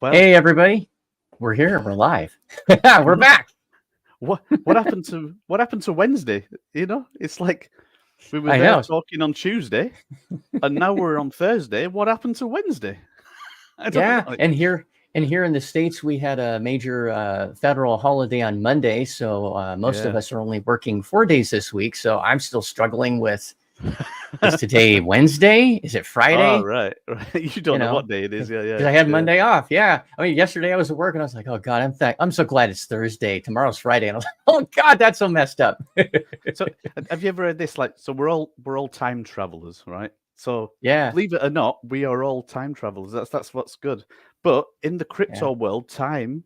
Well, Hey everybody, we're here. We're live. We're back. what happened to Wednesday? You know, it's like we were I there know. talking on Tuesday, and now we're on Thursday. What happened to Wednesday? I don't Yeah, know. and here in the States, we had a major federal holiday on Monday, so most of Yeah. us are only working 4 days this week. So I'm still struggling with: is today Wednesday? Is it Oh, Friday? right. You You don't know know, what day it is. Yeah, because yeah, I had yeah. Monday off. Yeah, I mean, yesterday I was at work and I was like, oh God, I'm so glad it's Thursday. Tomorrow's Friday, and I was like, oh God, that's so messed up. So, have you ever heard this? Like, so we're all time travelers, right? So, Yeah, believe it or not, we are all time travelers. That's what's good. But in the yeah, crypto world, time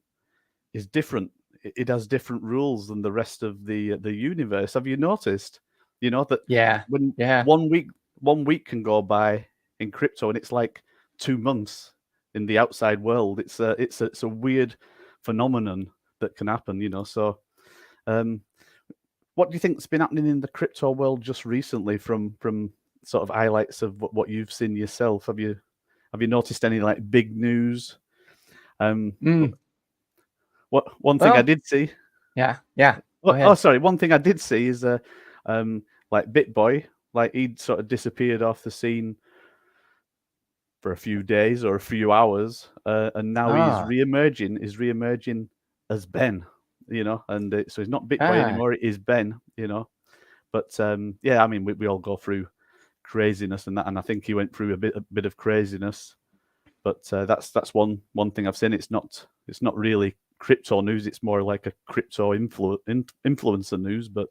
is different. It has different rules than the rest of the universe. Have you noticed? You know that yeah, when yeah. one week can go by in crypto, and it's like 2 months in the outside world. It's a weird phenomenon that can happen. So, um, what do you think's been happening in the crypto world just recently, from sort of highlights of what you've seen yourself? Have you noticed any like big news? Um, Mm, what one thing I well, did see. yeah, yeah. Go Oh, ahead. sorry. One thing I did see is like BitBoy, like he'd sort of disappeared off the scene for a few days or a few hours, and now he's Ah, re-emerging. Is re-emerging as Ben, and so he's not BitBoy ah. anymore. It is Ben, But yeah, I mean, we all go through craziness and that, and I think he went through a bit of craziness. But that's one thing I've seen. It's not really crypto news. It's more like a crypto influencer news. But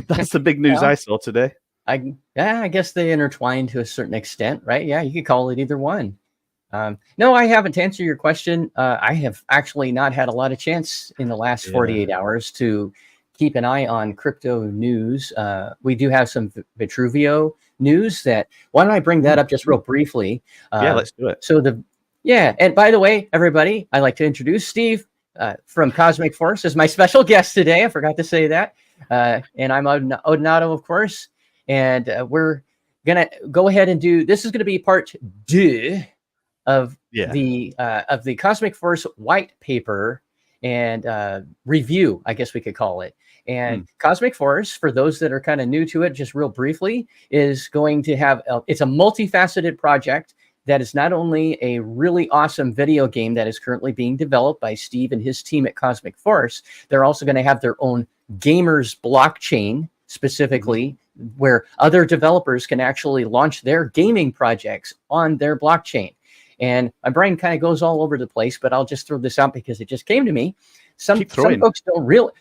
that's the big news I Well, saw today. I guess they intertwine to a certain extent, right? Yeah, you could call it either one. No, I haven't. To answer your question, I have actually not had a lot of chance in the last Yeah, 48 hours to keep an eye on crypto news. We do have some Vitruvio news that, why don't I bring that mm, up just real briefly? yeah. Uh, Let's do it. so yeah, and by the way, everybody, I'd like to introduce Steve from Cosmic Force as my special guest today. I forgot to say that. And I'm Odinato, of course. And we're going to go ahead and this is going to be part deux of Yeah. the Cosmic Force white paper and review, I guess we could call it. And Mm. Cosmic Force, for those that are kind of new to it, just real briefly, is going to have it's a multifaceted project that is not only a really awesome video game that is currently being developed by Steve and his team at Cosmic Force. They're also going to have their own gamers blockchain, specifically, where other developers can actually launch their gaming projects on their blockchain. And my brain kind of goes all over the place, but I'll just throw this out because it just came to me. Some Keep throwing. folks don't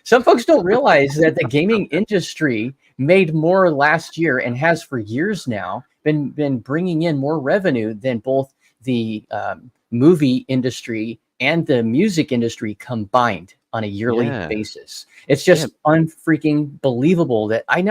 some folks don't realize that the gaming industry made more last year and has for years now been bringing in more revenue than both the movie industry and the music industry combined on a yearly Yeah. basis. It's Yeah. just unfreaking believable that I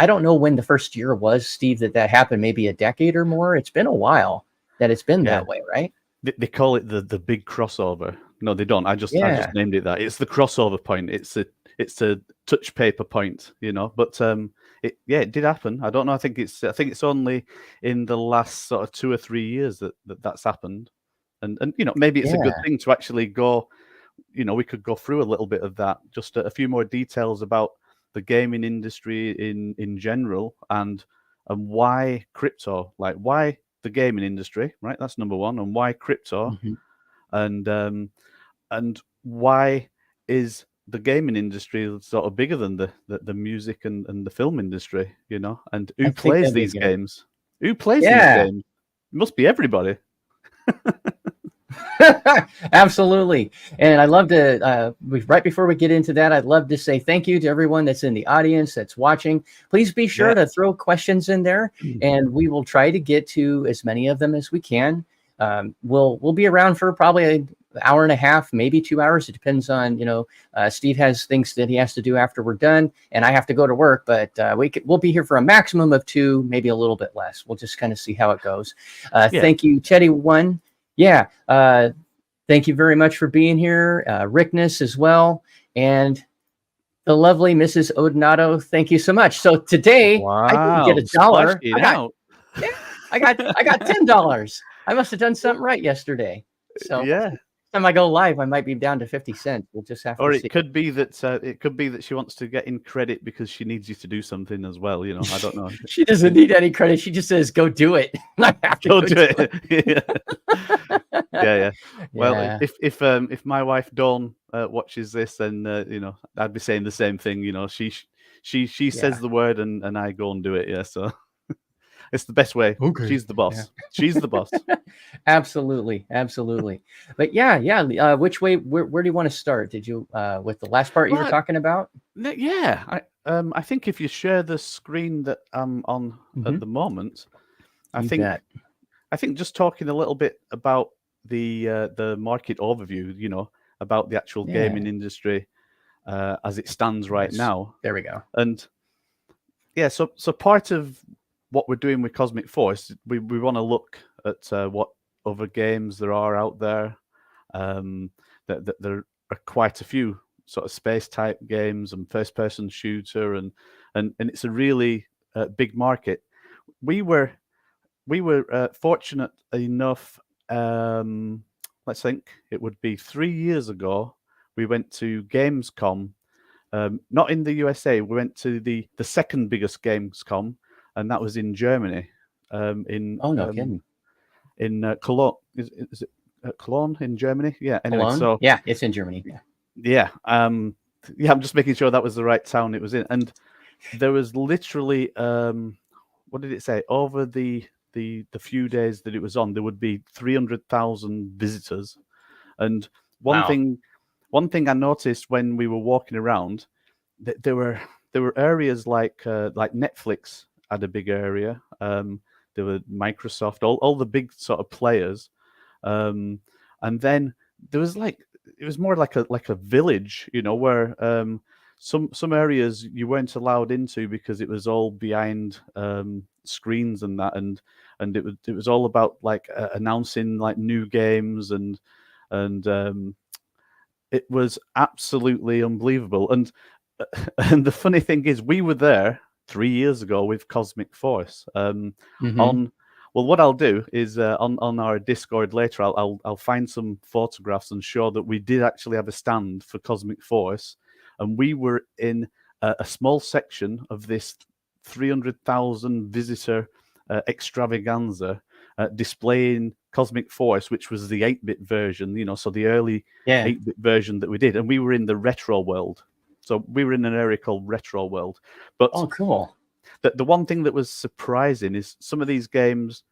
don't know when the first year was, Steve, that happened, maybe a decade or more. It's been a while that it's been Yeah. that way, right? They call it the big crossover. No, they don't. I just Yeah. named it that. It's the crossover point. It's a touch paper point, But it did happen. I don't know. I think it's only in the last sort of 2 or 3 years that's happened, and maybe it's a good Yeah. thing to actually go. We could go through a little bit of that, just a few more details about the gaming industry in general, and why crypto, like why the gaming industry, right? That's number one, and why crypto, Mhm. and why is the gaming industry sort of bigger than the music and the film industry, and I who think plays that'd be these good. games? Who plays these Yeah. games? It must be everybody. Absolutely. And I'd love to, right before we get into that, I'd love to say thank you to everyone that's in the audience that's watching. Please be sure Yeah. to throw questions in there, and we will try to get to as many of them as we can. We'll be around for probably an hour and a half, maybe 2 hours. It depends on, Steve has things that he has to do after we're done, and I have to go to work, but we'll be here for a maximum of 2, maybe a little bit less. We'll just kind of see how it goes. Yeah. Thank you, Teddy1. Yeah. Thank you very much for being here. Rickness as well. And the lovely Mrs. Odinato, thank you so much. So today I didn't get Wow, $1. splashing out. I got $10. I must have done something right yesterday. So Yeah. time I go live, I might be down to 50 cents. We'll just have Or to it see. could be that she wants to get in credit because she needs you to do something as well. You know, I don't know. She doesn't need any credit. She just says, "Go do it." I have to Go go do do it. Yeah. Well, Yeah. if my wife Dawn watches this, then you know, I'd be saying the same thing. You know, she Yeah. says the word and I go and do it. Yeah. So it's the best way. Okay. She's the Yeah. boss. She's the boss. Absolutely. But yeah. Which way? Where do you want to start? Did you with the last part you were Well, talking about? yeah. I think if you share the screen that I'm on at the moment, I You think bet. just talking a little bit about the market overview, you know, about the actual gaming industry as it stands right now. There we go. And yeah, so part of what we're doing with Cosmic Force, we want to look at what other games there are out there. That there are quite a few sort of space type games and first person shooter, and it's a really big market. We were fortunate enough. Let's think, it would be 3 years ago. We went to Gamescom, not in the USA. We went to the second biggest Gamescom, and that was in Germany. Oh, no kidding. In Cologne. Is it Cologne in Germany? Yeah. Anyway, Cologne? so Yeah, it's in Germany. yeah. I'm just making sure that was the right town it was in, and there was literally what did it say? Over the few days that it was on, there would be 300,000 visitors. And one Wow. thing I noticed when we were walking around, that there were areas like Netflix had a big area. There were Microsoft, all the big sort of players, and then there was it was more like a village, you know, where some areas you weren't allowed into because it was all behind screens and that, and it was all about announcing like new games, and it was absolutely unbelievable. And and the funny thing is, we were there 3 years ago with Cosmic Force. On Well, what I'll do is on our Discord later, I'll find some photographs and show that we did actually have a stand for Cosmic Force, and we were in a small section of this 300,000 visitor extravaganza, displaying Cosmic Force, which was the 8-bit version, you know, so the early 8-bit version that we did, and we were in the retro world. So we were in an area called Retro World. But oh, cool. The one thing that was surprising is some of these games.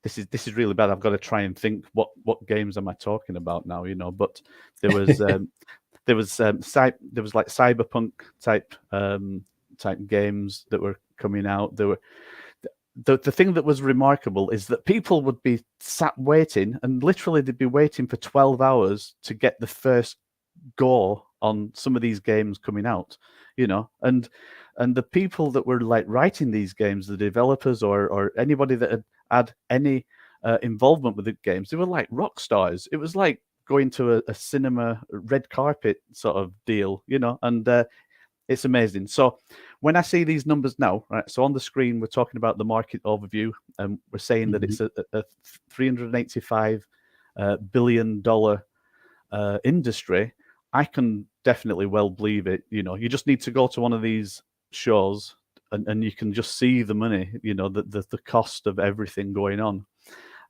This is really bad. I've got to try and think what games am I talking about now, you know. But there was there was like cyberpunk type games that were coming out. There were the thing that was remarkable is that people would be sat waiting, and literally they'd be waiting for 12 hours to get the first go on some of these games coming out, you know. And the people that were like writing these games, the developers or anybody that had any involvement with the games, they were like rock stars. It was like going to a cinema red carpet sort of deal, you know. And it's amazing. So when I see these numbers now, right, so on the screen we're talking about the market overview, and we're saying that it's a $385 billion industry. I can definitely well believe it. You know, you just need to go to one of these shows and you can just see the money, you know, the cost of everything going on.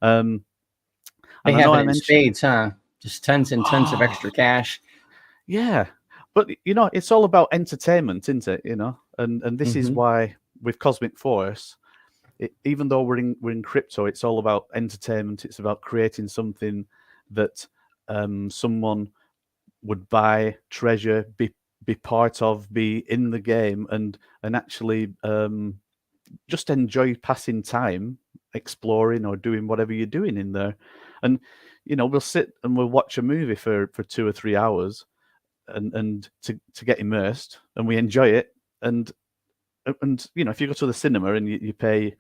They have it in spades, huh? Just tons and tons of extra cash. Yeah. But, you know, it's all about entertainment, isn't it? You know, and this is why with Cosmic Force, even though we're in crypto, it's all about entertainment. It's about creating something that someone would buy, treasure, be part of, be in the game, and actually just enjoy passing time, exploring or doing whatever you're doing in there. And you know, we'll sit and we'll watch a movie for 2 or 3 hours, and to get immersed, and we enjoy it. And you know, if you go to the cinema and you pay,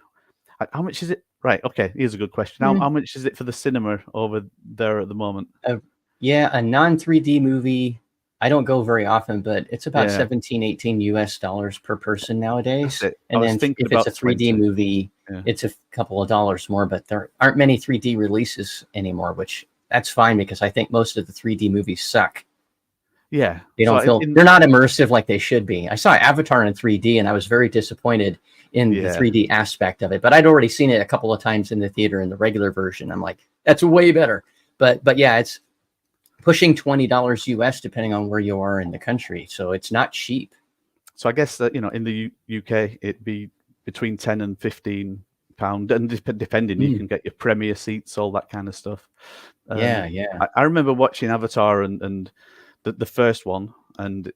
how much is it? Right. Okay. Here's a good question. How much is it for the cinema over there at the moment? Yeah, a non-3D movie. I don't go very often, but it's about $17-18 US per person nowadays. That's it. And then if it's a 3D movie, Yeah. it's a couple of dollars more, but there aren't many 3D releases anymore, which that's fine because I think most of the 3D movies suck. Yeah. They So don't feel they're not immersive like they should be. I saw Avatar in 3D and I was very disappointed in the 3D aspect of it, but I'd already seen it a couple of times in the theater in the regular version. I'm like, that's way better. But yeah, it's pushing $20 US depending on where you are in the country. So it's not cheap. So I guess that, you know, in the UK, it'd be between 10 and 15 pound, and depending, you can get your premier seats, all that kind of stuff. Yeah. I remember watching Avatar and the first one, and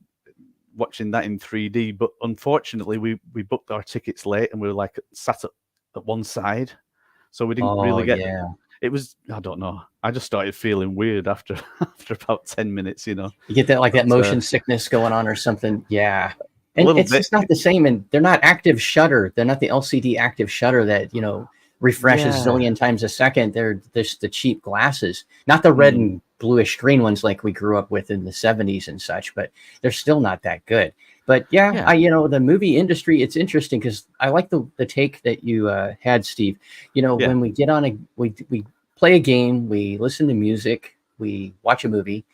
watching that in 3D, but unfortunately we booked our tickets late and we were like sat at one side, so we didn't really get it. Was, I don't know, I just started feeling weird after about 10 minutes, you know. You get that that motion sickness going on or something. Yeah. And it's bit. Just not the same, and they're not active shutter. They're not the LCD active shutter that, you know, refreshes zillion times a second. They're just the cheap glasses, not the red and bluish green ones like we grew up with in the 70s and such, but they're still not that good. But yeah. You know, the movie industry, it's interesting because I like the take that you had, Steve. You know, when we get on we play a game, we listen to music, we watch a movie.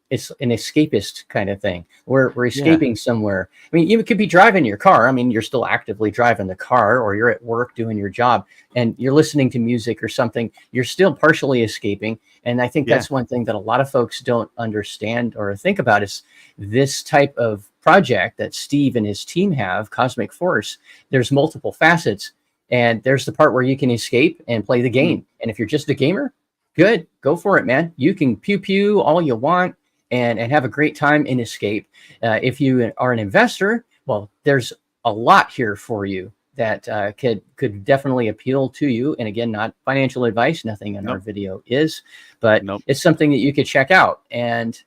It's an escapist kind of thing. We're escaping somewhere. I mean, you could be driving your car. I mean, you're still actively driving the car, or you're at work doing your job and you're listening to music or something. You're still partially escaping. And I think that's one thing that a lot of folks don't understand or think about is this type of project that Steve and his team have, Cosmic Force. There's multiple facets, and there's the part where you can escape and play the game. And if you're just a gamer, good, go for it, man. You can pew all you want and have a great time in escape. If you are an investor, well, there's a lot here for you that could definitely appeal to you. And again, not financial advice, nothing in our video is, but it's something that you could check out. And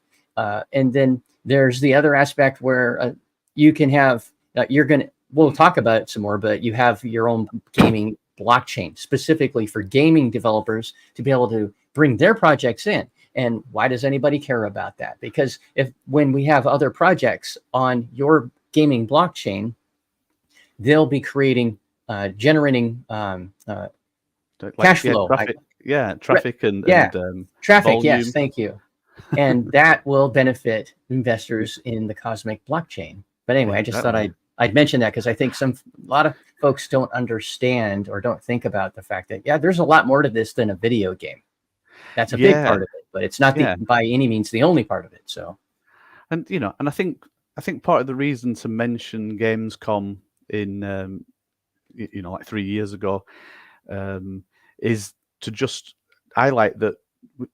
then there's the other aspect where you can have, we'll talk about it some more, but you have your own gaming blockchain specifically for gaming developers to be able to bring their projects in. And why does anybody care about that? Because when we have other projects on your gaming blockchain, they'll be generating cash flow. Traffic, traffic and traffic. volume. Yes, thank you. And that will benefit investors in the Cosmic blockchain. But anyway, I just thought I'd mention that because I think a lot of folks don't understand or don't think about the fact that there's a lot more to this than a video game. That's a big part of it, but it's not by any means the only part of it. So, and you know, and I think part of the reason to mention Gamescom in you know, like 3 years ago, is to just highlight that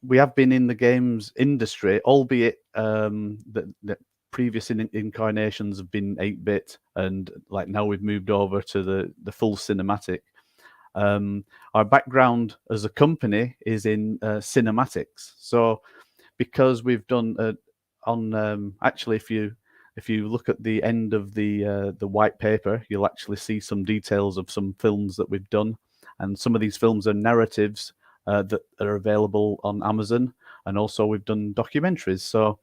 we have been in the games industry, albeit that previous incarnations have been 8-bit, and like now we've moved over to the full cinematic. Our background as a company is in cinematics. So because we've done actually, if you look at the end of the white paper, you'll actually see some details of some films that we've done, and some of these films are narratives that are available on Amazon, and also we've done documentaries. So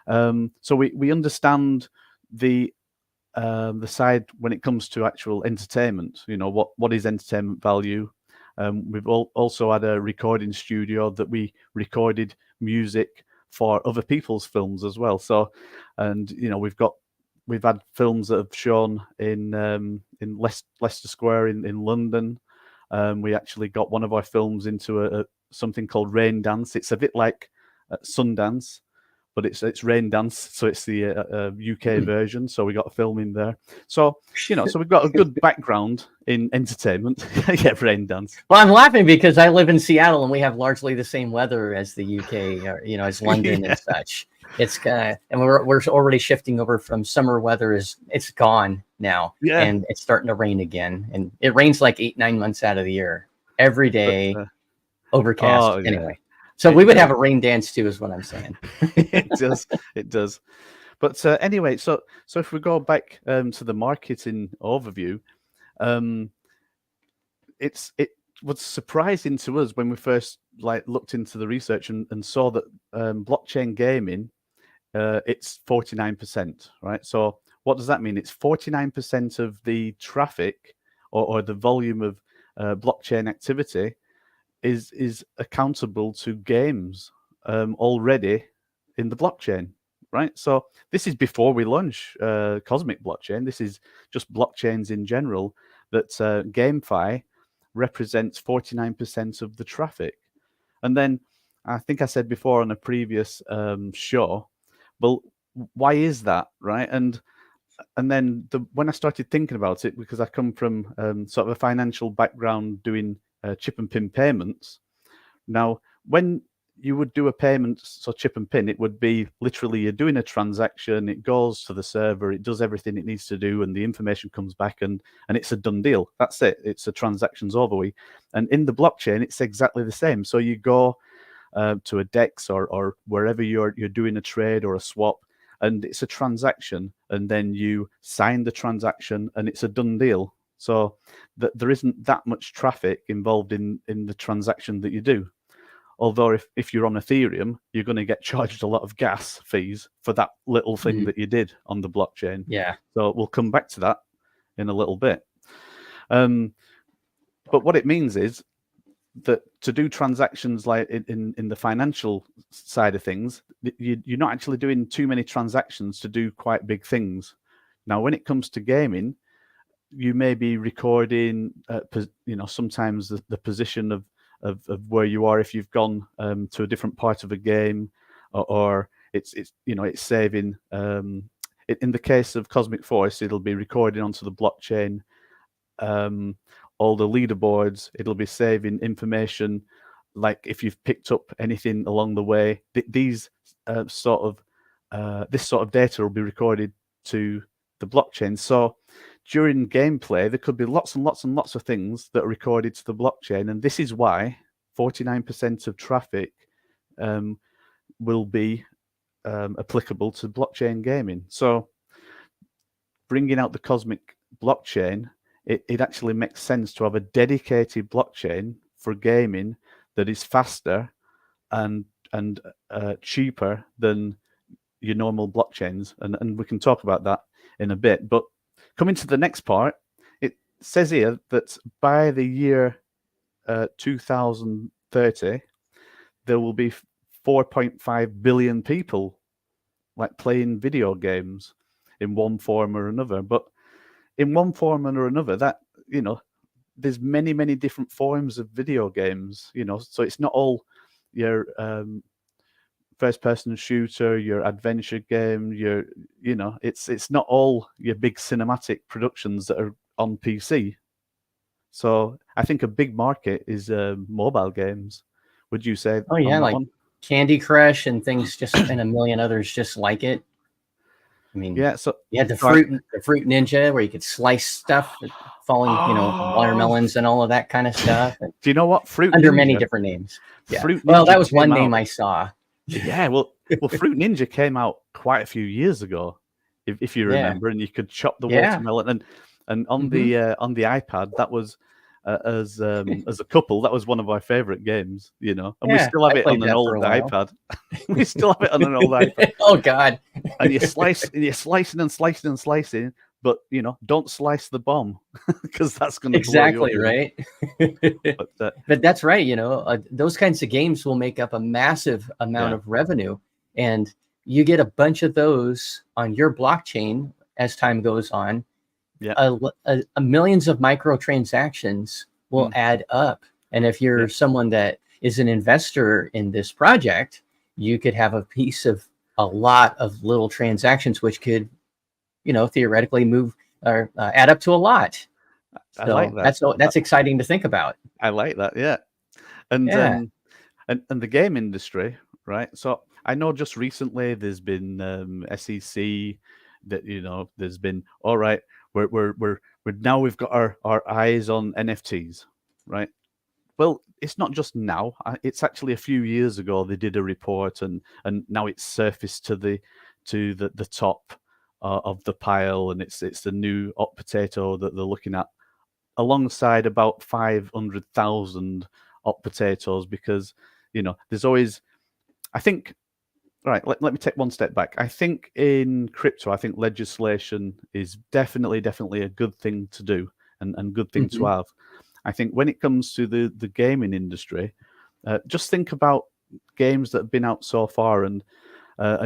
so we understand the side when it comes to actual entertainment. You know, what is entertainment value. We've also had a recording studio that we recorded music for other people's films as well. So, and you know, we've had films that have shown in Leicester Square in London. We actually got one of our films into something called Rain Dance. It's a bit like Sundance, but it's Rain Dance, so it's the UK version. So we got a film in there. So you know, so we've got a good background in entertainment. Rain Dance. Well, I'm laughing because I live in Seattle and we have largely the same weather as the UK, or, you know, as London and such. It's and we're already shifting over from summer weather. It's gone now, and it's starting to rain again, and it rains like 8-9 months out of the year, every day, overcast. Anyway. So we would have a rain dance too, is what I'm saying. It does. But anyway, so if we go back to the marketing overview, it was surprising to us when we first looked into the research and saw that blockchain gaming, it's 49%, right? So what does that mean? It's 49% of the traffic or the volume of blockchain activity is accountable to games already in the blockchain, right? So this is before we launch Cosmic Blockchain. This is just blockchains in general that GameFi represents 49% of the traffic. And then I think I said before on a previous show, well, why is that, right? And then when I started thinking about it, because I come from sort of a financial background doing chip and pin payments. Now, when you would do a payment, so chip and pin, it would be literally you're doing a transaction, it goes to the server, it does everything it needs to do, and the information comes back, and it's a done deal. That's it. It's a transaction's over with. And in the blockchain, it's exactly the same. So you go to a DEX or wherever you're doing a trade or a swap, and it's a transaction, and then you sign the transaction, and it's a done deal. So there isn't that much traffic involved in the transaction that you do. Although if you're on Ethereum, you're going to get charged a lot of gas fees for that little thing that you did on the blockchain. Yeah. So we'll come back to that in a little bit. But what it means is that to do transactions like in the financial side of things, you're not actually doing too many transactions to do quite big things. Now, when it comes to gaming, you may be recording, sometimes the position of where you are if you've gone to a different part of a game, or it's saving. In the case of Cosmic Force, it'll be recording onto the blockchain. All the leaderboards, it'll be saving information, like if you've picked up anything along the way. This sort of data will be recorded to the blockchain. So during gameplay, there could be lots and lots and lots of things that are recorded to the blockchain, and this is why 49% of traffic will be applicable to blockchain gaming. So bringing out the Cosmic blockchain, it actually makes sense to have a dedicated blockchain for gaming that is faster and cheaper than your normal blockchains, and we can talk about that in a bit. But coming to the next part, it says here that by the year 2030, there will be 4.5 billion people like playing video games in one form or another. But in one form or another, that, there's many, many different forms of video games, so it's not all your first-person shooter, your adventure game, it's not all your big cinematic productions that are on PC. So I think a big market is mobile games. Would you say? Oh yeah, like Candy Crush and things, just and a million others just like it. I mean, yeah. So you had the Fruit Ninja, where you could slice stuff, falling, watermelons and all of that kind of stuff. Do you know what Fruit under Ninja, many different names? Yeah. Fruit well, Ninja that was one out. name I saw. Yeah, well, Fruit Ninja came out quite a few years ago, if you remember, and you could chop the watermelon, and on the iPad, that was as a couple, that was one of our favorite games, and we still have it on an old iPad. We still have it on an old iPad. Oh God! And you're slicing and slicing and slicing, but don't slice the bomb because that's going to exactly blow you up. Right. But that's right. Those kinds of games will make up a massive amount of revenue, and you get a bunch of those on your blockchain as time goes on. Yeah, millions of microtransactions will add up, and if you're someone that is an investor in this project, you could have a piece of a lot of little transactions, which could, theoretically move or add up to a lot. So I like that. That's exciting to think about. I like that, yeah. And and the game industry, right? So I know just recently there's been SEC that there's been all right. We're now we've got our eyes on NFTs, right? Well, it's not just now. It's actually a few years ago they did a report, and now it's surfaced to the top of the pile, and it's the new hot potato that they're looking at, alongside about 500,000 hot potatoes, because there's always, I think. Right, let me take one step back. I think in crypto, I think legislation is definitely a good thing to do and good thing to have. I think when it comes to the gaming industry, just think about games that have been out so far, and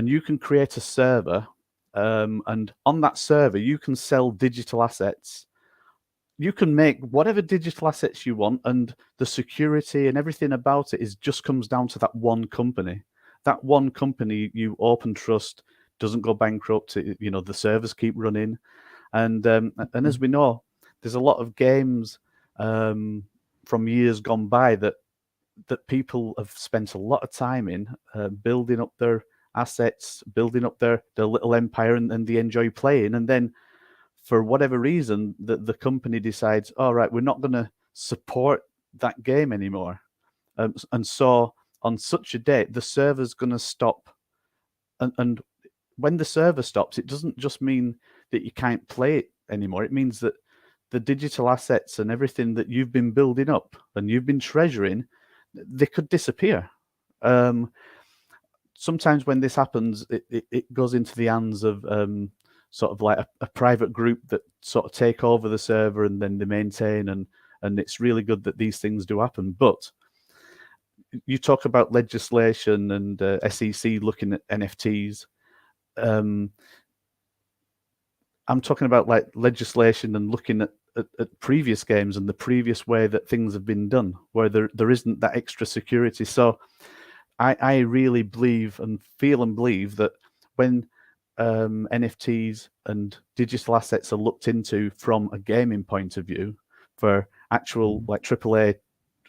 you can create a server, and on that server you can sell digital assets. You can make whatever digital assets you want, and the security and everything about it just comes down to that one company. That one company you open trust, doesn't go bankrupt. The servers keep running, and as we know, there's a lot of games from years gone by that people have spent a lot of time in, building up their assets, building up their little empire, and they enjoy playing, and then for whatever reason, the company decides, all right, we're not going to support that game anymore. And so on such a date, the server's going to stop. And when the server stops, it doesn't just mean that you can't play it anymore. It means that the digital assets and everything that you've been building up and you've been treasuring, they could disappear. Sometimes when this happens, it goes into the hands of sort of like a private group that sort of take over the server, and then they maintain, and it's really good that these things do happen. But you talk about legislation and SEC looking at NFTs. I'm talking about like legislation and looking at previous games and the previous way that things have been done, where there isn't that extra security. So I really believe and feel and believe that when NFTs and digital assets are looked into from a gaming point of view for actual like AAA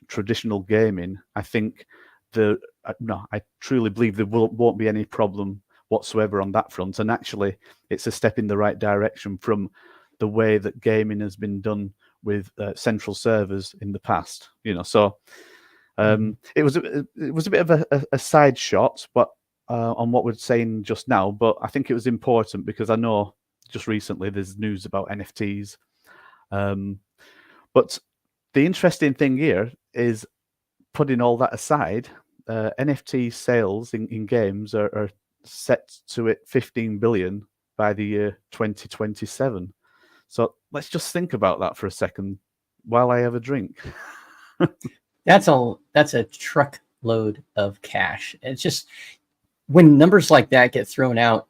traditional gaming, I think I truly believe there won't be any problem whatsoever on that front. And actually, it's a step in the right direction from the way that gaming has been done with central servers in the past. So it was a bit of a side shot, but on what we're saying just now. But I think it was important because I know just recently there's news about NFTs. But the interesting thing here is, putting all that aside, NFT sales in games are set to hit 15 billion by the year 2027. So let's just think about that for a second while I have a drink. That's a truckload of cash. It's just, when numbers like that get thrown out,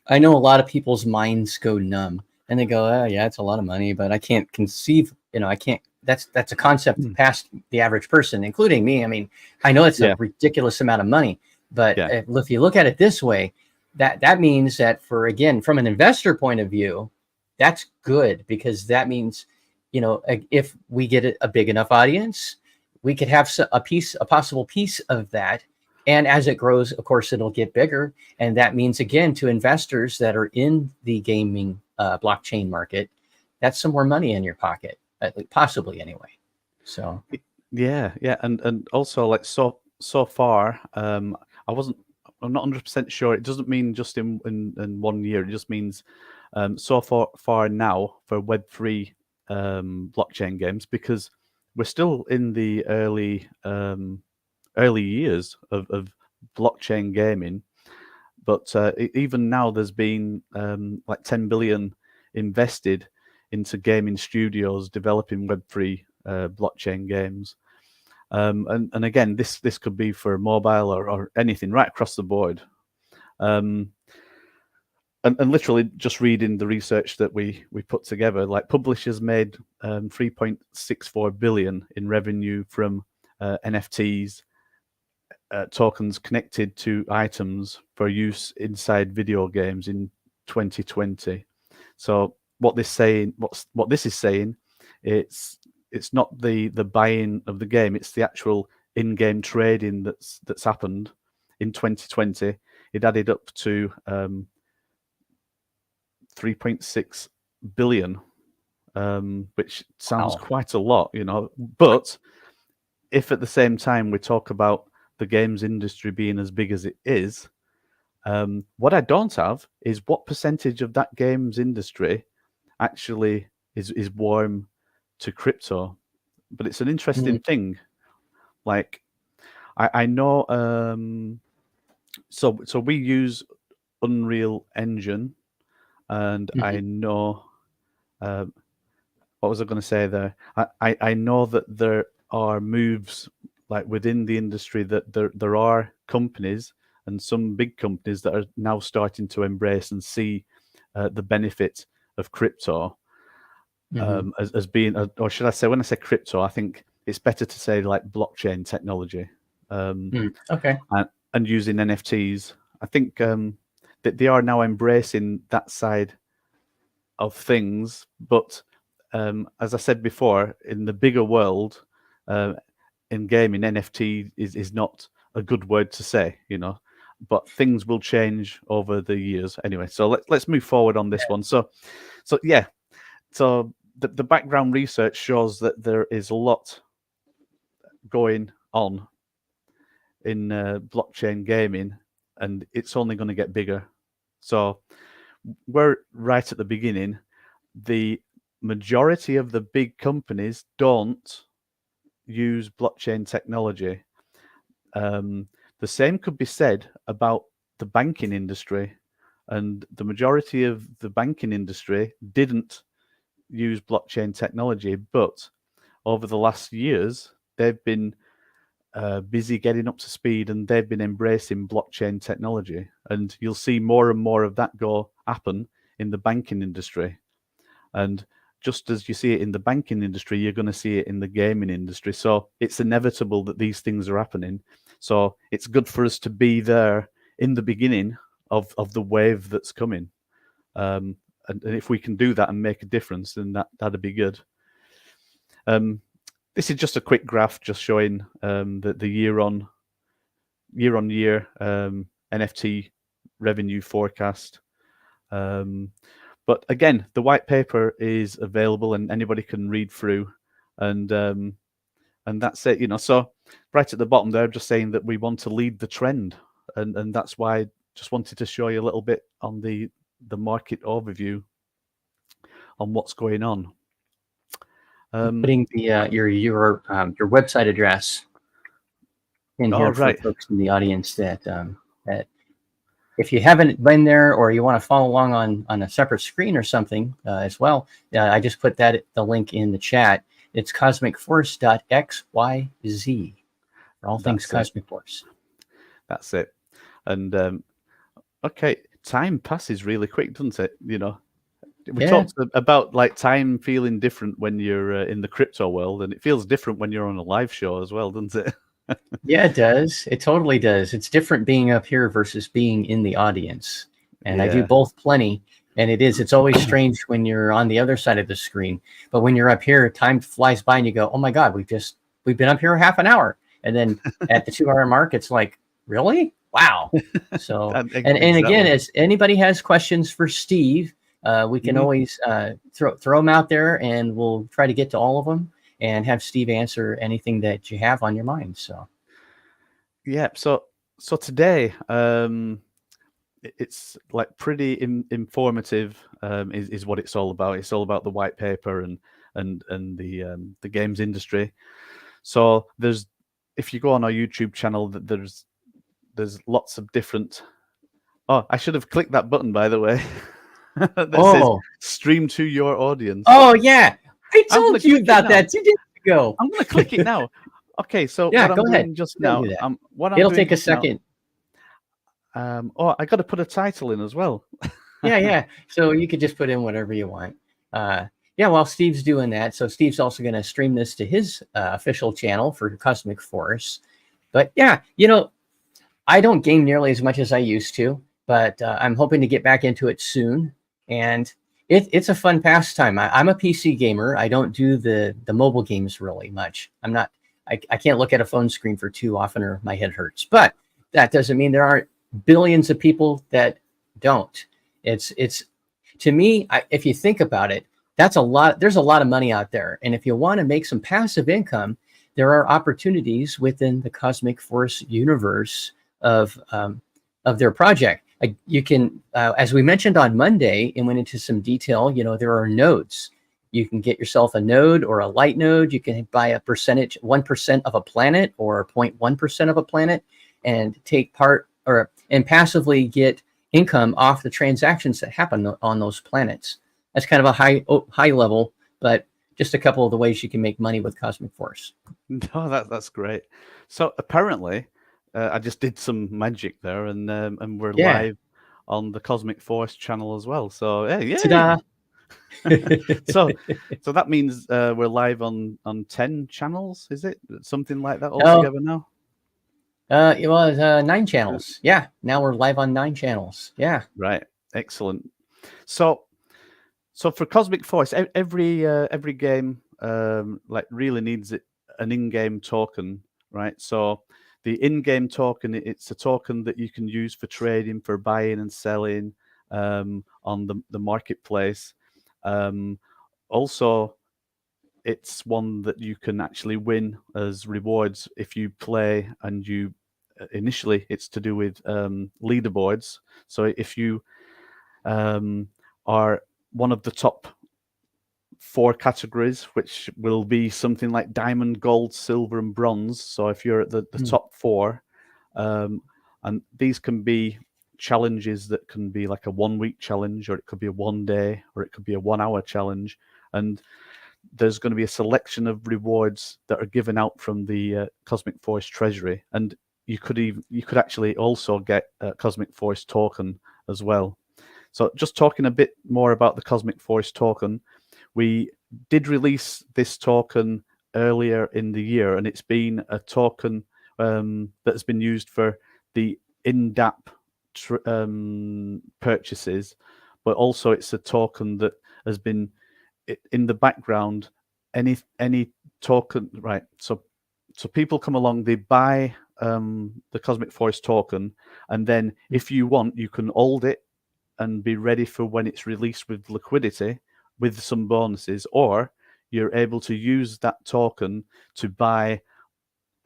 I know a lot of people's minds go numb and they go, oh yeah, it's a lot of money, but I can't conceive, I can't, that's a concept past the average person, including me. I mean, I know it's a ridiculous amount of money, but if you look at it this way, that means that from an investor point of view, that's good, because that means, if we get a big enough audience, we could have a possible piece of that. And as it grows, of course, it'll get bigger. And that means, again, to investors that are in the gaming blockchain market, that's some more money in your pocket, possibly anyway. So, yeah. And also, like, so far, I'm not 100% sure. It doesn't mean just in 1 year. It just means so far now for Web3 blockchain games, because we're still in the early years of blockchain gaming. But even now, there's been like 10 billion invested into gaming studios developing Web3 blockchain games. And again, this could be for mobile or anything, right across the board. And literally just reading the research that we put together, like, publishers made 3.64 billion in revenue from NFTs, tokens connected to items for use inside video games in 2020. So what this is saying, it's not the buying of the game, it's the actual in-game trading that's happened in 2020. It added up to 3.6 billion, which sounds quite a lot, But if at the same time we talk about the games industry being as big as it is, what I don't have is what percentage of that games industry actually is warm to crypto. But it's an interesting thing. Like, I know, so we use Unreal Engine, and I know what was I going to say there? I know that there are moves like within the industry that there are companies and some big companies that are now starting to embrace and see the benefit of crypto as being, or should I say, when I say crypto, I think it's better to say like blockchain technology, Okay. and using NFTs. I think that they are now embracing that side of things, but as I said before, in the bigger world, in gaming, NFT is not a good word to say, but things will change over the years anyway. So let's move forward on this one. So yeah, so the background research shows that there is a lot going on in blockchain gaming, and it's only going to get bigger. So we're right at the beginning. The majority of the big companies don't use blockchain technology. The same could be said about the banking industry, and the majority of the banking industry didn't use blockchain technology, but over the last years, they've been busy getting up to speed, and they've been embracing blockchain technology. And you'll see more and more of that happen in the banking industry. And just as you see it in the banking industry, you're going to see it in the gaming industry. So it's inevitable that these things are happening. So it's good for us to be there in the beginning of the wave that's coming. And if we can do that and make a difference, then that'd be good. This is just a quick graph just showing the year on year NFT revenue forecast. But again, the white paper is available and anybody can read through, and that's it. So right at the bottom there, just saying that we want to lead the trend, and that's why I just wanted to show you a little bit on the market overview on what's going on. Putting the your website address in here for folks in the audience that if you haven't been there or you want to follow along on a separate screen or something as well, I just put the link in the chat. It's cosmicforce.xyz for all things Cosmic Force. That's it. And okay, time passes really quick, doesn't it? We talked about like time feeling different when you're in the crypto world, and it feels different when you're on a live show as well, doesn't it? Yeah, it does. It totally does. It's different being up here versus being in the audience. And I do both plenty. And it's always strange when you're on the other side of the screen. But when you're up here, time flies by and you go, oh my God, we've been up here half an hour. And then at the 2 hour mark, it's like, really? Wow. So, and again, as anybody has questions for Steve, we can always throw them out there, and we'll try to get to all of them and have Steve answer anything that you have on your mind. So, yeah. So today, it's like pretty informative. Is what it's all about. It's all about the white paper and the games industry. So if you go on our YouTube channel, there's lots of different. Oh, I should have clicked that button, by the way. that says stream to your audience. Oh yeah. I told you about that 2 days ago. I'm going to click it now. Okay, so yeah, what I'm doing just now, it'll take a second. I got to put a title in as well. yeah. So you could just put in whatever you want. While Steve's doing that, so Steve's also going to stream this to his official channel for Cosmic Force. But yeah, I don't game nearly as much as I used to, but I'm hoping to get back into it soon. And it's a fun pastime. I'm a PC gamer. I don't do the mobile games really much. I can't look at a phone screen for too often or my head hurts. But that doesn't mean there aren't billions of people that don't. It's to me, if you think about it, that's a lot. There's a lot of money out there. And if you want to make some passive income, there are opportunities within the Cosmic Force universe of their project. You can, as we mentioned on Monday and went into some detail, there are nodes. You can get yourself a node or a light node. You can buy a percentage, 1% of a planet or 0.1% of a planet, and take part and passively get income off the transactions that happen on those planets. That's kind of a high level, but just a couple of the ways you can make money with Cosmic Force. No, that's great. So apparently, I just did some magic there, and we're live on the Cosmic Force channel as well. So hey, Ta-da! so that means we're live on 10 channels, is it? Something like that Oh, altogether now? it was 9 channels. Yeah, now we're live on 9 channels. Yeah. Right. Excellent. So for Cosmic Force, every game like really needs an in-game token, right? So the in-game token, it's a token that you can use for trading, for buying and selling on the marketplace. Also, it's one that you can actually win as rewards if you play, and you initially it's to do with leaderboards. So if you are one of the top 4 categories, which will be something like diamond, gold, silver, and bronze. So if you're at the top 4, and these can be challenges that can be like a 1-week challenge, or it could be a 1-day, or it could be a 1-hour challenge, and there's going to be a selection of rewards that are given out from the Cosmic Force treasury, and you could actually also get a Cosmic Force token as well. So just talking a bit more about the Cosmic Force token, we did release this token earlier in the year, and it's been a token that has been used for the in-app purchases, but also it's a token that has been in the background. Any token, right? So people come along, they buy the Cosmic Force token, and then if you want, you can hold it and be ready for when it's released with liquidity, with some bonuses, or you're able to use that token to buy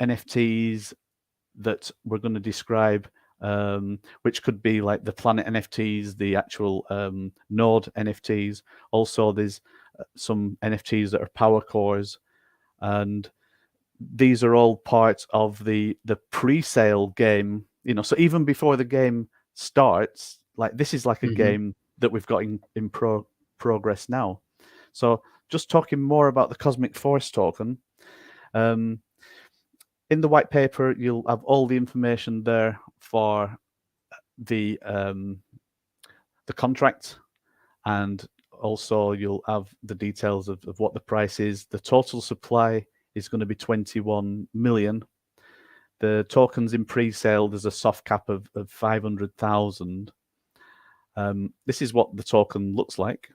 NFTs that we're going to describe, which could be like the Planet NFTs, the actual Node NFTs. Also, there's some NFTs that are power cores, and these are all part of the pre-sale game. So even before the game starts, like this is like a game that we've got in progress now. So just talking more about the Cosmic Force token, in the white paper you'll have all the information there for the contract, and also you'll have the details of what the price is. The total supply is going to be 21 million. The tokens in pre-sale, there's a soft cap of 500,000. This is what the token looks like.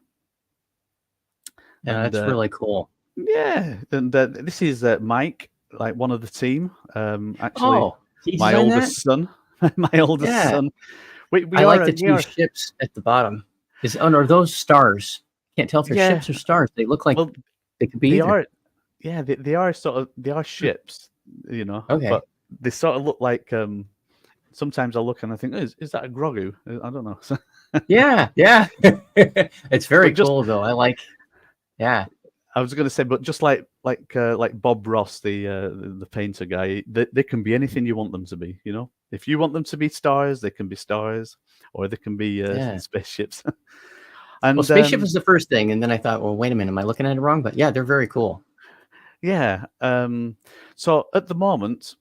Yeah, that's really cool. Yeah, and this is Mike, like one of the team. Actually, my oldest son. My oldest son. I like the 2 ships at the bottom. Are those stars? Can't tell if they're ships or stars. They look like they could be either. They are ships, Okay. but they sort of look like. Sometimes I look and I think, is that a Grogu? I don't know. Yeah. It's very cool though. I like. Yeah. I was going to say, but just like Bob Ross, the painter guy, they can be anything you want them to be. If you want them to be stars, they can be stars, or they can be spaceships. And spaceship was the first thing, and then I thought, well, wait a minute, am I looking at it wrong? But yeah, they're very cool. Yeah. So at the moment,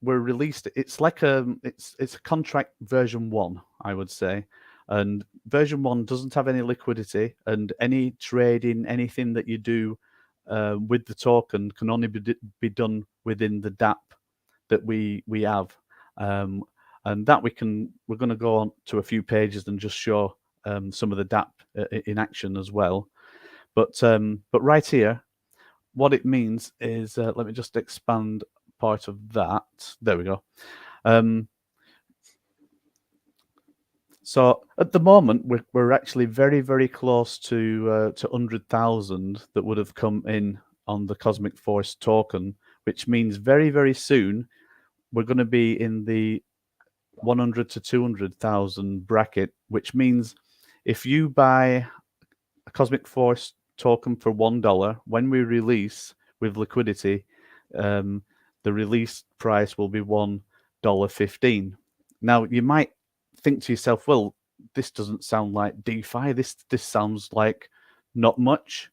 we're released. It's like it's a contract version 1, I would say. And version 1 doesn't have any liquidity, and any trading, anything that you do with the token can only be done within the DApp that we have, and that we're going to go on to a few pages and just show some of the DApp in action as well. But right here, what it means is, let me just expand part of that. There we go. So at the moment, we're actually very, very close to 100,000 that would have come in on the Cosmic Force token, which means very, very soon we're going to be in the 100 to 200,000 bracket, which means if you buy a Cosmic Force token for $1, when we release with liquidity, the release price will be $1.15. Now you might think to yourself, well, this doesn't sound like DeFi. This sounds like not much.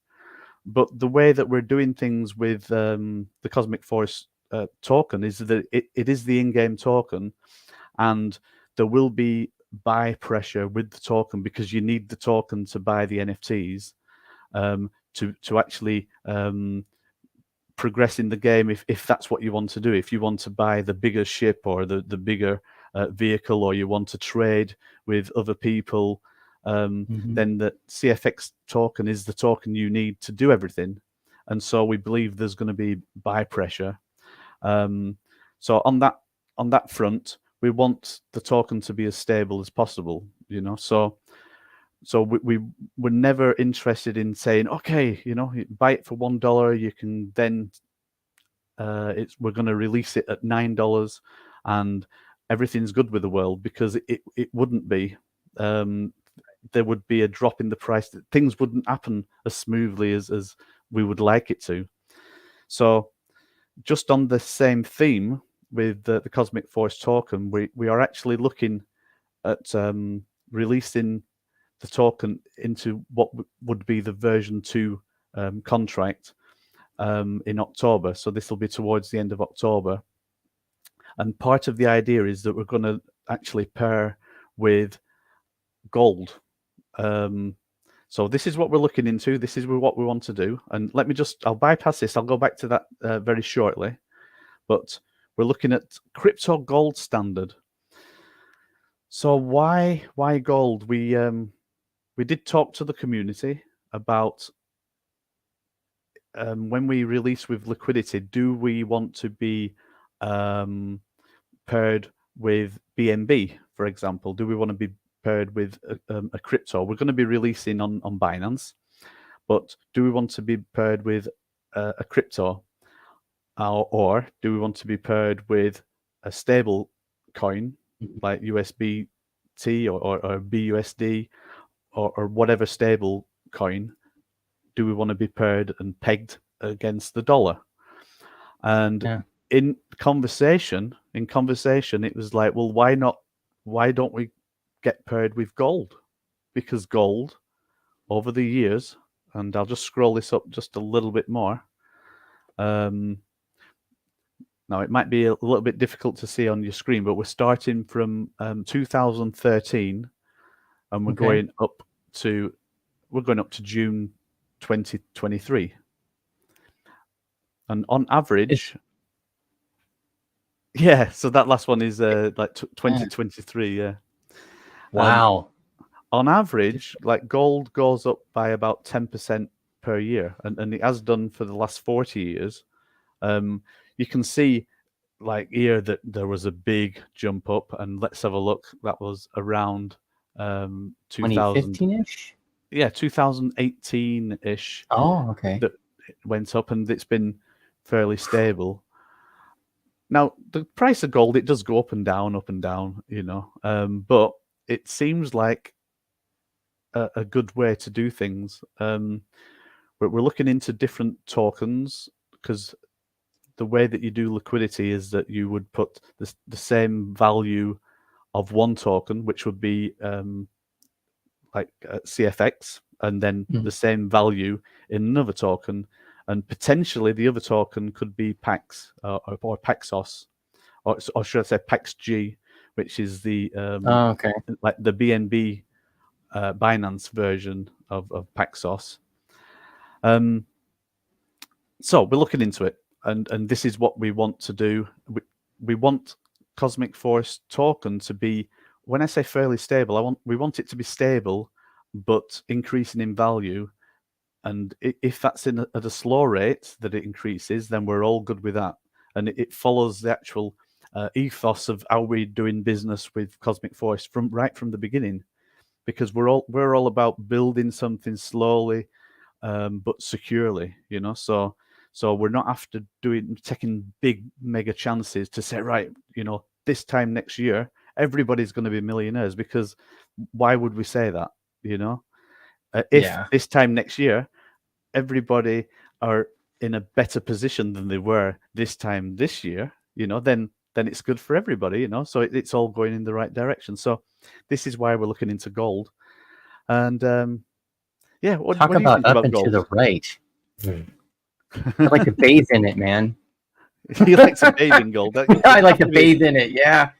But the way that we're doing things with the Cosmic Force token is that it is the in-game token, and there will be buy pressure with the token because you need the token to buy the NFTs to actually progress in the game if that's what you want to do. If you want to buy the bigger ship or the bigger vehicle, or you want to trade with other people, then the CFX token is the token you need to do everything. And so we believe there's going to be buy pressure. So on that front, we want the token to be as stable as possible, you know. So we were never interested in saying, okay, you know, buy it for $1, you can then we're going to release it at $9 and everything's good with the world, because it wouldn't be. There would be a drop in the price. Things wouldn't happen as smoothly as we would like it to. So just on the same theme with the Cosmic Force token, we are actually looking at releasing the token into what would be the version 2 contract in October. So this will be towards the end of October. And part of the idea is that we're going to actually pair with gold. So this is what we're looking into. This is what we want to do. And I'll bypass this. I'll go back to that very shortly. But we're looking at crypto gold standard. So why gold? We did talk to the community about when we release with liquidity, do we want to be paired with BNB, for example? Do we want to be paired with a crypto? We're going to be releasing on Binance, but do we want to be paired with a crypto, or do we want to be paired with a stable coin like USBT or BUSD or whatever stable coin? Do we want to be paired and pegged against the dollar? And in conversation, it was like, well, why not? Why don't we get paired with gold? Because gold, over the years, and I'll just scroll this up just a little bit more. Now, it might be a little bit difficult to see on your screen, but we're starting from 2013, and we're going up to June 2023. And on average, so that last one is like 2023, yeah. Wow. On average, like gold goes up by about 10% per year, and it has done for the last 40 years. You can see like here that there was a big jump up, and let's have a look. That was around 2015-ish? Yeah, 2018-ish. Oh, okay. That it went up, and it's been fairly stable. Now, the price of gold, it does go up and down, you know. But it seems like a good way to do things. We're looking into different tokens, because the way that you do liquidity is that you would put the same value of one token, which would be like CFX, and then the same value in another token, and potentially the other token could be PAX or Paxos, or should I say PAXG, which is the like the BNB Binance version of Paxos. So we're looking into it, and this is what we want to do. We want Cosmic Force token to be, when I say fairly stable, we want it to be stable, but increasing in value. And if that's at a slow rate that it increases, then we're all good with that. And it follows the actual ethos of how we're doing business with Cosmic Force right from the beginning, because we're all about building something slowly, but securely, you know. So we're not after taking big mega chances to say, right, you know, this time next year everybody's going to be millionaires, because why would we say that, you know? If this time next year everybody are in a better position than they were this time this year, you know, then it's good for everybody, you know. So it's all going in the right direction. So this is why we're looking into gold. And what do you think about gold? Up and to the right. I like to bathe in it, man. He likes a bathing gold. I like to bathe in it. Yeah.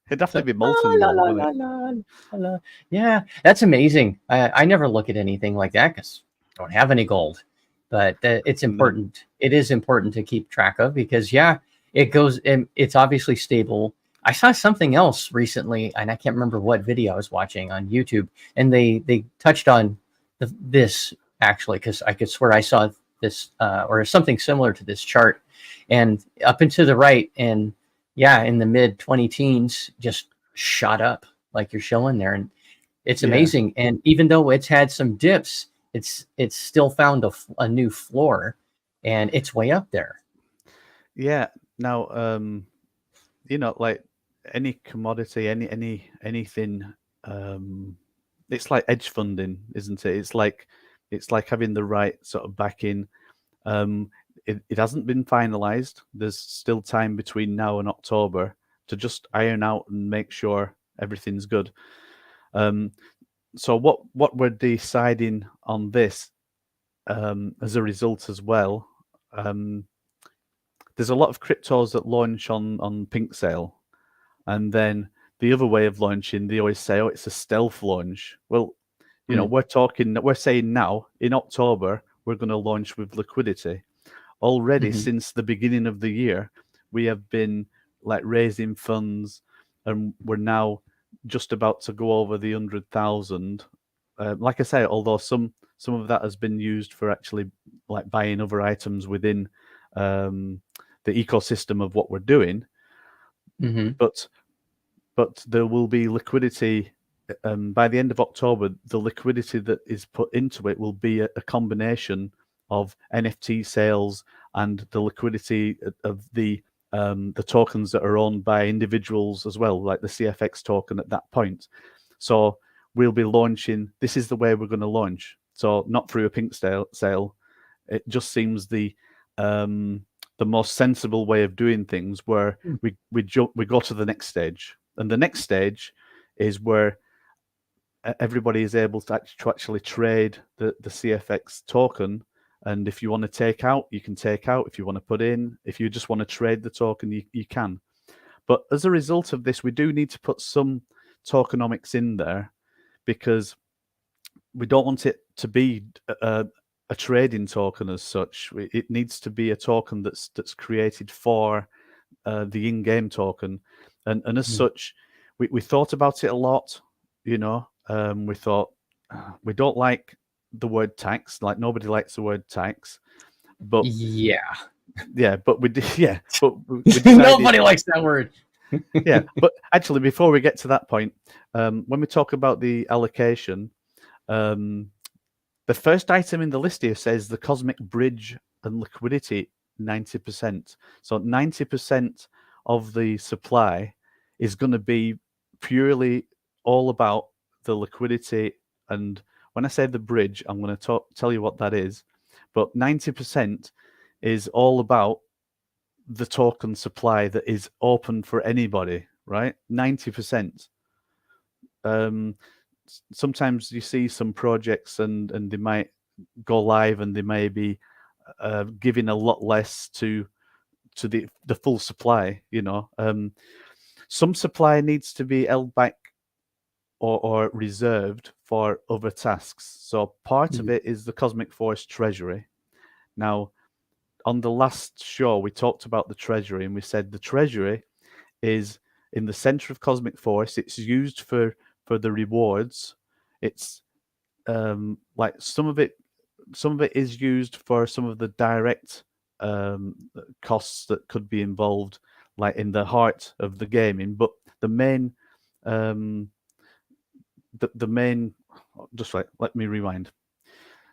It'd have It's to like, be molten la, gold, la, wouldn't la, it? la, la, la. Yeah, that's amazing. I never look at anything like that because I don't have any gold. But it's No. important. It is important to keep track of because, yeah, it goes and it's obviously stable. I saw something else recently, and I can't remember what video I was watching on YouTube, and they touched on this actually because I could swear I saw this or something similar to this chart, and up and to the right, and yeah, in the mid 20 teens, just shot up like you're showing there, and it's Yeah. amazing. And even though it's had some dips, it's still found a new floor, and it's way up there. Yeah. Now, you know, like any commodity, anything, it's like hedge funding, isn't it? It's like having the right sort of backing. It hasn't been finalized. There's still time between now and October to just iron out and make sure everything's good. So what we're deciding on this as a result as well. There's a lot of cryptos that launch on pink sale, and then the other way of launching, they always say, "Oh, it's a stealth launch." Well, you know, we're saying now in October we're going to launch with liquidity. Already since the beginning of the year, we have been like raising funds, and we're now just about to go over the 100,000. Like I say, although some of that has been used for actually like buying other items within the ecosystem of what we're doing, but there will be liquidity by the end of October. The liquidity that is put into it will be a combination of NFT sales and the liquidity of the tokens that are owned by individuals as well, like the CFX token at that point. So we'll be launching. This is the way we're going to launch. So not through a pink sale. It just seems the most sensible way of doing things, where we go to the next stage, and the next stage is where everybody is able to actually trade the CFX token. And if you want to take out, you can take out. If you want to put in, if you just want to trade the token, you can. But as a result of this, we do need to put some tokenomics in there, because we don't want it to be a trading token as such. It needs to be a token that's created for the in-game token, and as such, we thought about it a lot. You know, we thought we don't like the word tax. Like nobody likes the word tax, but but we did. Yeah, but we decided, nobody likes that word. Yeah, but actually, before we get to that point, when we talk about the allocation, the first item in the list here says the cosmic bridge and liquidity 90%. So 90% of the supply is going to be purely all about the liquidity. And when I say the bridge, I'm going to tell you what that is. But 90% is all about the token supply that is open for anybody, right? 90%. Sometimes you see some projects and they might go live and they may be giving a lot less to the full supply. You know, some supply needs to be held back or reserved for other tasks. So part of it is the Cosmic Forest Treasury. Now, on the last show, we talked about the Treasury, and we said the Treasury is in the center of Cosmic Forest. It's used for the rewards. It's like some of it is used for some of the direct costs that could be involved, like in the heart of the gaming. But the main just like, let me rewind.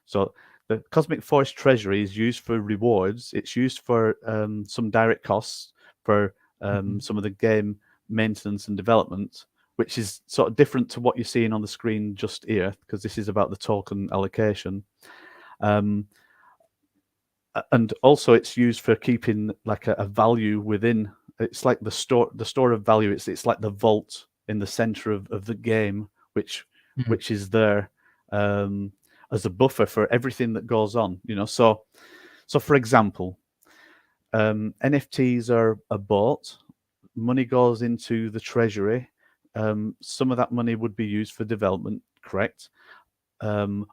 So the Cosmic Forest Treasury is used for rewards. It's used for some direct costs for some of the game maintenance and development, which is sort of different to what you're seeing on the screen just here, because this is about the token allocation. And also it's used for keeping like a value within. It's like the store of value. It's like the vault in the center of the game, which is there as a buffer for everything that goes on. You know, so So for example, NFTs are bought, money goes into the treasury. Some of that money would be used for development, correct?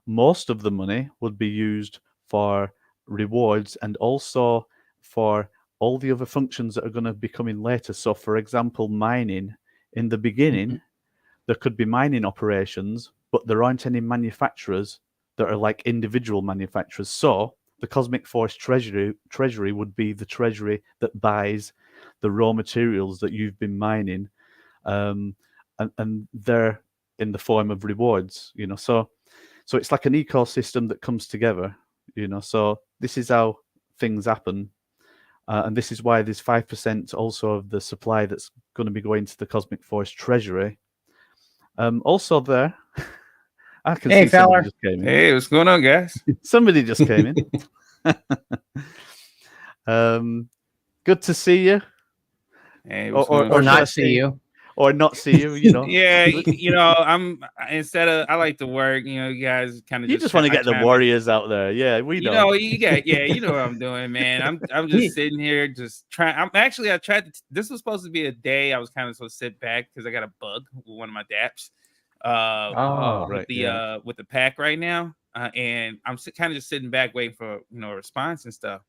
Most of the money would be used for rewards and also for all the other functions that are going to be coming later. So for example, mining, in the beginning, there could be mining operations, but there aren't any manufacturers that are like individual manufacturers. So the Cosmic Force treasury would be the treasury that buys the raw materials that you've been mining, and they're in the form of rewards. So it's like an ecosystem that comes together. So this is how things happen. And this is why there's 5% also of the supply that's going to be going to the Cosmic Force treasury. Also there, I can Hey, see somebody Fowler. just came in. Hey, what's going on, guys? Somebody just came in. Good to see you. Hey, Or, what's going on? Or should I not see say- you. Or not see you, Yeah, I like to work, you guys kind of You just want to get the warriors out there. Yeah, we know. you know what I'm doing, man. I'm just sitting here just trying. I tried to, this was supposed to be a day I was kind of supposed to sit back because I got a bug with one of my dApps. Right, with the pack right now. And I'm kind of just sitting back waiting for a response and stuff.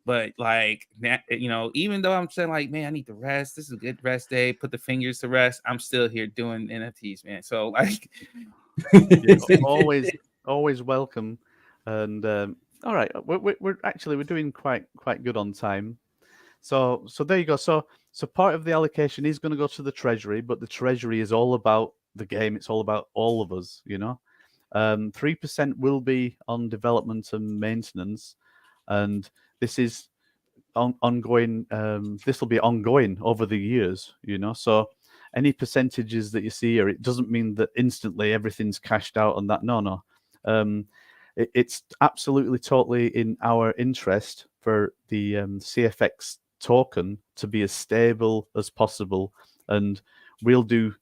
But like even though I'm saying like, man, I need to rest. This is a good rest day. Put the fingers to rest. I'm still here doing NFTs, man. So like, Yeah, always welcome. And all right, we're doing quite good on time. So there you go. So part of the allocation is going to go to the treasury, but the treasury is all about the game. It's all about all of us. 3% will be on development and maintenance, and this is ongoing. This will be ongoing over the years. So any percentages that you see here, it doesn't mean that instantly everything's cashed out on that. No. It's absolutely totally in our interest for the CFX token to be as stable as possible, and we'll do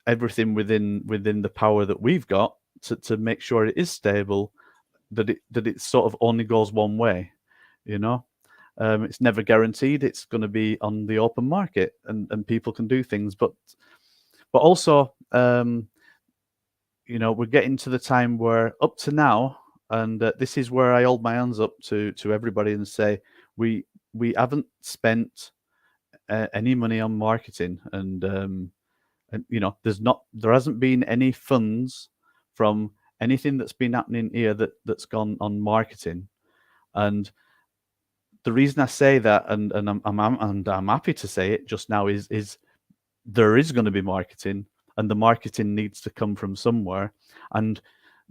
everything within the power that we've got to make sure it is stable, that it sort of only goes one way. It's never guaranteed. It's going to be on the open market, and people can do things, but also we're getting to the time where up to now, and this is where I hold my hands up to everybody and say we haven't spent any money on marketing, and there hasn't been any funds from anything that's been happening here that's gone on marketing. And the reason I say that, and I'm happy to say it just now, is there is going to be marketing, and the marketing needs to come from somewhere, and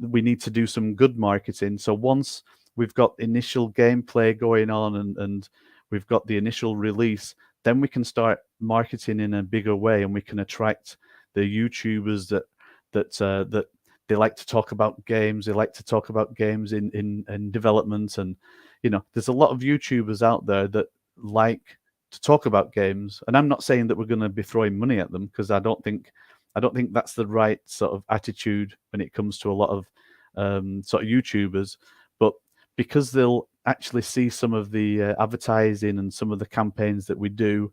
we need to do some good marketing. So once we've got initial gameplay going on and we've got the initial release, then we can start marketing in a bigger way, and we can attract the YouTubers that they like to talk about games. They like to talk about games in development, and there's a lot of YouTubers out there that like to talk about games. And I'm not saying that we're going to be throwing money at them, because I don't think that's the right sort of attitude when it comes to a lot of sort of YouTubers. But because they'll actually see some of the advertising and some of the campaigns that we do,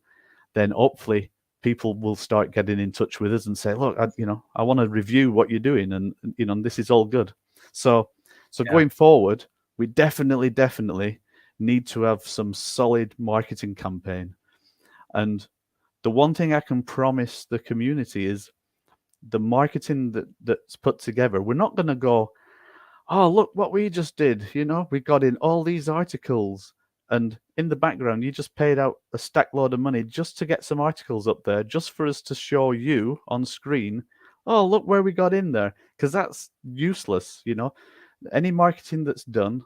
then hopefully people will start getting in touch with us and say, look, I want to review what you're doing, and this is all good. So going forward, we definitely need to have some solid marketing campaign. And the one thing I can promise the community is the marketing that's put together. We're not going to go, oh, look what we just did. We got in all these articles, and in the background, you just paid out a stack load of money just to get some articles up there, just for us to show you on screen, oh, look where we got in there, because that's useless. Any marketing that's done,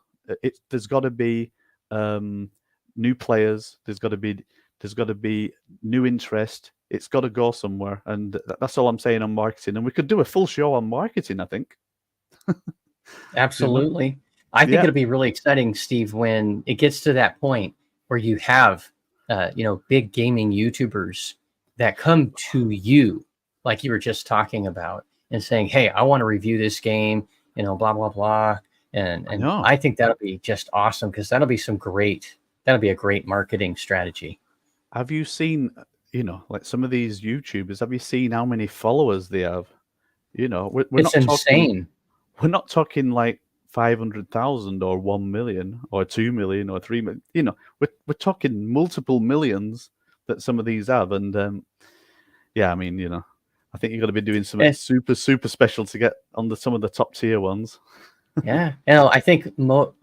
there's got to be new players. There's got to be new interest. It's got to go somewhere, and that's all I'm saying on marketing. And we could do a full show on marketing, I think. Absolutely. I think it'll be really exciting, Steve, when it gets to that point where you have, big gaming YouTubers that come to you, like you were just talking about, and saying, hey, I want to review this game, blah, blah, blah. And know. I think that'll be just awesome, because that'll be a great marketing strategy. Have you seen, like some of these YouTubers? Have you seen how many followers they have? We're It's not talking. insane. We're not talking like 500,000 or 1 million or 2 million or 3 million. We're talking multiple millions that some of these have, and yeah, I mean, I think you've got to be doing something super, super special to get on some of the top tier ones. Yeah, I think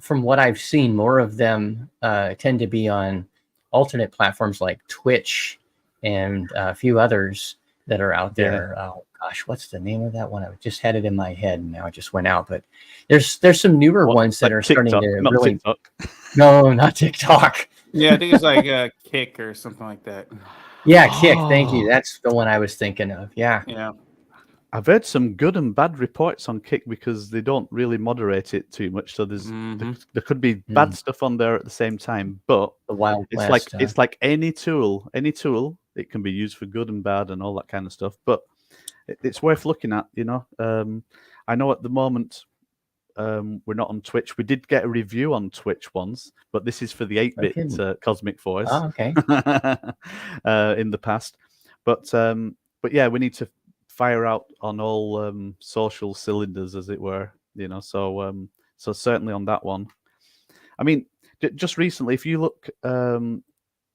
from what I've seen, more of them tend to be on alternate platforms like Twitch and a few others that are out there. Oh gosh, what's the name of that one? I just had it in my head and now it just went out. But there's some newer ones that are TikTok, starting to not really. TikTok. No, not TikTok. Yeah, I think it's like Kick or something like that. Yeah, Kick. Thank you. That's the one I was thinking of. Yeah. Yeah. I've heard some good and bad reports on Kick because they don't really moderate it too much. So there could be bad stuff on there at the same time. But the Wild it's West, it's like any tool. It can be used for good and bad and all that kind of stuff. But it's worth looking at. I know at the moment we're not on Twitch. We did get a review on Twitch once, but this is for the 8-bit Cosmic Force. Oh, okay. In the past, but yeah, we need to fire out on all social cylinders, as it were. So certainly on that one. I mean, just recently, if you look in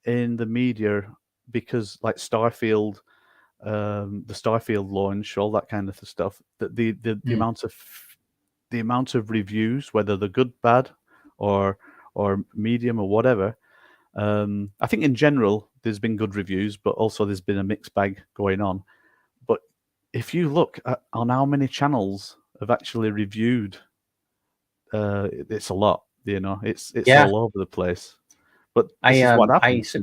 the media, because like Starfield, the Starfield launch, all that kind of stuff, that the amount of reviews, whether they're good, bad, or medium or whatever, I think in general there's been good reviews, but also there's been a mixed bag going on. But if you look on how many channels have actually reviewed, it's a lot. It's all over the place. But this is what happens.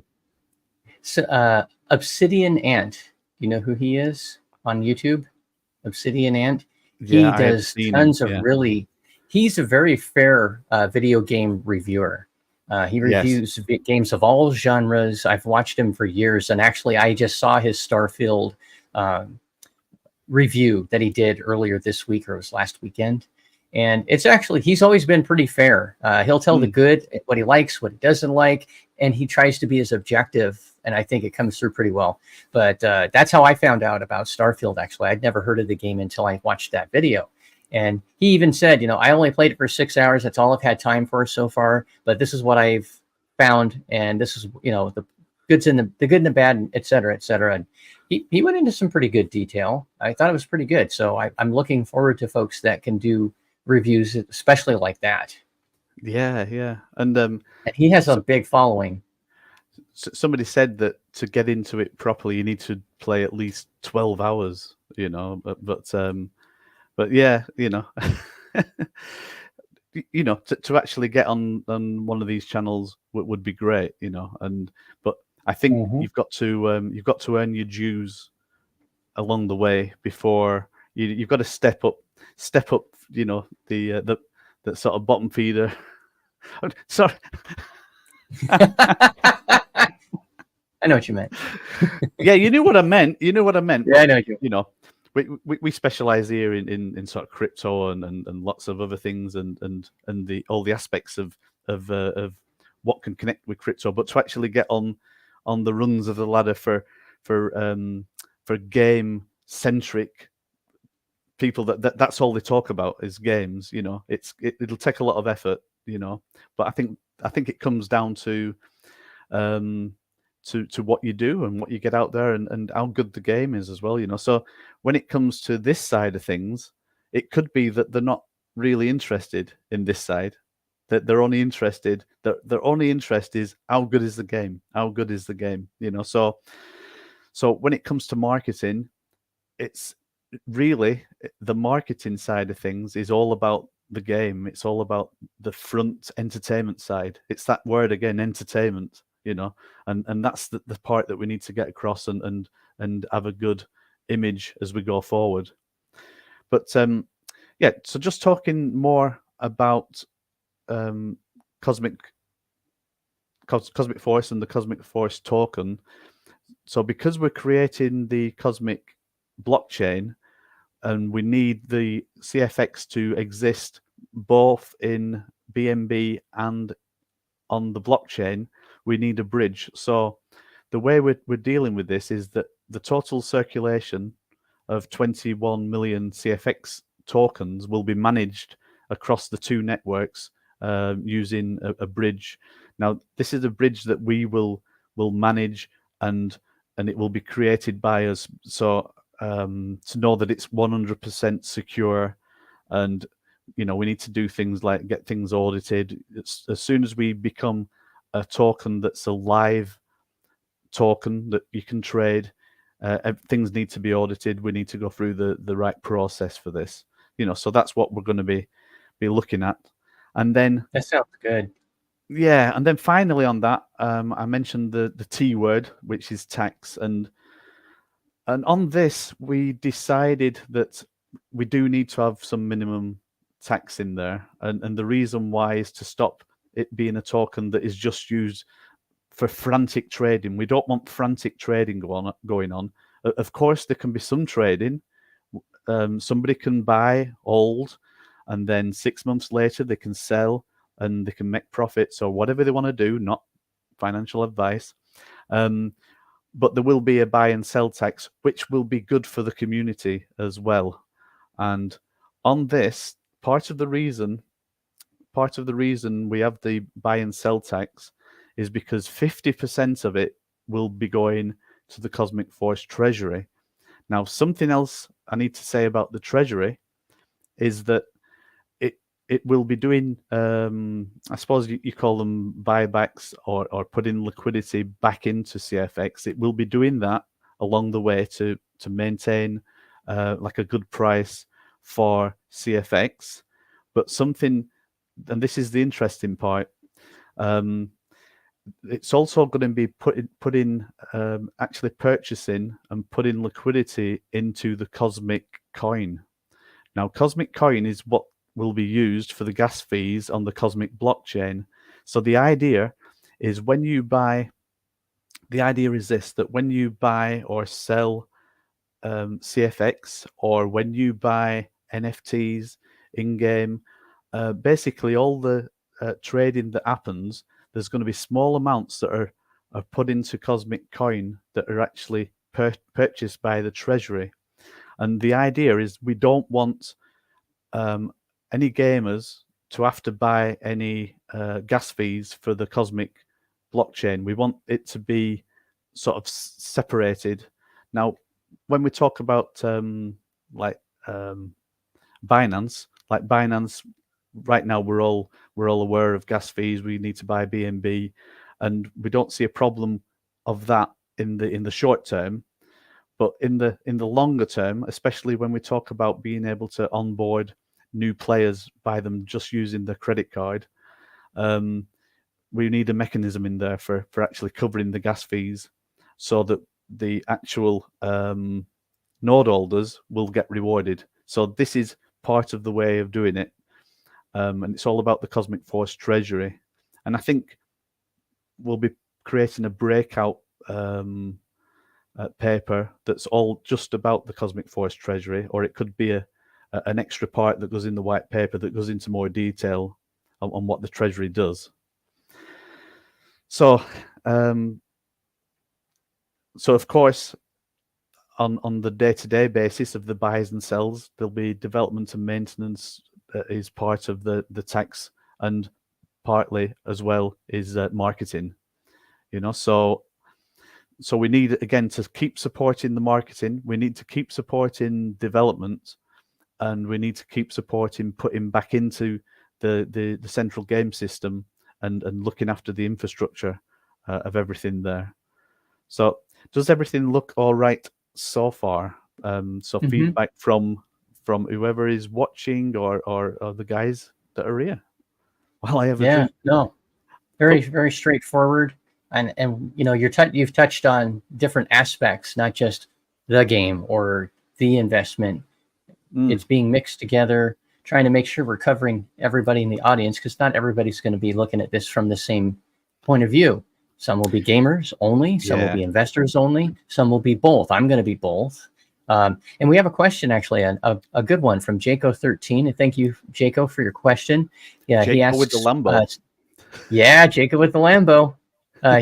Obsidian Ant. You know who he is on YouTube? Obsidian Ant. Yeah, he does tons of really. He's a very fair video game reviewer. He reviews games of all genres. I've watched him for years, and actually, I just saw his Starfield review that he did earlier this week, or it was last weekend. And it's actually, he's always been pretty fair. He'll tell the good, what he likes, what he doesn't like, and he tries to be as objective. And I think it comes through pretty well. But that's how I found out about Starfield, actually. I'd never heard of the game until I watched that video. And he even said, I only played it for 6 hours. That's all I've had time for so far. But this is what I've found. And this is, the goods and the good and the bad, et cetera, et cetera. And he went into some pretty good detail. I thought it was pretty good. So I'm looking forward to folks that can do reviews, especially like that. Yeah. And he has a big following. Somebody said that to get into it properly, you need to play at least 12 hours, but yeah, to actually get on one of these channels would be great, but I think you've got to earn your dues along the way before you've got to step up, the sort of bottom feeder. Sorry. I know what you meant. Yeah, you knew what I meant. Yeah, I know you. We specialize here in sort of crypto and lots of other things and all the aspects of what can connect with crypto, but to actually get on the rungs of the ladder for game centric people, that's all they talk about is games. It'll take a lot of effort, but I think it comes down to what you do and what you get out there and how good the game is as well. So when it comes to this side of things, it could be that they're not really interested in this side, that their only interest is how good is the game, so when it comes to marketing, it's really the marketing side of things is all about the game. It's all about the front entertainment side. It's that word again, entertainment, and that's the part that we need to get across and have a good image as we go forward. But yeah, so just talking more about Cosmic Force and the Cosmic Force token. So because we're creating the Cosmic blockchain and we need the CFX to exist both in BNB and on the blockchain, we need a bridge. So the way we're dealing with this is that the total circulation of 21 million CFX tokens will be managed across the two networks using a bridge. Now, this is a bridge that we will manage, and it will be created by us. So to know that it's 100% secure, and we need to do things like get things audited. As soon as we become a token that's a live token that you can trade, things need to be audited. We need to go through the right process for this. So that's what we're going to be looking at. And then That sounds good. Yeah, and then finally on that, I mentioned the T word, which is tax, and on this we decided that we do need to have some minimum tax in there, and the reason why is to stop it being a token that is just used for frantic trading. We don't want frantic trading going on. Of course, there can be some trading. Somebody can buy, hold, and then 6 months later they can sell and they can make profits or whatever they want to do, not financial advice. But there will be a buy and sell tax, which will be good for the community as well. And on this, part of the reason we have the buy and sell tax is because 50% of it will be going to the Cosmic Force Treasury. Now, something else I need to say about the Treasury is that it will be doing, I suppose you call them buybacks or putting liquidity back into CFX. It will be doing that along the way to maintain like a good price for CFX. But something, and this is the interesting part, it's also going to be putting actually purchasing and putting liquidity into the Cosmic Coin. Now, Cosmic Coin is what will be used for the gas fees on the Cosmic blockchain. So the idea is when you buy, the idea is this, that when you buy or sell CFX, or when you buy NFTs in-game, basically all the trading that happens, there's going to be small amounts that are put into Cosmic Coin that are actually purchased by the Treasury. And the idea is we don't want any gamers to have to buy any gas fees for the Cosmic blockchain. We want it to be sort of separated. Now, when we talk about Binance, right now we're all aware of gas fees. We need to buy BNB, and we don't see a problem of that in the short term. But in the longer term, especially when we talk about being able to onboard new players by them just using the credit card, we need a mechanism in there for actually covering the gas fees, so that the actual node holders will get rewarded. So this is part of the way of doing it, and it's all about the Cosmic Force Treasury. And I think we'll be creating a breakout paper that's all just about the Cosmic Force Treasury, or it could be an extra part that goes in the white paper that goes into more detail on what the Treasury does. So, so of course, on the day-to-day basis of the buys and sells, there'll be development and maintenance is part of the tax, and partly as well is marketing. So we need, again, to keep supporting the marketing. We need to keep supporting development, and we need to keep supporting putting back into the central game system and looking after the infrastructure of everything there. So does everything look all right so far? So feedback from whoever is watching or the guys that are here while I have a drink. No, very straightforward. And you've touched on different aspects, not just the game or the investment. It's being mixed together, trying to make sure we're covering everybody in the audience, because not everybody's going to be looking at this from the same point of view. Some will be gamers only, some will be investors only, some will be both. I'm going to be both. And we have a question, actually, a good one from Jaco13. And thank you, Jaco, for your question. Yeah, he asks with the Lambo. Yeah, Jacob with the Lambo.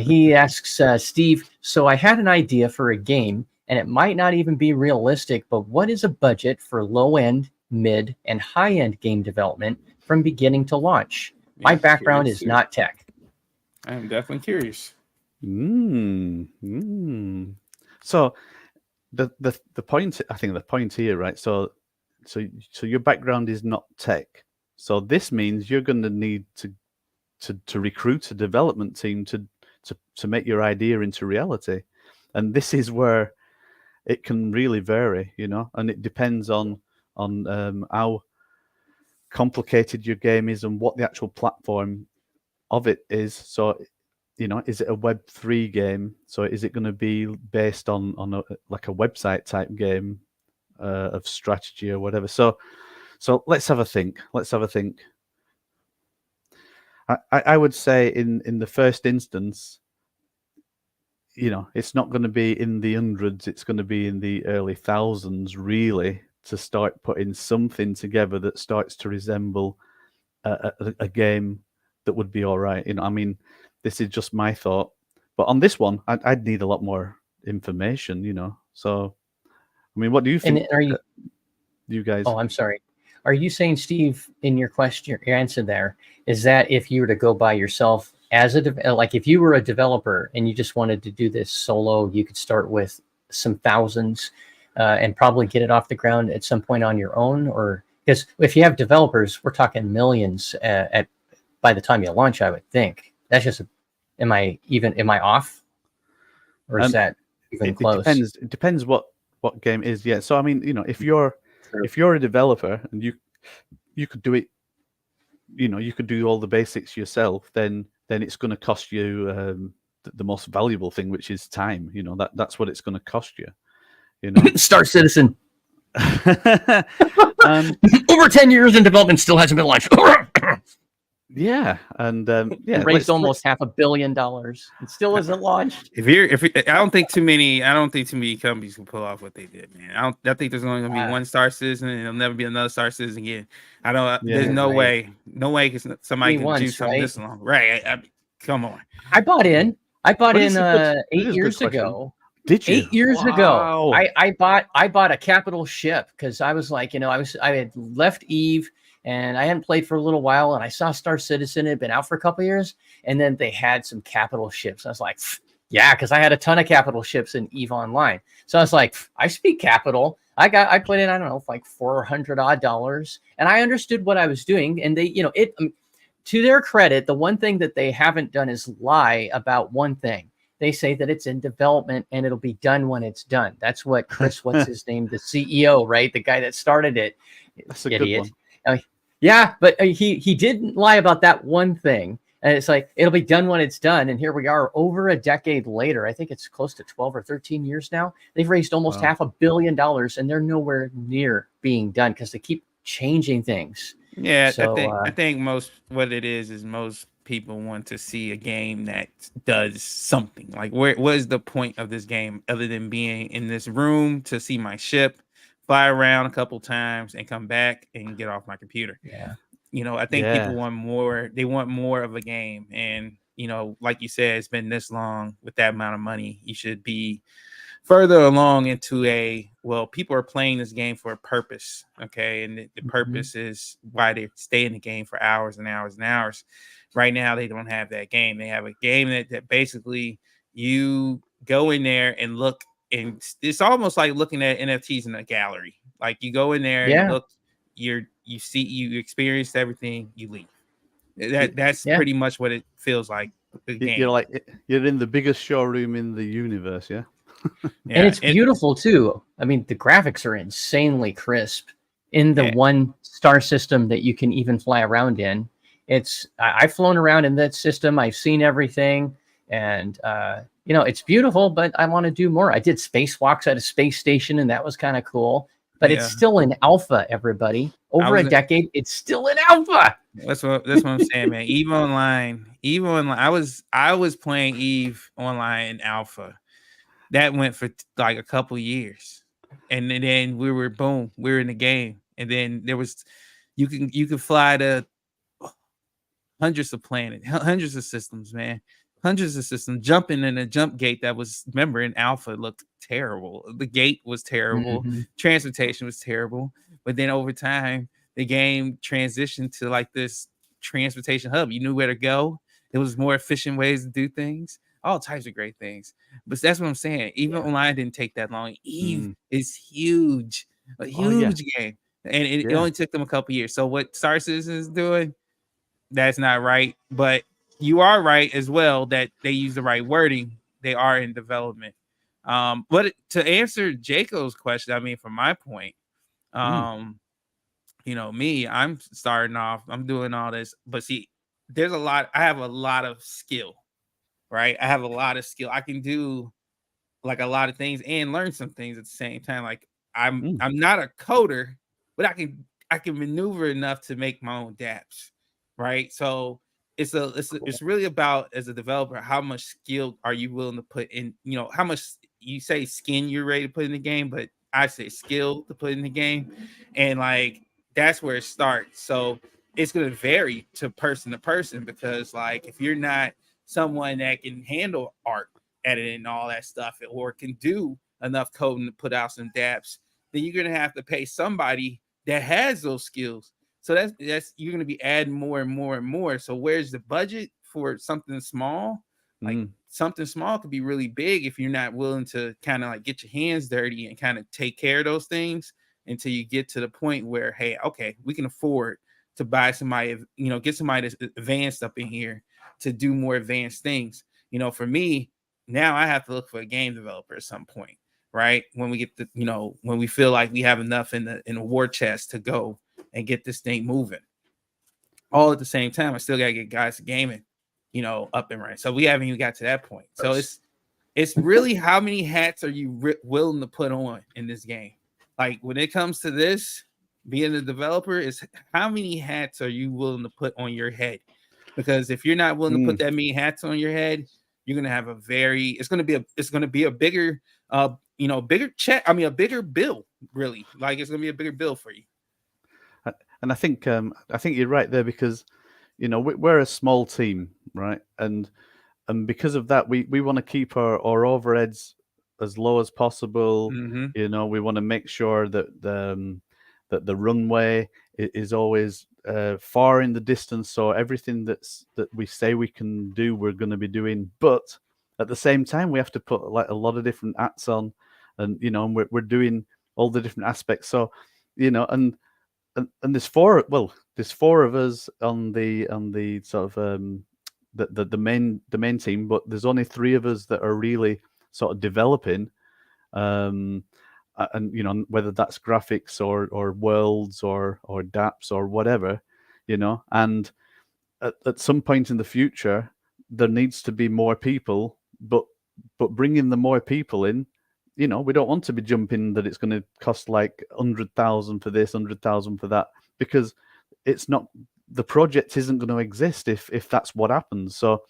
He asks, Steve, so I had an idea for a game, and it might not even be realistic, but what is a budget for low-end, mid, and high-end game development from beginning to launch? My background is not tech. I'm definitely curious. So the point, I think the point here, right? So your background is not tech. So this means you're going to need to recruit a development team to make your idea into reality, and this is where it can really vary, and it depends on how complicated your game is and what the actual platform of it is. So, is it a Web3 game? So is it going to be based on like a website type game of strategy or whatever? So let's have a think. I would say in the first instance, it's not going to be in the hundreds. It's going to be in the early thousands, really, to start putting something together that starts to resemble a game that would be all right. I mean, this is just my thought, but on this one, I'd need a lot more information. So, I mean, what do you think? And are you guys? Oh, I'm sorry. Are you saying, Steve, in your question, your answer there is that if you were to go by yourself as like if you were a developer and you just wanted to do this solo, you could start with some thousands and probably get it off the ground at some point on your own? Or because if you have developers, we're talking millions by the time you launch, I would think. That's just, am I off? Or is that even close? It depends what game is. Yeah. So I mean, if you're a developer and you could do it, you could do all the basics yourself, then it's going to cost you the most valuable thing, which is time. That's what it's going to cost you. Star Citizen. Over 10 years in development, still hasn't been launched. Yeah, and raised almost $500 million. It still isn't launched. I don't think too many companies can pull off what they did, man. I think there's only gonna be one Star Citizen, and there'll never be another Star Citizen again. I don't. There's no way, because somebody can do something this long, right? Come on. I bought in 8 years ago. Did you? 8 years ago, I bought a capital ship because I was like, I had left Eve. And I hadn't played for a little while, and I saw Star Citizen. It had been out for a couple of years, and then they had some capital ships. I was like, yeah, because I had a ton of capital ships in EVE Online. So I was like, I speak capital. I put in, I don't know, like $400 odd, and I understood what I was doing. And they, to their credit, the one thing that they haven't done is lie about one thing. They say that it's in development and it'll be done when it's done. That's what Chris, what's his name, the CEO, right, the guy that started it. That's a good one. Yeah, but he didn't lie about that one thing. And it's like, it'll be done when it's done. And here we are over a decade later. I think it's close to 12 or 13 years now. They've raised almost $500 million, and they're nowhere near being done because they keep changing things. Yeah, so, I think what it is most people want to see a game that does something. Like, what is the point of this game other than being in this room to see my ship, fly around a couple times and come back and get off my computer? Yeah. I think people want more. They want more of a game. And, like you said, it's been this long with that amount of money. You should be further along into people are playing this game for a purpose. Okay. And the purpose is why they stay in the game for hours and hours and hours. Right now, they don't have that game. They have a game that basically you go in there and look. And it's almost like looking at NFTs in a gallery. Like, you go in there and look, you experienced everything, you leave. That's pretty much what it feels like. You're in the biggest showroom in the universe, yeah. And it's beautiful too. I mean, the graphics are insanely crisp in the one star system that you can even fly around in. I've flown around in that system. I've seen everything, and it's beautiful, but I want to do more. I did spacewalks at a space station, and that was kind of cool. But it's still in alpha, everybody. Over a decade, it's still in alpha. That's what I'm saying, man. EVE Online. I was playing EVE Online in alpha. That went for like a couple years. and then we were boom, we were in the game, and then there was you can fly to hundreds of planets, hundreds of systems, man. Hundreds of systems jumping in a jump gate that was, remember, in alpha looked terrible. The gate was terrible, transportation was terrible. But then over time, the game transitioned to like this transportation hub. You knew where to go. It was more efficient ways to do things, all types of great things. But that's what I'm saying. Even online didn't take that long. Eve is huge, a huge game. And it only took them a couple years. So what Star Citizen is doing, that's not right, but you are right as well that they use the right wording. They are in development. But to answer Jacob's question, I mean, from my point, you know, me, I'm starting off, I'm doing all this, but see, there's a lot, I have a lot of skill, right? I have a lot of skill. I can do like a lot of things and learn some things at the same time. Like I'm not a coder, but I can maneuver enough to make my own dApps, right? So it's really about, as a developer, how much skill are you willing to put in, you know, how much, you say skin you're ready to put in the game, but I say skill to put in the game. And like that's where it starts. So it's gonna vary to person because like if you're not someone that can handle art, editing and all that stuff, or can do enough coding to put out some dApps, then you're gonna have to pay somebody that has those skills. So that's you're gonna be adding more and more and more. So where's the budget for something small? Like something small could be really big if you're not willing to kind of like get your hands dirty and kind of take care of those things until you get to the point where, hey, okay, we can afford to buy somebody, you know, get somebody that's advanced up in here to do more advanced things. You know, for me, now I have to look for a game developer at some point, right? When we get the, you know, when we feel like we have enough in the war chest to go and get this thing moving. All at the same time, I still gotta get guys gaming, you know, up and running. So we haven't even got to that point. So it's really how many hats are you willing to put on in this game? Like when it comes to this, being a developer, is how many hats are you willing to put on your head? Because if you're not willing to put that many hats on your head, you're gonna have it's gonna be a bigger you know, bigger check. I mean, a bigger bill, really. Like it's gonna be a bigger bill for you. And I think you're right there, because you know we're a small team, right? And because of that, we want to keep our overheads as low as possible. You know, we want to make sure that the runway is always far in the distance, so everything that we say we can do, we're going to be doing. But at the same time, we have to put like a lot of different hats on, and you know, and we're doing all the different aspects. So, you know, and there's four of us on the sort of the main team, but there's only three of us that are really sort of developing, and you know, whether that's graphics or worlds or dApps or whatever, you know. And at some point in the future, there needs to be more people, but bringing the more people in, you know, we don't want to be jumping that it's going to cost like 100,000 for this, 100,000 for that, because it's not, the project isn't going to exist if that's what happens. So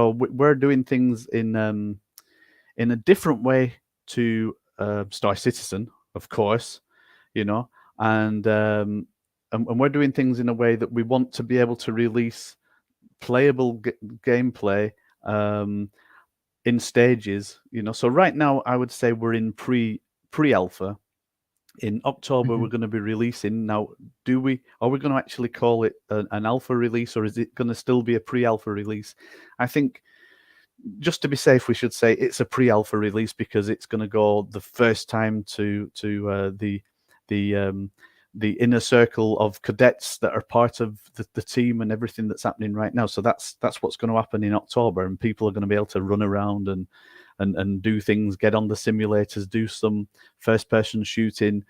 we're doing things in a different way to Star Citizen, of course, you know, and we're doing things in a way that we want to be able to release playable gameplay in stages, you know. So right now, I would say we're in pre-alpha. In October, we're going to be releasing. Now, are we going to actually call it an alpha release, or is it going to still be a pre-alpha release? I think, just to be safe, we should say it's a pre-alpha release, because it's going to go the first time to the inner circle of cadets that are part of the team and everything that's happening right now. So that's what's going to happen in October, and people are going to be able to run around and do things, get on the simulators, do some first-person shooting,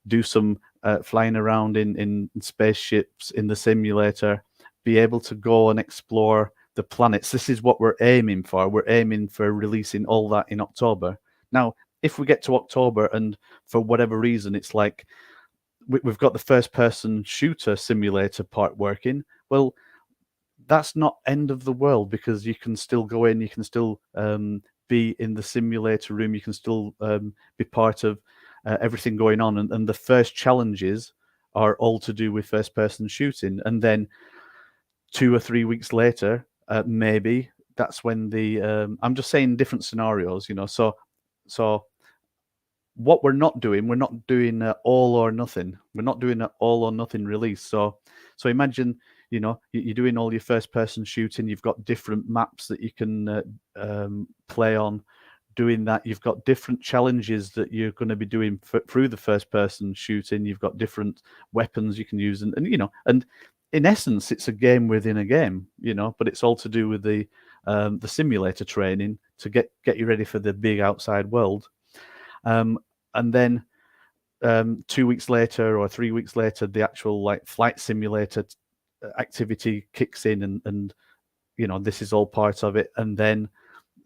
do some flying around in spaceships in the simulator, be able to go and explore the planets. This is what we're aiming for. We're aiming for releasing all that in October. Now, if we get to October and for whatever reason it's like we've got the first-person shooter simulator part working, well, that's not end of the world, because you can still go in, you can still be in the simulator room, you can still be part of everything going on, and the first challenges are all to do with first-person shooting, and then 2 or 3 weeks later, maybe that's when the I'm just saying different scenarios, you know. So what we're not doing all or nothing. We're not doing an all or nothing release. So imagine, you know, you're doing all your first-person shooting. You've got different maps that you can play on. Doing that, you've got different challenges that you're going to be doing through the first-person shooting. You've got different weapons you can use, and you know, and in essence, it's a game within a game, you know. But it's all to do with the simulator training to get you ready for the big outside world. And then 2 weeks later or 3 weeks later, the actual like flight simulator activity kicks in, and you know, this is all part of it. And then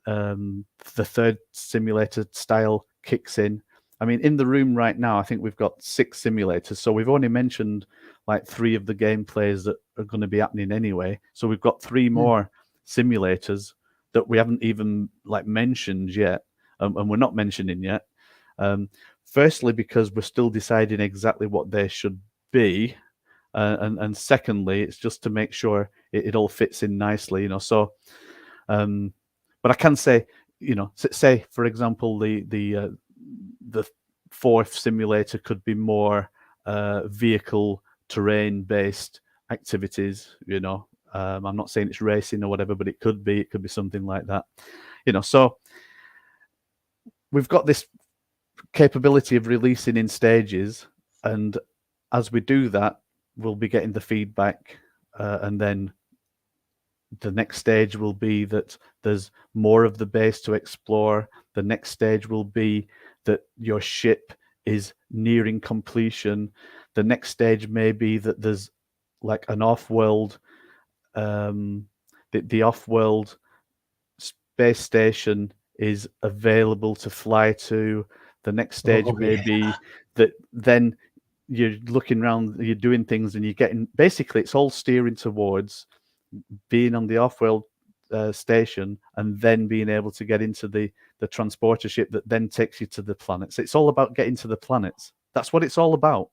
the third simulator style kicks in. I mean, in the room right now, I think we've got 6 simulators. So we've only mentioned like 3 of the gameplays that are going to be happening anyway. So we've got 3 more simulators that we haven't even like mentioned yet, and we're not mentioning yet. Firstly, because we're still deciding exactly what they should be, and secondly, it's just to make sure it all fits in nicely, you know. So, but I can say, you know, say for example, the 4th simulator could be more vehicle terrain based activities, you know. I'm not saying it's racing or whatever, but it could be something like that, you know. So we've got this capability of releasing in stages, and as we do that, we'll be getting the feedback, and then the next stage will be that there's more of the base to explore. The next stage will be that your ship is nearing completion. The next stage may be that there's like an off-world, the off-world space station is available to fly to. The next stage may be that then you're looking around, you're doing things, and you're getting, basically it's all steering towards being on the off-world station, and then being able to get into the transporter ship that then takes you to the planets. It's all about getting to the planets. That's what it's all about.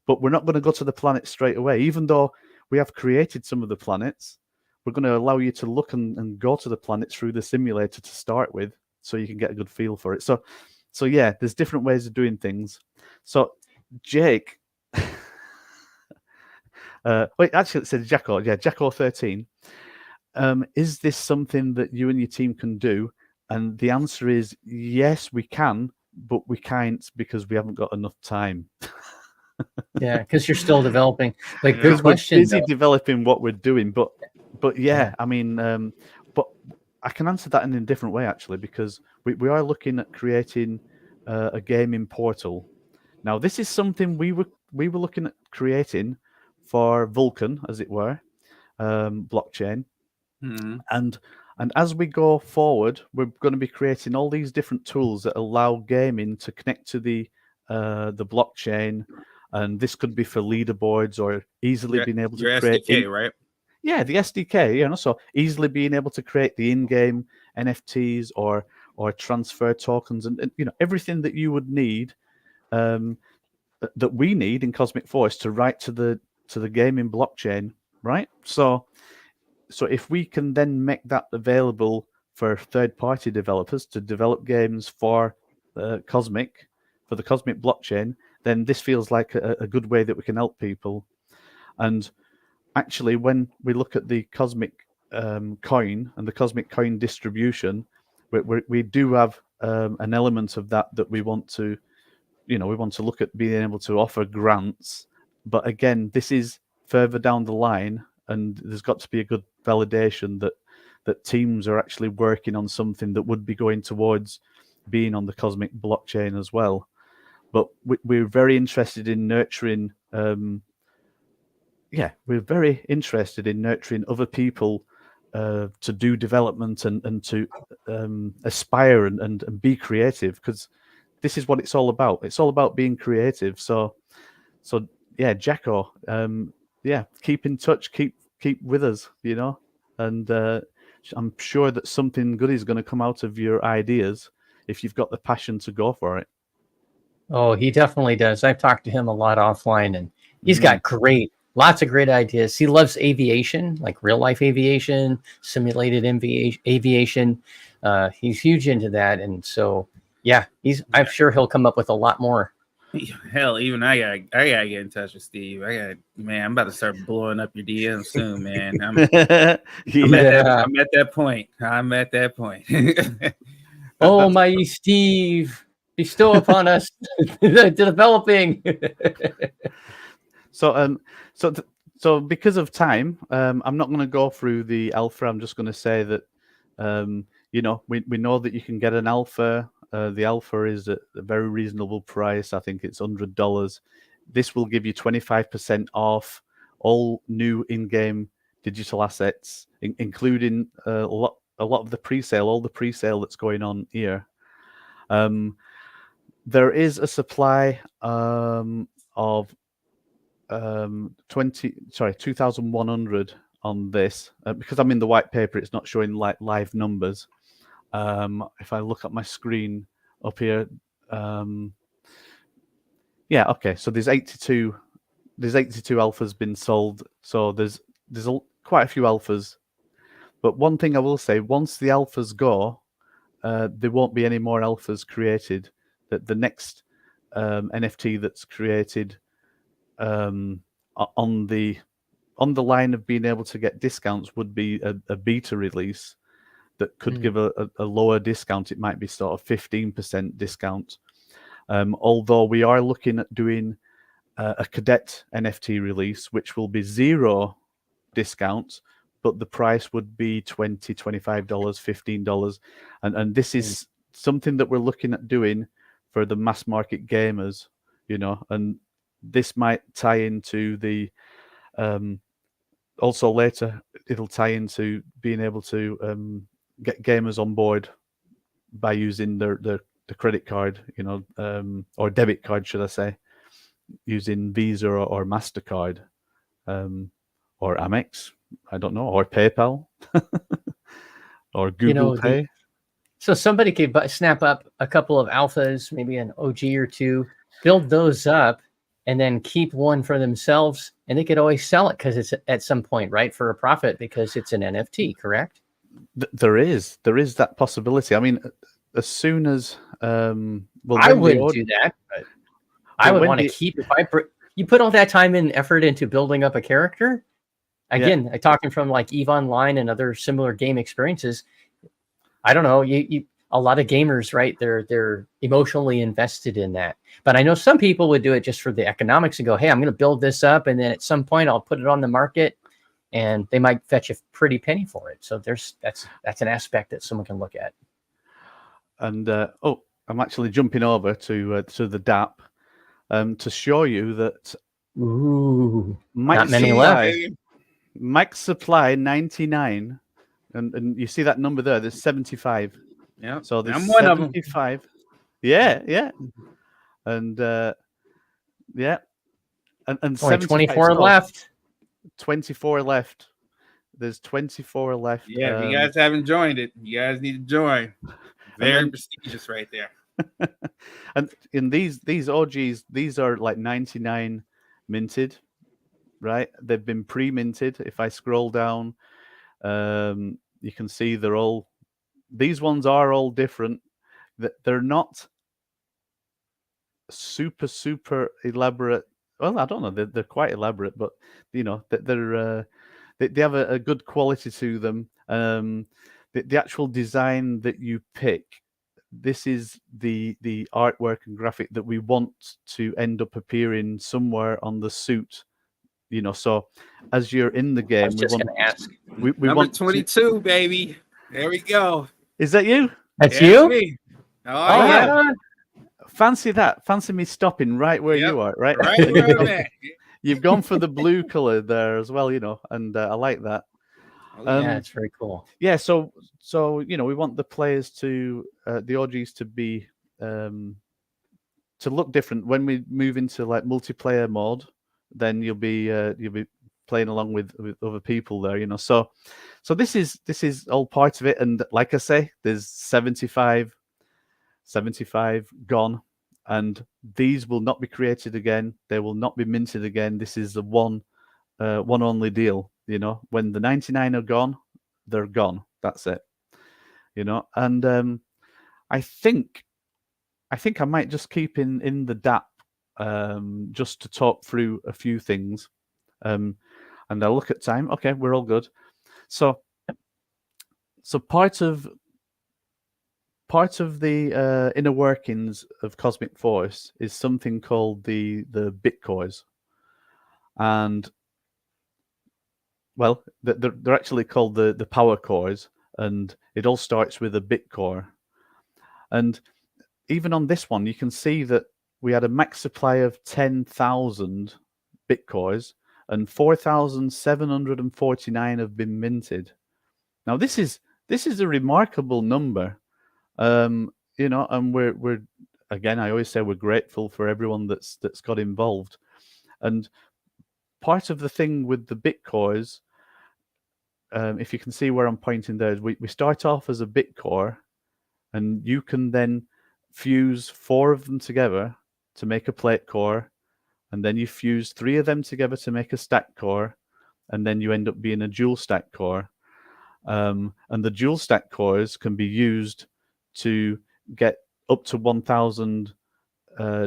But we're not going to go to the planets straight away, even though we have created some of the planets. We're going to allow you to look and go to the planets through the simulator to start with, so you can get a good feel for it. So yeah, there's different ways of doing things. So Jake, wait, actually it said Jacko, yeah, Jacko 13. Is this something that you and your team can do? And the answer is yes, we can, but we can't because we haven't got enough time. Yeah, because you're still developing. Like, Yeah. good question. We're busy though. developing what we're doing, but yeah, I mean, but I can answer that in a different way actually, because we are looking at creating a gaming portal. Now, this is something we were looking at creating for Vulcan, as it were, blockchain. And as we go forward, we're going to be creating all these different tools that allow gaming to connect to the blockchain, and this could be for leaderboards or easily being able to create SDK, right? Yeah, the SDK, you know, so easily being able to create the in-game NFTs or transfer tokens, and you know, everything that you would need, that we need in Cosmic Force to write to the gaming blockchain, right? So if we can then make that available for third-party developers to develop games for Cosmic, for the Cosmic blockchain, then this feels like a good way that we can help people. And actually, when we look at the Cosmic coin and the Cosmic coin distribution, we do have an element of that we want to, you know, we want to look at being able to offer grants. But again, this is further down the line, and there's got to be a good validation that teams are actually working on something that would be going towards being on the Cosmic blockchain as well. But we're very interested in nurturing. We're very interested in nurturing other people to do development and to aspire and be creative, because this is what it's all about. It's all about being creative. So yeah, Jacko, keep in touch, keep with us, you know, and I'm sure that something good is going to come out of your ideas if you've got the passion to go for it. Oh, he definitely does. I've talked to him a lot offline, and he's got lots of great ideas. He loves aviation, like real life aviation, simulated aviation. He's huge into that, and so yeah, I'm sure he'll come up with a lot more. Hell, even I gotta get in touch with Steve. I'm about to start blowing up your DM soon, man. I'm at that point. I'm at that point. Oh, mighty Steve, bestow upon us the developing. So because of time, I'm not going to go through the alpha. I'm just going to say that, we know that you can get an alpha. The alpha is at a very reasonable price. I think it's $100. This will give you 25% off all new in-game digital assets, including a lot of the pre-sale, all the pre-sale that's going on here. There is a supply of 2,100 on this, because I'm in the white paper. It's not showing like live numbers. If I look at my screen up here, okay. So there's 82 alphas been sold. So there's quite a few alphas. But one thing I will say, once the alphas go, there won't be any more alphas created. That the next NFT that's created on the line of being able to get discounts would be a beta release that could give a lower discount. It might be sort of 15% discount. Although we are looking at doing a cadet NFT release, which will be 0 discount, but the price would be $20, $25, $15. And this is something that we're looking at doing for the mass market gamers, and this might tie into the also later it'll tie into being able to get gamers on board by using the credit card, or debit card, should I say, using Visa or MasterCard, or Amex, I don't know, or PayPal, or Google Pay. So somebody could snap up a couple of alphas, maybe an OG or two, build those up, and then keep one for themselves, and they could always sell it because it's at some point, right, for a profit, because it's an NFT, correct? There is that possibility. I mean, as soon as I wouldn't do that, but I would want to keep. If you put all that time and effort into building up a character, again, talking from like EVE Online and other similar game experiences, I don't know. A lot of gamers, right? They're emotionally invested in that. But I know some people would do it just for the economics and go, "Hey, I'm going to build this up, and then at some point I'll put it on the market, and they might fetch a pretty penny for it." So that's an aspect that someone can look at. And I'm actually jumping over to the DApp to show you that. Not many left. Max supply 99, and you see that number there. There's 75. Yeah. So there's I'm one 75. Of them. Yeah. And and only 24 left. 24 left. There's 24 left. Yeah, if you guys haven't joined it, you guys need to join. Very prestigious right there. And in these OGs, these are like 99 minted, right? They've been pre-minted. If I scroll down, you can see these ones are all different. They're not super elaborate. Well, I don't know. They're quite elaborate, but they have a good quality to them. The actual design that you pick, this is the artwork and graphic that we want to end up appearing somewhere on the suit. So as you're in the game, I was just going to ask. We Number want 22, baby. There we go. Is that you? That's you? Me. Oh, yeah. Fancy that. Fancy me stopping right where you are, right? Right where I'm at. You've gone for the blue color there as well, and I like that. Yeah, it's very cool. Yeah, so we want the players to the OGs to be to look different. When we move into like multiplayer mode, then you'll be playing along with other people there, So this is all part of it. And like I say, there's 75 gone. and these will not be created again. They will not be minted again. This is the one only deal. You know, when the 99 are gone, they're gone. That's it. You know, and I think I might just keep in the DAP just to talk through a few things. And I'll look at time. Okay, we're all good. So part of the inner workings of Cosmic Force is something called the bit cores, and well, they're actually called the power cores, and it all starts with a bit core. And even on this one, you can see that we had a max supply of 10,000 bit cores, and 4,749 have been minted. Now this is a remarkable number, you know, and we're again, I always say we're grateful for everyone that's got involved. And part of the thing with the bit cores, if you can see where I'm pointing there, is we start off as a bit core, and you can then fuse 4 of them together to make a plate core, and then you fuse 3 of them together to make a stack core, and then you end up being a dual stack core. And the dual stack cores can be used to get up to 1,000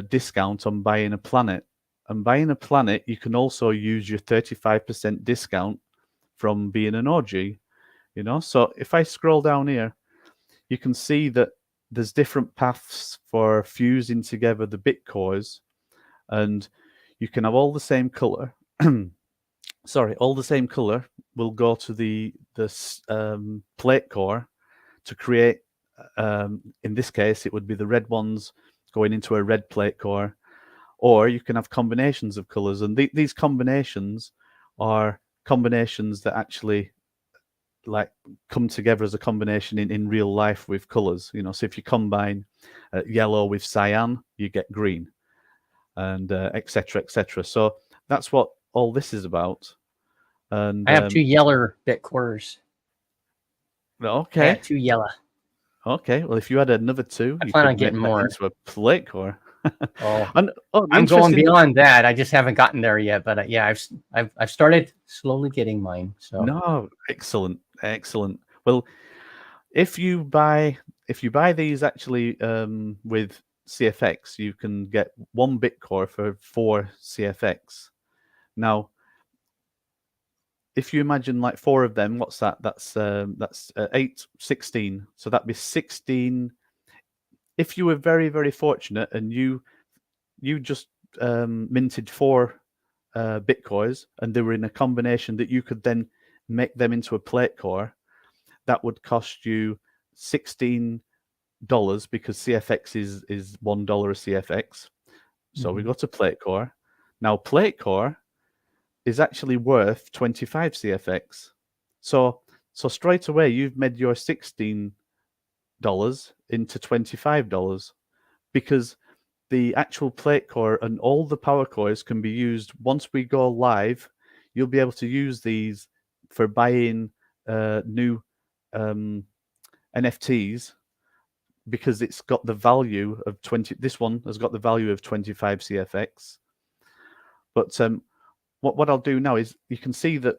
discount on buying a planet. And buying a planet, you can also use your 35% discount from being an OG. You know, so if I scroll down here, you can see that there's different paths for fusing together the bit cores, and you can have all the same color. Sorry, all the same color will go to the plate core to create. In this case, it would be the red ones going into a red plate core, or you can have combinations of colors, and these combinations are combinations that actually like come together as a combination in real life with colors. You know, so if you combine yellow with cyan, you get green, and etc. etc. So that's what all this is about. And I have 2 yellow bit cores. Okay. I got 2 yellow. Okay. Well, if you had another 2, I you plan could on getting make that more. into a plate core. Oh, And I'm going interesting. beyond that. I just haven't gotten there yet, but yeah, I've started slowly getting mine. So No, excellent, excellent. Well, if you buy these actually with CFX, you can get 1 bit core for 4 CFX. Now, if you imagine like 4 of them, what's that? That's 8, 16. So that'd be 16. If you were very, very fortunate and you just minted 4 bit cores, and they were in a combination that you could then make them into a plate core, that would cost you $16 because CFX is $1 a CFX. So we go to plate core. Now plate core is actually worth 25 CFX. So straight away you've made your $16 into $25 because the actual plate core and all the power cores can be used once we go live. You'll be able to use these for buying new NFTs because it's got the value of 20. This one has got the value of 25 CFX. But what I'll do now is you can see that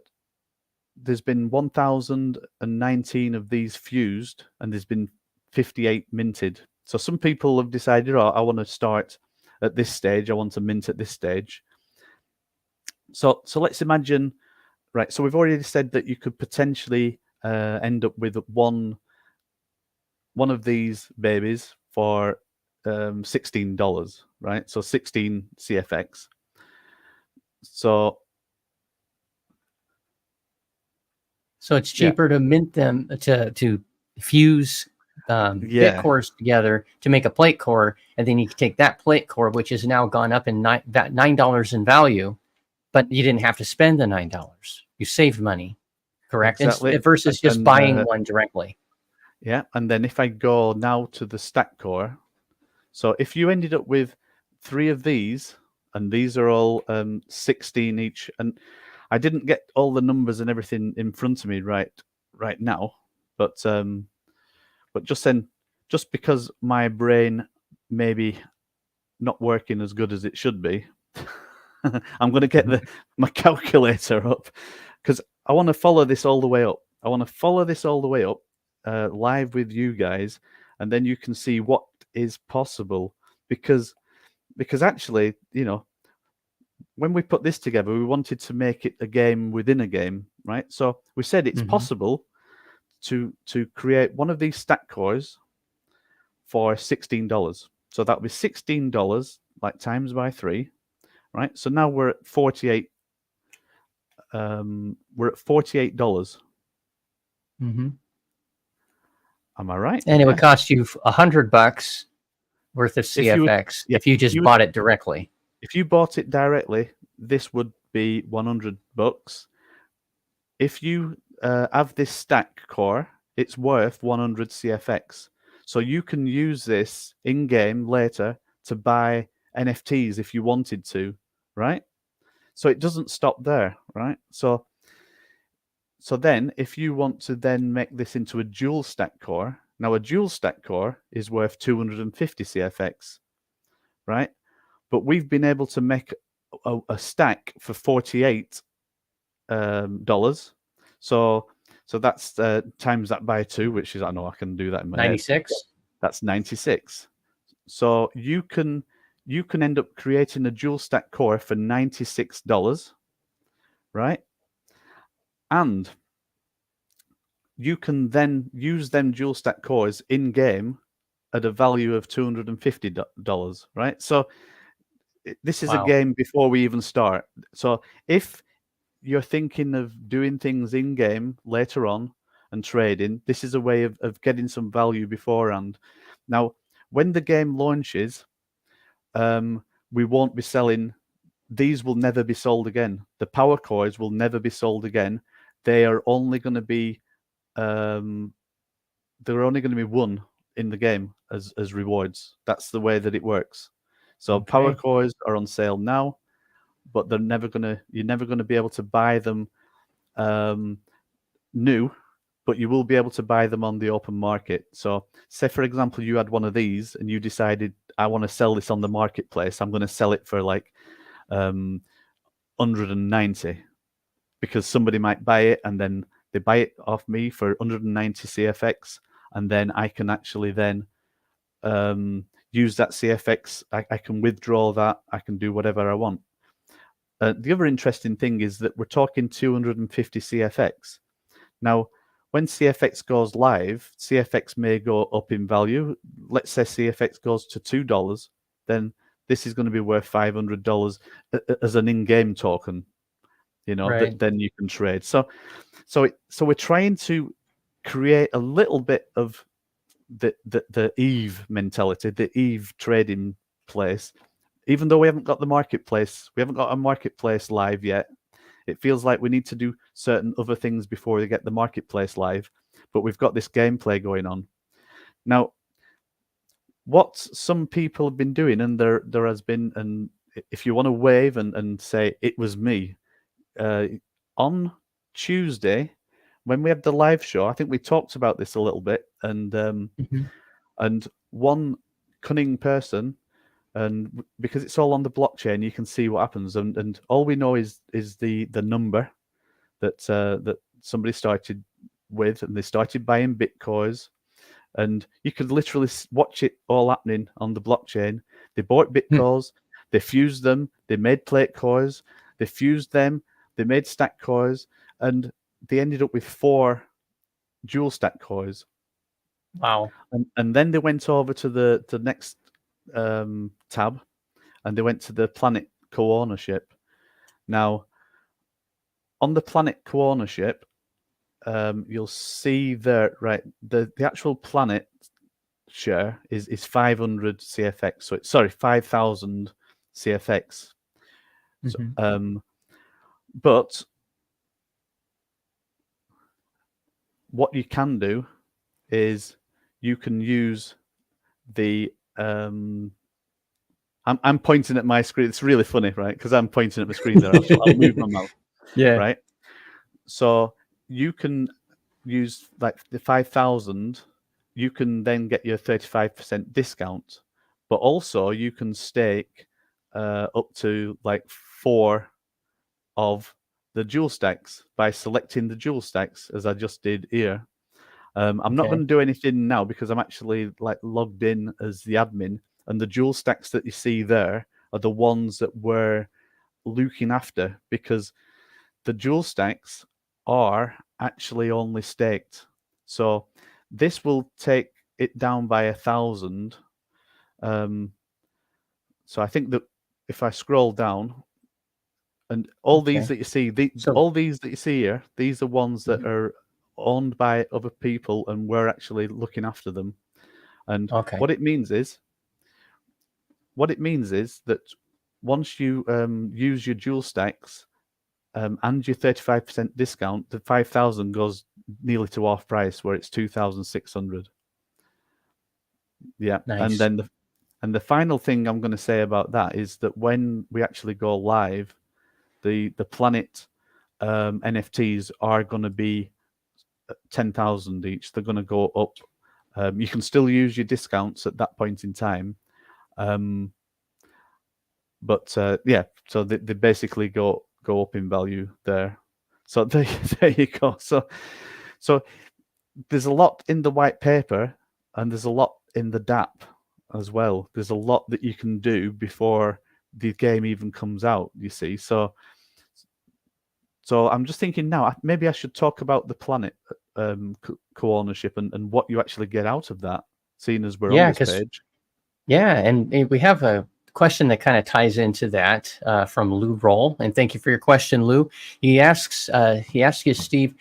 there's been 1,019 of these fused, and there's been 58 minted. So some people have decided, oh, I want to start at this stage. I want to mint at this stage. So let's imagine, right? So we've already said that you could potentially end up with one of these babies for $16, right? So 16 CFX. So it's cheaper to mint them to fuse bit cores together to make a plate core, and then you can take that plate core, which has now gone up in $9 in value, but you didn't have to spend the $9. You saved money, correct? Exactly. Versus just buying one directly. Yeah, and then if I go now to the stack core, so if you ended up with 3 of these, and these are all 16 each, and I didn't get all the numbers and everything in front of me right now, but just because my brain maybe not working as good as it should be. I'm going to get my calculator up because I want to follow this all the way up. I want to follow this all the way up live with you guys, and then you can see what is possible. Because actually, when we put this together, we wanted to make it a game within a game, right? So we said it's possible to create one of these stack cores for $16. So that would be $16, like times by 3, right? So now we're at 48. We're at $48. Am I right? And it would cost you $100 worth of CFX if you just bought it directly. If you bought it directly, this would be $100. If you have this stack core, it's worth 100 CFX. So you can use this in game later to buy NFTs if you wanted to, right? So it doesn't stop there, right? So then if you want to then make this into a dual stack core, now a dual stack core is worth 250 CFX, right? But we've been able to make a stack for $48. So that's times that by 2, which is, I know I can do that in my 96. Head. That's 96. So you can end up creating a dual stack core for $96, right? And you can then use them dual stack cores in game at a value of $250, right? So this is a game before we even start. So if you're thinking of doing things in game later on and trading, this is a way of getting some value beforehand. Now, when the game launches, we won't be selling. These will never be sold again. The power cores will never be sold again. They are only going to be they're only going to be won in the game as rewards. That's the way that it works. So power cores are on sale now, but you're never gonna be able to buy them new, but you will be able to buy them on the open market. So say, for example, you had one of these and you decided, I want to sell this on the marketplace. I'm going to sell it for like 190 because somebody might buy it and then they buy it off me for 190 CFX, and then I can actually then use that CFX. I can withdraw that. I can do whatever I want. The other interesting thing is that we're talking 250 CFX. Now, when CFX goes live, CFX may go up in value. Let's say CFX goes to $2, then this is going to be worth $500 as an in-game token. That then you can trade. So we're trying to create a little bit of the Eve mentality, the Eve trading place. Even though we haven't got the marketplace, we haven't got a marketplace live yet. It feels like we need to do certain other things before we get the marketplace live. But we've got this gameplay going on. Now, what some people have been doing, and there has been, and if you want to wave and say it was me, on Tuesday, when we had the live show, I think we talked about this a little bit, and one cunning person, and because it's all on the blockchain, you can see what happens, and all we know is the number that somebody started with, and they started buying Bitcoins, and you could literally watch it all happening on the blockchain. They bought Bitcoins, they fused them, they made plate cores, they fused them, they made stack cores, and they ended up with 4 dual stack cores. Wow. And then they went over to the next tab, and they went to the planet co-ownership. Now, on the planet co-ownership, you'll see there, right, the actual planet share is 500 CFX. So it's 5,000 CFX. So, but what you can do is you can use the I'm pointing at my screen. It's really funny, right? Because I'm pointing at my screen there. I'll move my mouth. Yeah. Right. So you can use like the 5,000. You can then get your 35% discount. but also you can stake up to like 4 of the jewel stacks by selecting the jewel stacks, as I just did here. I'm not going to do anything now because I'm actually like logged in as the admin, and the jewel stacks that you see there are the ones that we're looking after, because the jewel stacks are actually only staked. So this will take it down by 1,000. So I think that if I scroll down, and all these that you see, all these that you see here, these are ones that are owned by other people, and we're actually looking after them. And what it means is that once you use your jewel stacks and your 35% discount, the 5,000 goes nearly to half price, where it's 2,600. Yeah, nice. And the final thing I'm going to say about that is that when we actually go live, the Planet NFTs are going to be 10,000 each. They're going to go up. You can still use your discounts at that point in time, but yeah. So they basically go up in value there. So there you go. So there's a lot in the white paper, and there's a lot in the DApp as well. There's a lot that you can do before the game even comes out, you see. So I'm just thinking now, maybe I should talk about the Planet co-ownership and what you actually get out of that, seeing as we're on this page. Yeah, and we have a question that kind of ties into that from Lou Roll, and thank you for your question, Lou. He asks you, Steve,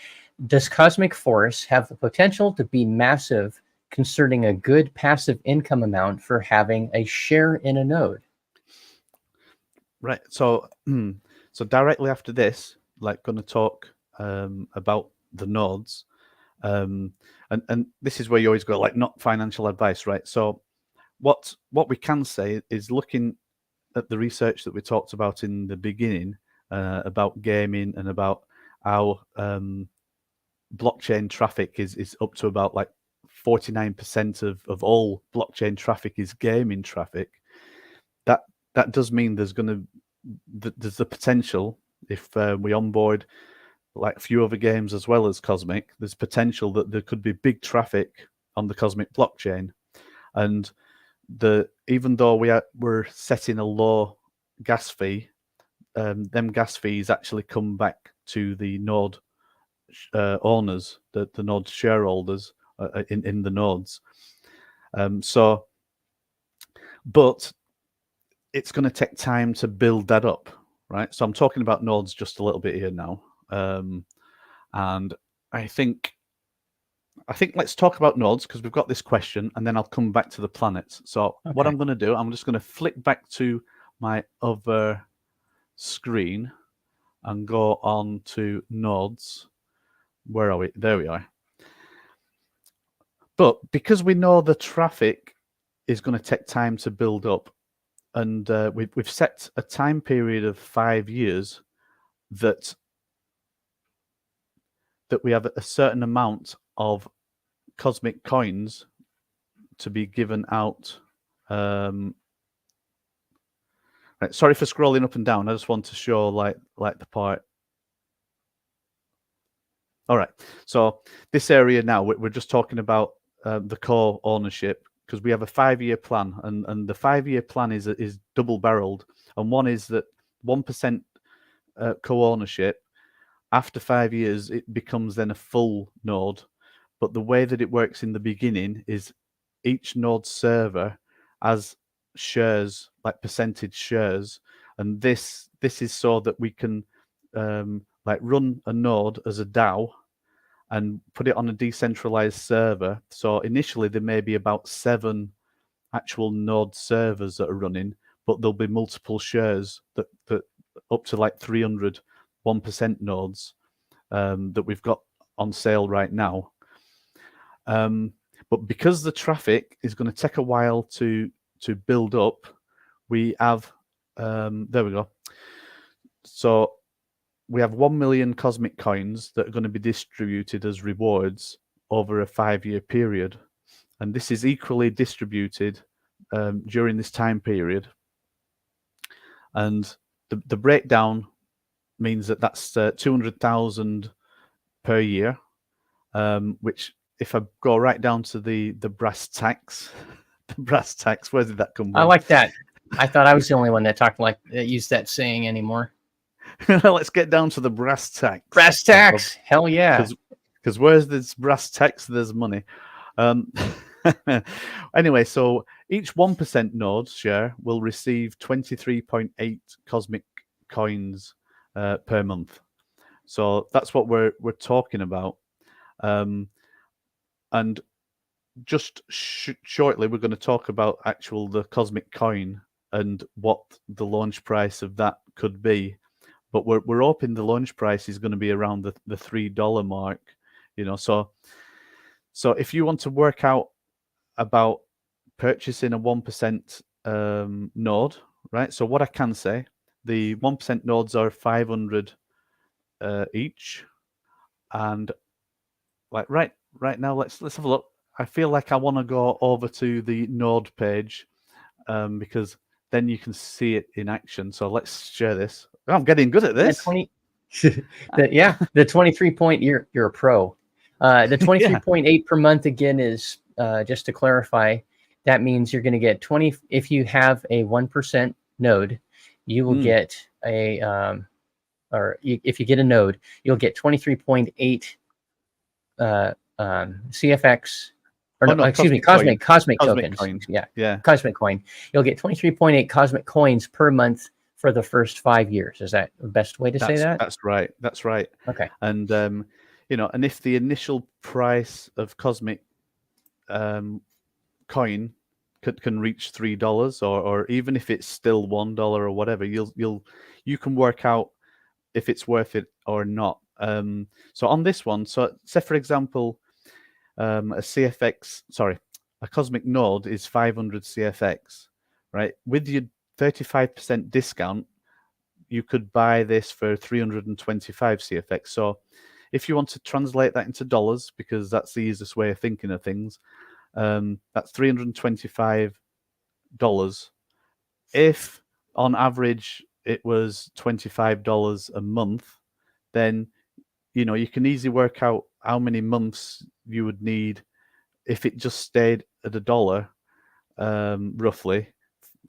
does Cosmic Force have the potential to be massive, concerning a good passive income amount for having a share in a node? Right. So directly after this, like, going to talk about the nodes, and this is where you always go, like, not financial advice, right? So what we can say is, looking at the research that we talked about in the beginning about gaming and about how blockchain traffic is up to about like 49% of all blockchain traffic is gaming traffic. That does mean there's the potential, if we onboard like a few other games as well as Cosmic, there's potential that there could be big traffic on the Cosmic blockchain. And even though we're setting a low gas fee, them gas fees actually come back to the node owners, the node shareholders in the nodes. But it's going to take time to build that up, right? So I'm talking about nodes just a little bit here now, and I think let's talk about nodes, because we've got this question, and then I'll come back to the planets. So what I'm going to do, I'm just going to flick back to my other screen and go on to nodes. Where are we? There we are. But because we know the traffic is going to take time to build up, and we've set a time period of 5 years that we have a certain amount of Cosmic coins to be given out. Right, sorry for scrolling up and down. I just want to show like the part. All right. So this area now, we're just talking about the core ownership, because we have a 5-year plan, and the 5-year plan is double-barreled. And one is that 1% co-ownership, after 5 years, it becomes then a full node. But the way that it works in the beginning is each node server has shares, like percentage shares, and this is so that we can like run a node as a DAO and put it on a decentralized server. So initially there may be about 7 actual node servers that are running, but there'll be multiple shares that up to like 300 1% nodes that we've got on sale right now. But because the traffic is going to take a while to build up, we have there we go. So we have 1 million Cosmic coins that are going to be distributed as rewards over a 5-year period, and this is equally distributed during this time period. And the breakdown means that that's 200,000 per year, which if I go right down to the brass tacks, the brass tacks, where did that come from? I like that. I thought I was the only one that used that saying anymore. Let's get down to the brass tacks. Brass tacks. Hell yeah. Because where's this brass tacks? There's money. Anyway, so each 1% node share will receive 23.8 cosmic coins per month. So that's what we're talking about. And just shortly, we're going to talk about the cosmic coin and what the launch price of that could be. But we're hoping the launch price is going to be around the $3 mark. So if you want to work out about purchasing a 1% node, right? So what I can say, the 1% nodes are 500 each, and like right now, let's have a look. I feel like I want to go over to the node page because then you can see it in action. So let's share this. Oh, I'm getting good at this. The 23 point. You're a pro. The 23.8 per month again is just to clarify. That means you're going to get 20. If you have a 1% node, you will get a if you get a node, you'll get 23.8 CFX. Cosmic tokens. Coin. Yeah, cosmic coin. You'll get 23.8 cosmic coins per month for the first 5 years. Is that the best way to say that? That's right. That's right. Okay. And and if the initial price of cosmic coin can reach $3, or even if it's still $1 or whatever, you can work out if it's worth it or not. So on this one, so say for example, a cosmic node is 500 CFX, right? With your 35% discount, you could buy this for 325 CFX. So if you want to translate that into dollars, because that's the easiest way of thinking of things, that's $325. If on average it was $25 a month, then you can easily work out how many months you would need if it just stayed at $1, roughly,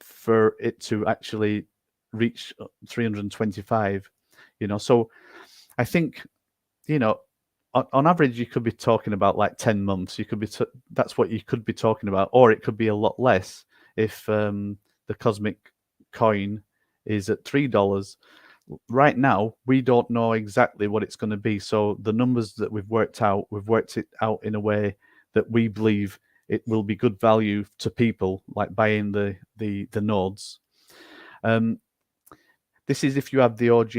for it to actually reach 325. So I think on average you could be talking about like 10 months. You could be that's what you could be talking about, or it could be a lot less if the cosmic coin is at $3. Right now we don't know exactly what it's going to be, so the numbers that we've worked it out in a way that we believe it will be good value to people like buying the nodes. This is if you have the OG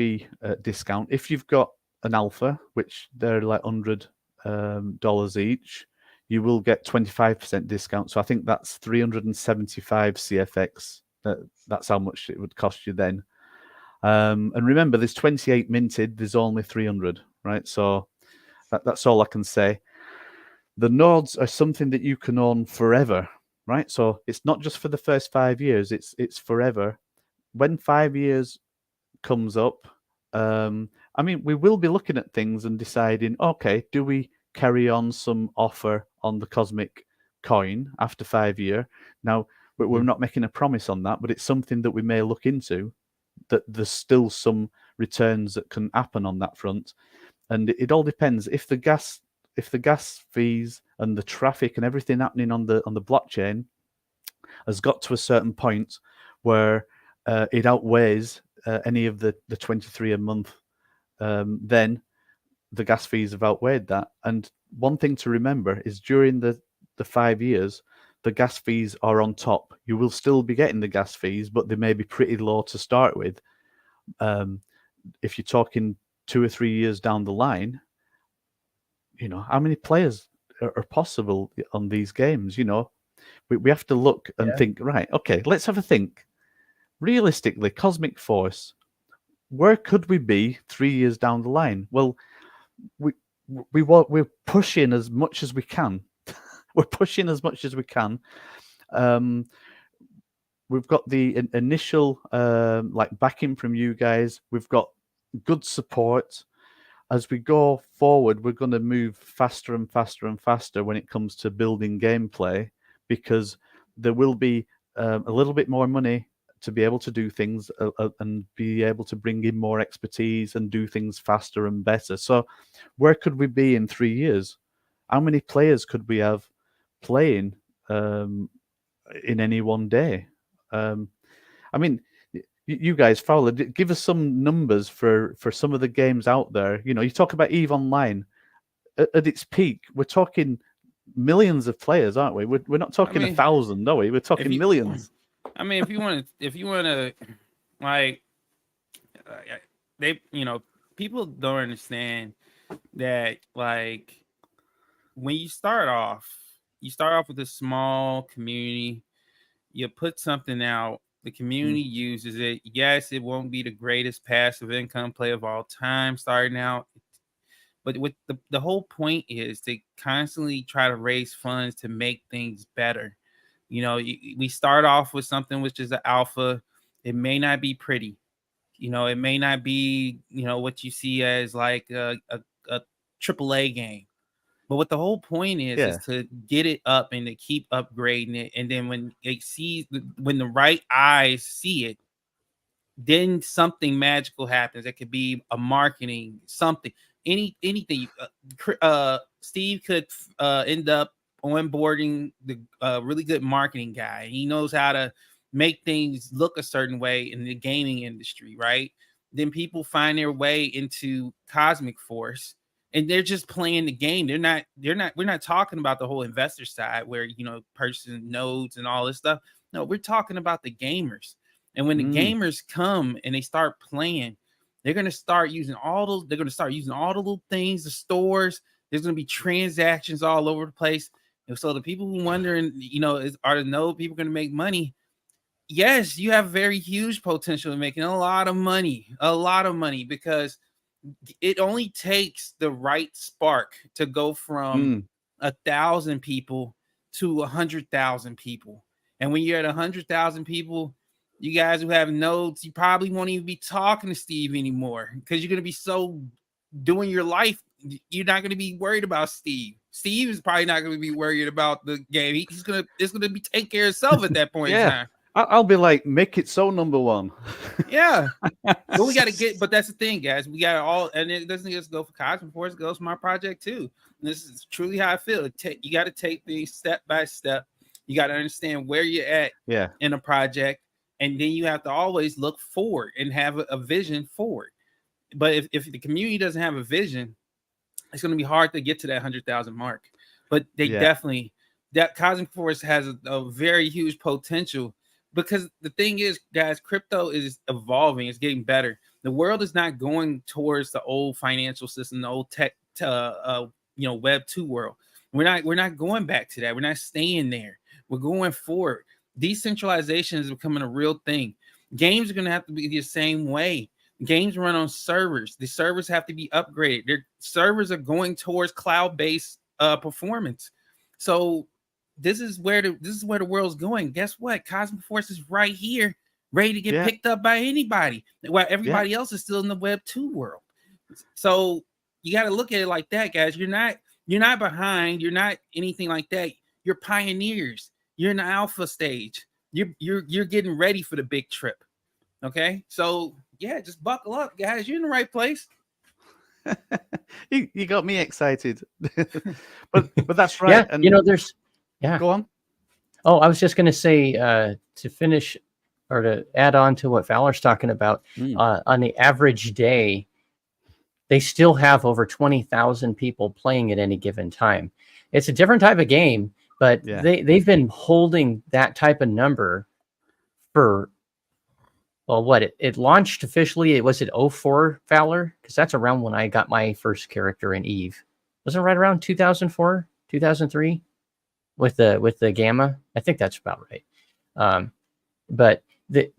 discount. If you've got an alpha, which they're like $100 each, you will get 25% discount. So I think that's 375 CFX. That's how much it would cost you then. And remember, there's 28 minted. There's only 300, right? So that's all I can say. The nodes are something that you can own forever, right? So it's not just for the first 5 years. It's forever. When 5 years comes up, we will be looking at things and deciding, okay, do we carry on some offer on the cosmic coin after 5 years? Now, we're not making a promise on that, but it's something that we may look into, that there's still some returns that can happen on that front. And it all depends. If the gas fees and the traffic and everything happening on the blockchain has got to a certain point where it outweighs any of the 23 a month, then the gas fees have outweighed that. And one thing to remember is during the 5 years, the gas fees are on top. You will still be getting the gas fees, but they may be pretty low to start with. If you're talking 2 or 3 years down the line, how many players are possible on these games? We have to look and think, right, okay, let's have a think. Realistically, Cosmic Force, where could we be 3 years down the line? Well, we're pushing as much as we can. We're pushing as much as we can. we've got the initial like backing from you guys. We've got good support. As we go forward, we're going to move faster and faster and faster when it comes to building gameplay, because there will be a little bit more money to be able to do things and be able to bring in more expertise and do things faster and better. So where could we be in 3 years? How many players could we have playing in any one day? I mean, you guys, Fowler, give us some numbers for some of the games out there. You know, you talk about EVE Online. At its peak, we're talking millions of players, aren't we? We're not talking 1,000, are we? We're talking millions. I mean, if you want to, like, they, you know, people don't understand that, like, when you start off with a small community. You put something out, the community uses it. Yes, it won't be the greatest passive income play of all time starting out, but with the whole point is to constantly try to raise funds to make things better. You know, we start off with something which is an alpha. It may not be pretty. You know, it may not be, you know, what you see as like a AAA game. But what the whole point is to get it up and to keep upgrading it. And then when when the right eyes see it, then something magical happens. It could be a marketing, something, anything. Steve could end up onboarding the really good marketing guy. He knows how to make things look a certain way in the gaming industry, right? Then people find their way into Cosmic Force. And they're just playing the game. We're not talking about the whole investor side where, you know, purchasing nodes and all this stuff. No, we're talking about the gamers. And when the gamers come and they start playing, they're going to start using all the little things, the stores. There's going to be transactions all over the place. And so the people who wondering, you know, are the node people going to make money? Yes, you have very huge potential in making a lot of money, because it only takes the right spark to go from 1,000 people to 100,000 people. And when you're at 100,000 people, you guys who have nodes, you probably won't even be talking to Steve anymore because you're going to be so doing your life. You're not going to be worried about Steve. Steve is probably not going to be worried about the game. It's going to be take care of itself at that point in time. I'll be like, make it so #1. Yeah. But we got to get, but that's the thing, guys. We got all, and it doesn't just go for Cosmic Force, it goes for my project too. And this is truly how I feel. You got to take things step by step. You got to understand where you're at in a project. And then you have to always look forward and have a vision forward. But if the community doesn't have a vision, it's going to be hard to get to that 100,000 mark. But they definitely, that Cosmic Force has a very huge potential. Because the thing is, guys, crypto is evolving. It's getting better. The world is not going towards the old financial system, the old tech, Web 2 world. We're not going back to that. We're not staying there. We're going forward. Decentralization is becoming a real thing. Games are going to have to be the same way. Games run on servers. The servers have to be upgraded. Their servers are going towards cloud-based performance. So this is where the world's going. Guess what? Cosmic Force is right here, ready to get picked up by anybody, while everybody else is still in the Web 2 world. So you got to look at it like that, guys. You're not behind. You're not anything like that. You're pioneers. You're in the alpha stage. You're getting ready for the big trip. Okay, so yeah, just buckle up, guys. You're in the right place. You got me excited, but that's right. Yeah, and there's go on. Oh, I was just going to say to finish or to add on to what Fowler's talking about. On the average day, they still have over 20,000 people playing at any given time. It's a different type of game, but they've been holding that type of number for. Well, it launched officially. Was it 04, Fowler? Because that's around when I got my first character in EVE. Was it right around 2004, 2003 with the Gamma? I think that's about right. But it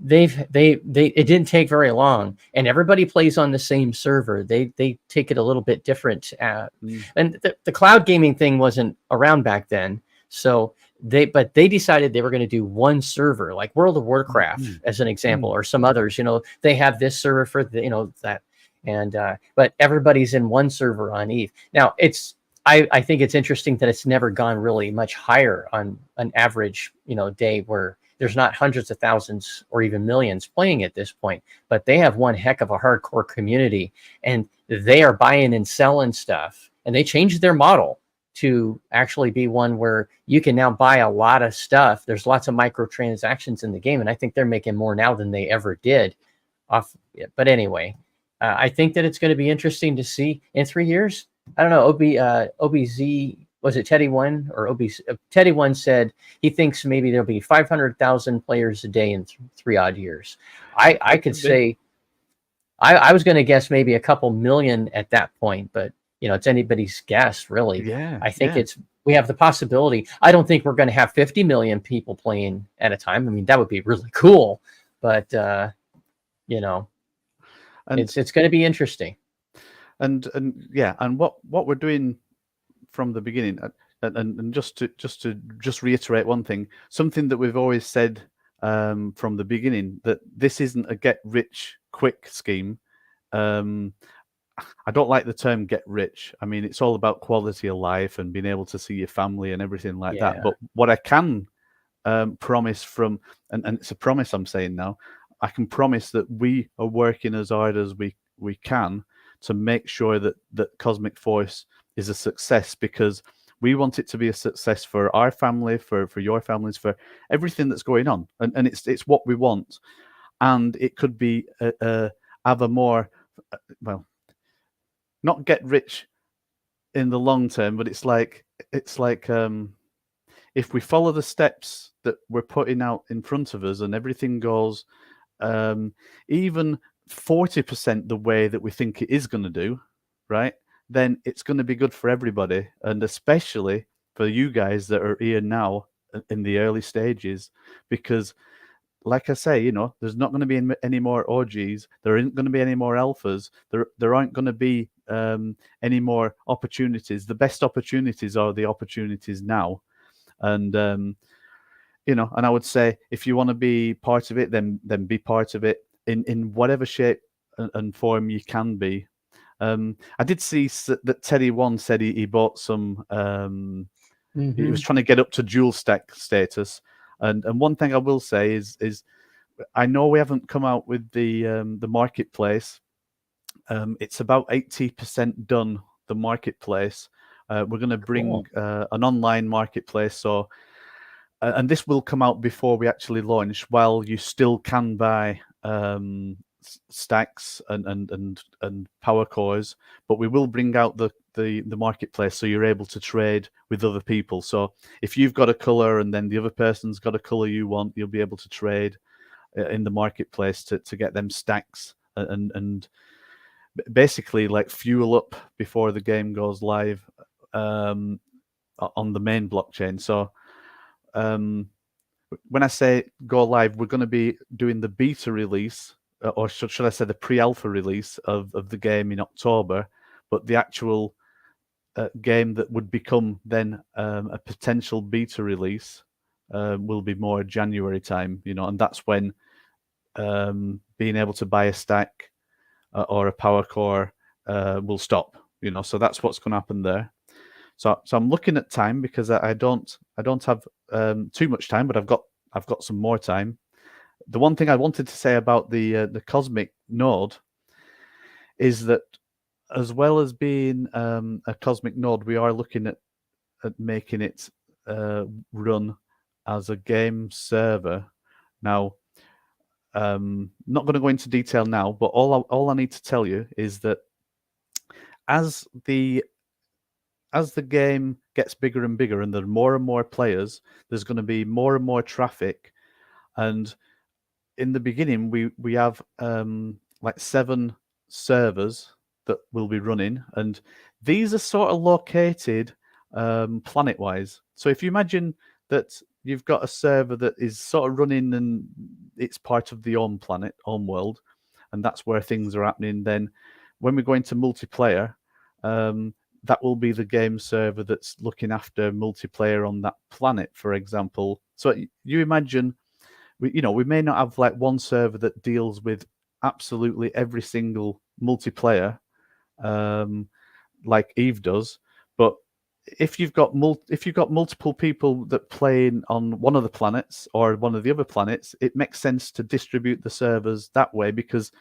didn't take very long, and everybody plays on the same server. They take it a little bit different. And the cloud gaming thing wasn't around back then. So but they decided they were going to do one server, like World of Warcraft as an example, or some others. They have this server for that, and but everybody's in one server on Eve. Now I think it's interesting that it's never gone really much higher on an average day where there's not hundreds of thousands or even millions playing at this point, but they have one heck of a hardcore community, and they are buying and selling stuff, and they changed their model to actually be one where you can now buy a lot of stuff. There's lots of microtransactions in the game, and I think they're making more now than they ever did off it. But anyway, I think that it's going to be interesting to see in 3 years. I don't know, OBZ, was it Teddy One or OBZ? Teddy One said he thinks maybe there'll be 500,000 players a day in 3 odd years. I could say, I was going to guess maybe a couple million at that point, but it's anybody's guess, really. Yeah, I think we have the possibility. I don't think we're going to have 50 million people playing at a time. I mean, that would be really cool, but and it's going to be interesting. And what we're doing from the beginning, and just to reiterate one thing, something that we've always said from the beginning, that this isn't a get rich quick scheme. I don't like the term get rich. I mean, it's all about quality of life and being able to see your family and everything like that. But what I can promise from, and it's a promise I'm saying now, I can promise that we are working as hard as we can to make sure that Cosmic Force is a success, because we want it to be a success for our family, for your families, for everything that's going on. And it's what we want. And it could be have a more, well, not get rich in the long term, but it's like if we follow the steps that we're putting out in front of us and everything goes even 40% the way that we think it is going to do, right, then it's going to be good for everybody, and especially for you guys that are here now in the early stages, because like I say, there's not going to be any more OGs. There isn't going to be any more alphas. There aren't going to be any more opportunities. The best opportunities are the opportunities now, and and I would say, if you want to be part of it, then be part of it in whatever shape and form you can be. I did see that Teddy One said he bought some. He was trying to get up to dual stack status. And one thing I will say is I know we haven't come out with the marketplace. It's about 80% done, the marketplace. We're going to bring an online marketplace. So, and this will come out before we actually launch, while you still can buy stacks and power cores, but we will bring out the marketplace, so you're able to trade with other people. So if you've got a color and then the other person's got a color you want, you'll be able to trade in the marketplace to get them stacks and basically like fuel up before the game goes live on the main blockchain. So when I say go live, we're going to be doing the beta release, or should I say the pre-alpha release of the game in October, but the actual game that would become then a potential beta release will be more January time, and that's when being able to buy a stack or a power core will stop, so that's what's going to happen there. So I'm looking at time, because I don't have too much time, but I've got some more time. The one thing I wanted to say about the Cosmic node is that, as well as being a Cosmic node, we are looking at making it run as a game server. Now, not going to go into detail now, but all I need to tell you is that as the game gets bigger and bigger, and there are more and more players, there's going to be more and more traffic. And in the beginning, we have like 7 servers that will be running, and these are sort of located planet-wise. So if you imagine that you've got a server that is sort of running and it's part of the home planet, home world, and that's where things are happening, then when we go into multiplayer, that will be the game server that's looking after multiplayer on that planet, for example. So you imagine, we may not have like one server that deals with absolutely every single multiplayer, like Eve does, but if you've got multiple people that play on one of the planets or one of the other planets, it makes sense to distribute the servers that way, because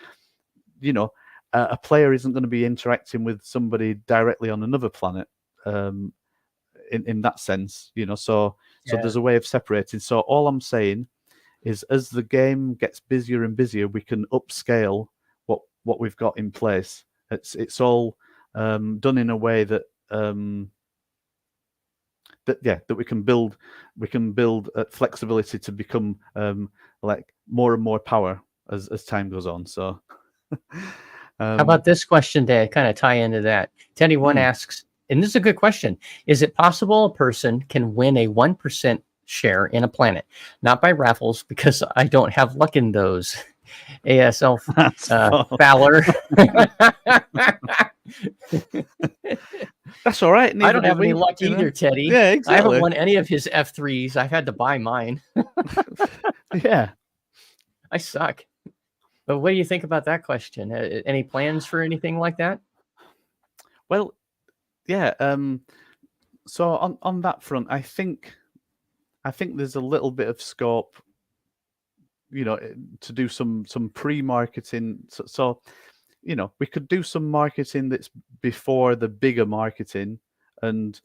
a player isn't going to be interacting with somebody directly on another planet, in that sense, so there's a way of separating. So all I'm saying is, as the game gets busier and busier, we can upscale what we've got in place. It's all done in a way that we can build flexibility to become like more and more power as time goes on. So how about this question to kind of tie into that? Teddy One asks, and this is a good question: is it possible a person can win a 1% share in a planet? Not by raffles, because I don't have luck in those. ASL Fowler. That's all right. I don't have any luck either, Teddy. Yeah, exactly. I haven't won any of his F3s. I've had to buy mine. Yeah. I suck. But what do you think about that question? Any plans for anything like that? Well, yeah. So on that front, I think there's a little bit of scope, to do some pre-marketing. So we could do some marketing that's before the bigger marketing, and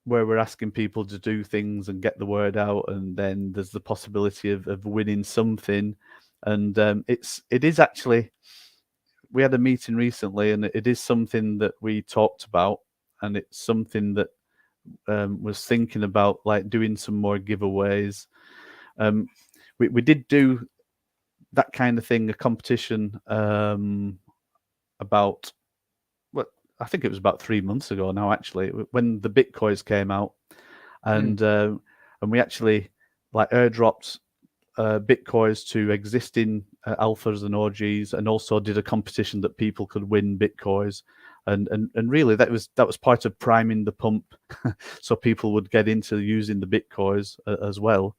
where we're asking people to do things and get the word out, and then there's the possibility of winning something. And it is actually, we had a meeting recently, and it is something that we talked about, and it's something that was thinking about, like doing some more giveaways. We did do that kind of thing, a competition about, I think it was about 3 months ago now, actually, when the Bitcoins came out, and we actually like airdropped Bitcoins to existing alphas and OGs, and also did a competition that people could win Bitcoins, and really that was part of priming the pump, so people would get into using the Bitcoins as well.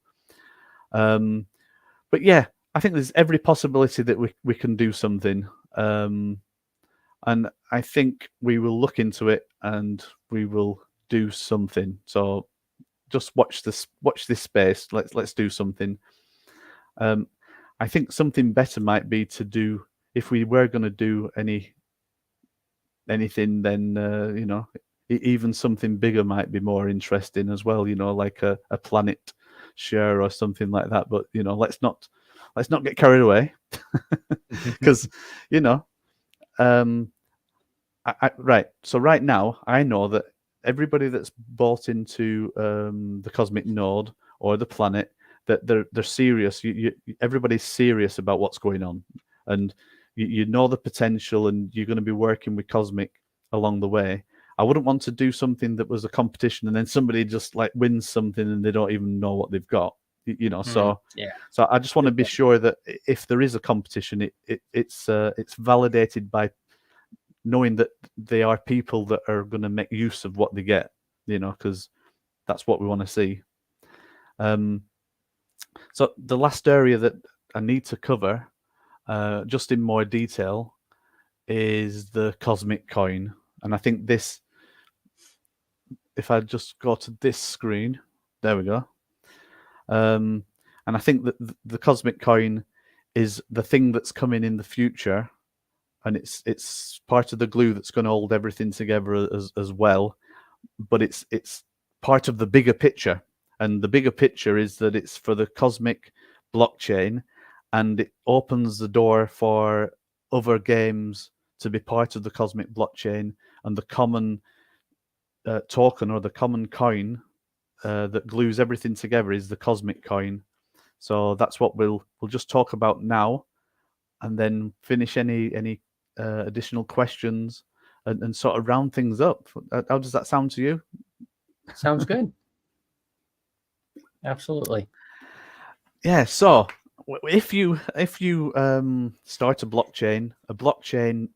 But yeah, I think there's every possibility that we can do something, and I think we will look into it and we will do something. So just watch this space. Let's do something. I think something better might be to do, if we were going to do anything, then even something bigger might be more interesting as well. Like a planet share or something like that. But let's not get carried away, because right. So right now, I know that everybody that's bought into the cosmic node or the planet, that they're serious. Everybody's serious about what's going on, and you know the potential, and you're going to be working with Cosmic along the way. I wouldn't want to do something that was a competition and then somebody just like wins something and they don't even know what they've got. So I just want to be sure that if there is a competition, it's validated by knowing that they are people that are going to make use of what they get, because that's what we want to see. So the last area that I need to cover, just in more detail, is the cosmic coin. And I think this, if I just go to this screen, there we go. And I think that the cosmic coin is the thing that's coming in the future, and it's part of the glue that's going to hold everything together as well. But it's part of the bigger picture, and the bigger picture is that it's for the cosmic blockchain, and it opens the door for other games to be part of the cosmic blockchain, and the common token or the common coin that glues everything together is the cosmic coin. So that's what we'll just talk about now, and then finish any additional questions and sort of round things up. How does that sound to you? Sounds good. Absolutely. Yeah. So if you start a blockchain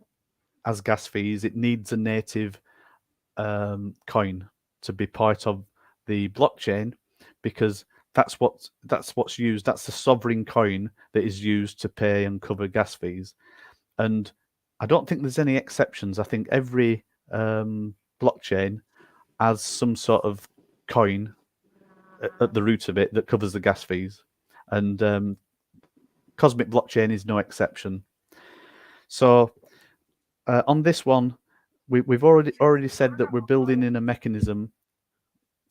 has gas fees. It needs a native coin to be part of the blockchain, because that's what's used. That's the sovereign coin that is used to pay and cover gas fees. And I don't think there's any exceptions. I think every blockchain has some sort of coin at the root of it that covers the gas fees, and Cosmic Blockchain is no exception. So on this one, we've already said that we're building in a mechanism.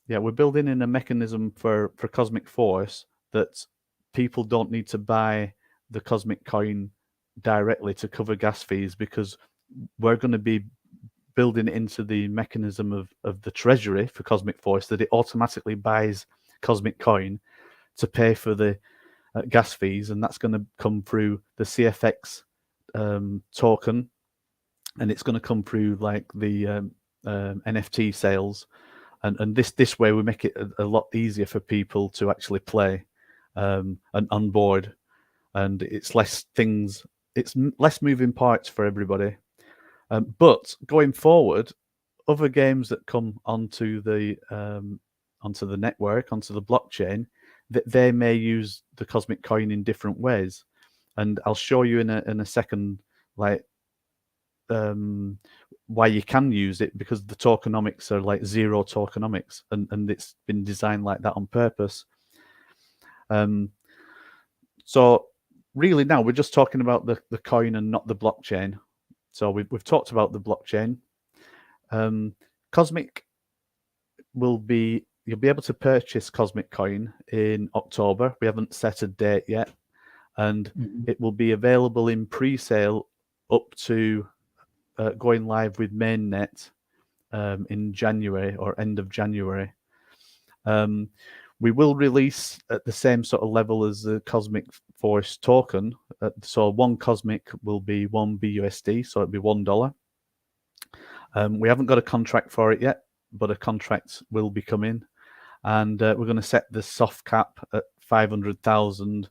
Yeah, we're building in a mechanism for Cosmic Force that people don't need to buy the Cosmic coin directly to cover gas fees, because we're going to be building it into the mechanism of the treasury for Cosmic Force, that it automatically buys Cosmic coin to pay for the gas fees, and that's going to come through the CFX token, and it's going to come through like the NFT sales, and this way we make it a lot easier for people to actually play and onboard, and it's less moving parts for everybody. But going forward, other games that come onto the network, onto the blockchain, that they may use the Cosmic coin in different ways, and I'll show you in a second, like why you can use it, because the tokenomics are like zero tokenomics, and it's been designed like that on purpose. So really now we're just talking about the coin and not the blockchain. So we've talked about the blockchain. Cosmic you'll be able to purchase Cosmic coin in October. We haven't set a date yet, and it will be available in pre-sale up to going live with mainnet in January or end of January. We will release at the same sort of level as the Cosmic Force token. So one Cosmic will be one BUSD, so it'll be $1. We haven't got a contract for it yet, but a contract will be coming, and we're going to set the soft cap at 500,000,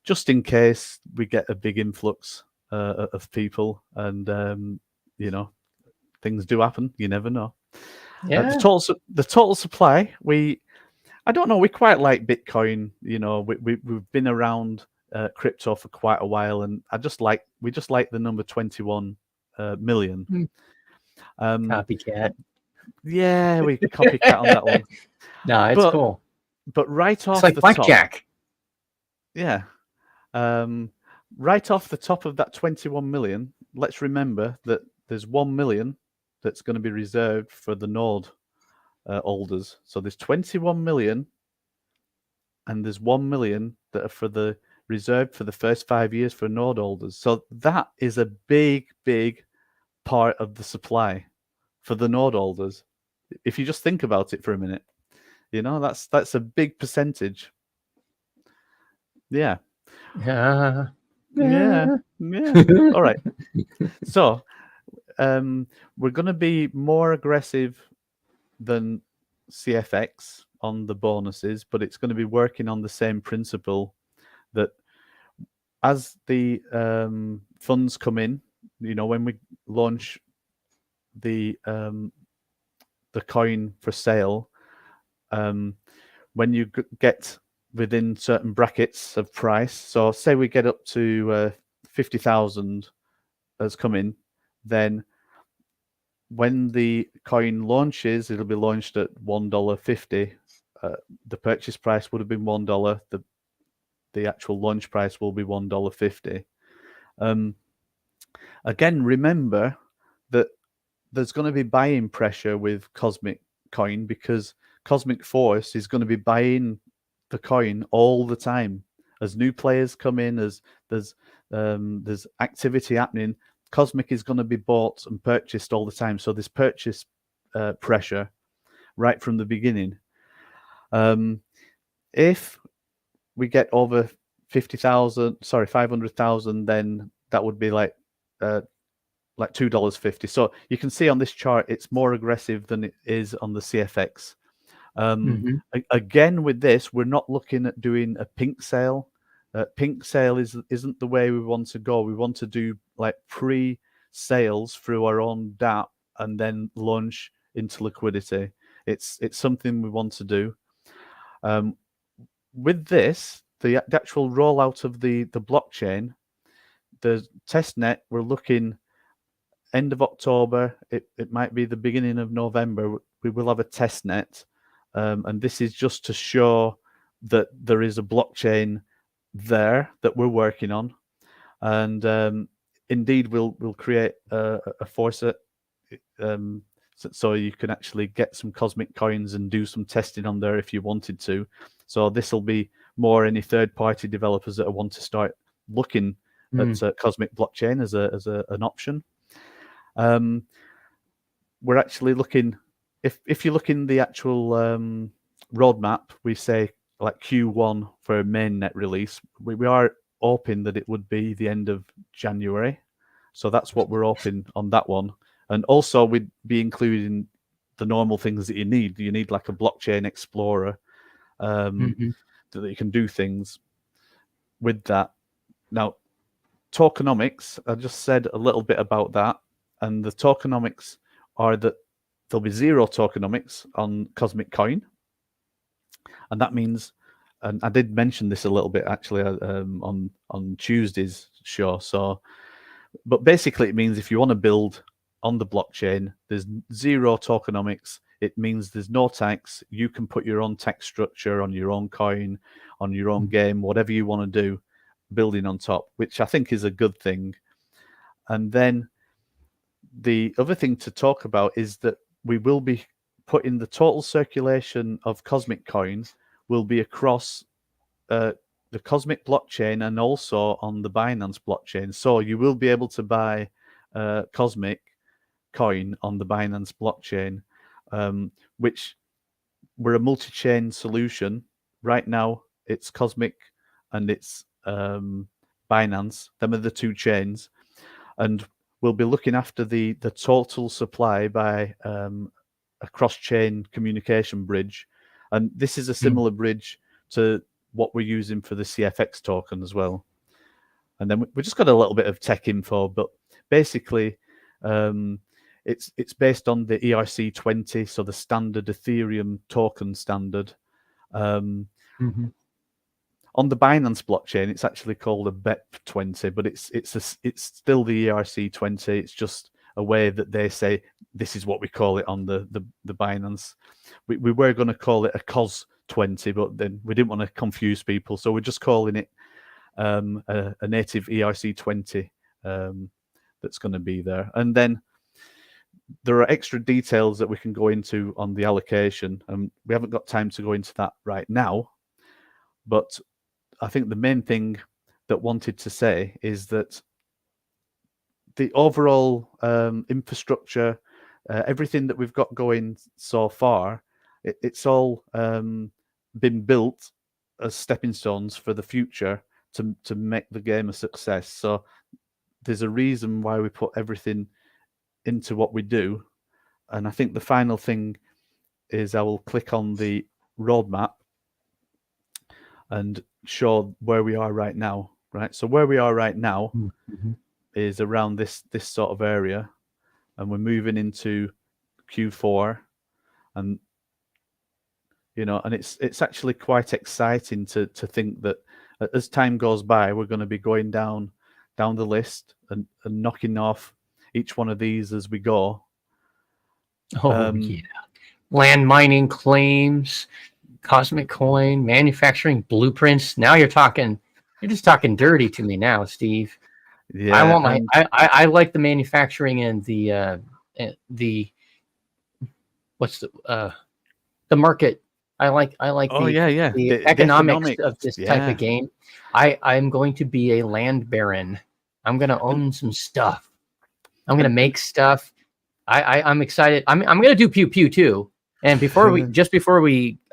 just in case we get a big influx of people, and you know, things do happen. You never know. Yeah. The total supply, I don't know. We quite like Bitcoin. You know, we've been around crypto for quite a while, and we just like the number 21 million. Copycat. Yeah, we copycat on that one. No, it's cool. But right off It's like the blackjack. top, yeah. Right off the top of that 21 million, let's remember that there's 1 million that's going to be reserved for the node holders. So there's 21 million, and there's 1 million that are reserved for the first 5 years for node holders. So that is a big part of the supply for the node holders. If you just think about it for a minute, you know, that's a big percentage. Yeah. Yeah. All right. So we're going to be more aggressive than CFX on the bonuses, but it's going to be working on the same principle, that as the funds come in, you know, when we launch the coin for sale, when you get within certain brackets of price, so say we get up to 50,000 has come in, then when the coin launches, it'll be launched at $1.50. The purchase price would have been $1. The actual launch price will be $1.50. Again, remember that there's going to be buying pressure with Cosmic coin, because Cosmic Force is going to be buying the coin all the time. As new players come in, as there's activity happening, Cosmic is going to be bought and purchased all the time. So there's purchase pressure right from the beginning. If we get over 500,000, then that would be like $2.50. So you can see on this chart, it's more aggressive than it is on the CFX. Again, with this, we're not looking at doing a pink sale. Pink sale isn't the way we want to go. We want to do like pre-sales through our own DApp and then launch into liquidity. It's something we want to do. With this, the actual rollout of the blockchain, the testnet, we're looking end of October. It might be the beginning of November. We will have a testnet, and this is just to show that there is a blockchain there that we're working on, and indeed we'll create a faucet, so you can actually get some cosmic coins and do some testing on there if you wanted to. So this will be more any third-party developers that want to start looking at cosmic blockchain as an option. We're actually looking, if you look in the actual roadmap, we say like Q1 for a mainnet release. We are hoping that it would be the end of January. So that's what we're hoping on that one. And also we'd be including the normal things that you need. You need like a blockchain explorer that you can do things with that. Now, tokenomics, I just said a little bit about that. And the tokenomics are that there'll be 0 tokenomics on Cosmic Coin. And that means, and I did mention this a little bit actually on Tuesday's show. So, but basically it means if you want to build on the blockchain, there's 0 tokenomics. It means there's no tax. You can put your own tax structure on your own coin, on your own game, whatever you want to do, building on top, which I think is a good thing. And then the other thing to talk about is that we will be putting the total circulation of Cosmic Coins will be across the Cosmic blockchain and also on the Binance blockchain. So you will be able to buy Cosmic Coin on the Binance blockchain, which we're a multi-chain solution. Right now, it's Cosmic and it's Binance. Them are the 2 chains. And we'll be looking after the total supply by a cross-chain communication bridge. And this is a similar bridge to what we're using for the CFX token as well. And then we just got a little bit of tech info, but basically it's based on the ERC20, so the standard Ethereum token standard. On the Binance blockchain, it's actually called a BEP20, but it's still the ERC20. It's just a way that they say this is what we call it on the Binance. We were going to call it a COS20, but then we didn't want to confuse people, so we're just calling it a native ERC20 that's going to be there. And then there are extra details that we can go into on the allocation, and we haven't got time to go into that right now, but I think the main thing that wanted to say is that the overall infrastructure, everything that we've got going so far, it's all been built as stepping stones for the future to make the game a success. So there's a reason why we put everything into what we do. And I think the final thing is I will click on the roadmap and show where we are right now, right? So where we are right now is around this sort of area, and we're moving into Q4, and and it's actually quite exciting to think that as time goes by, we're going to be going down the list and knocking off each one of these as we go. Yeah, land mining claims, Cosmic Coin, manufacturing blueprints. Now you're just talking dirty to me now, Steve. Yeah, I want I like the manufacturing and the what's the market. I like the economics of this type of game. I'm going to be a land baron. I'm going to own some stuff. I'm going to make stuff. I'm excited. I'm going to do pew pew too. And before we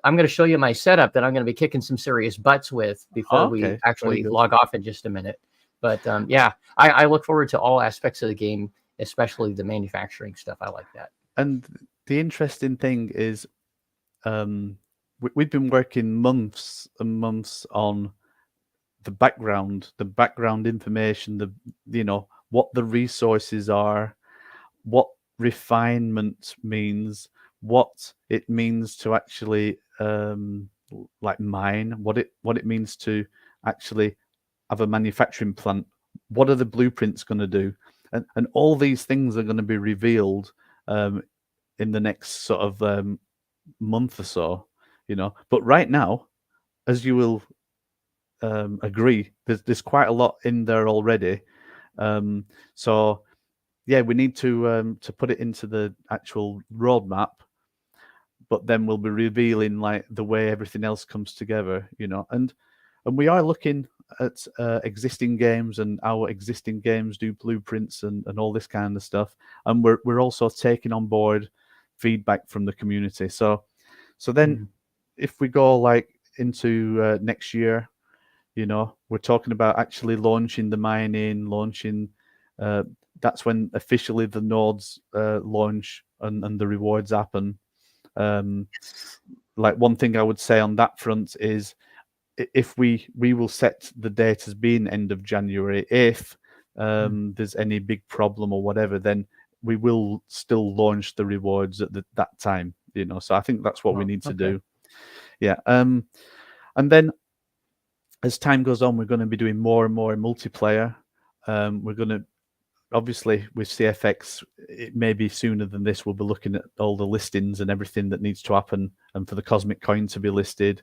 I'm going to show you my setup that I'm going to be kicking some serious butts with before we actually log off in just a minute. But yeah, I look forward to all aspects of the game, especially the manufacturing stuff. I like that. And the interesting thing is, we've been working months and months on the background information, what the resources are, what refinement means, what it means to actually like mine, what it means to actually have a manufacturing plant, what are the blueprints going to do, and all these things are going to be revealed in the next sort of month or so, you know. But right now, as you will agree, there's quite a lot in there already. So yeah, we need to put it into the actual roadmap, but then we'll be revealing like the way everything else comes together, you know. And we are looking at existing games and how existing games do blueprints and all this kind of stuff. And we're also taking on board feedback from the community. So then if we go like into next year, you know, we're talking about actually launching the mining, launching. That's when officially the nodes launch and the rewards happen. Like one thing I would say on that front is, if we will set the date as being end of January. If there's any big problem or whatever, then we will still launch the rewards at that time, you know. So I think that's what we need to do. Yeah. And then as time goes on, we're going to be doing more and more multiplayer. We're going to, obviously with CFX, it may be sooner than this, we'll be looking at all the listings and everything that needs to happen, and for the Cosmic Coin to be listed.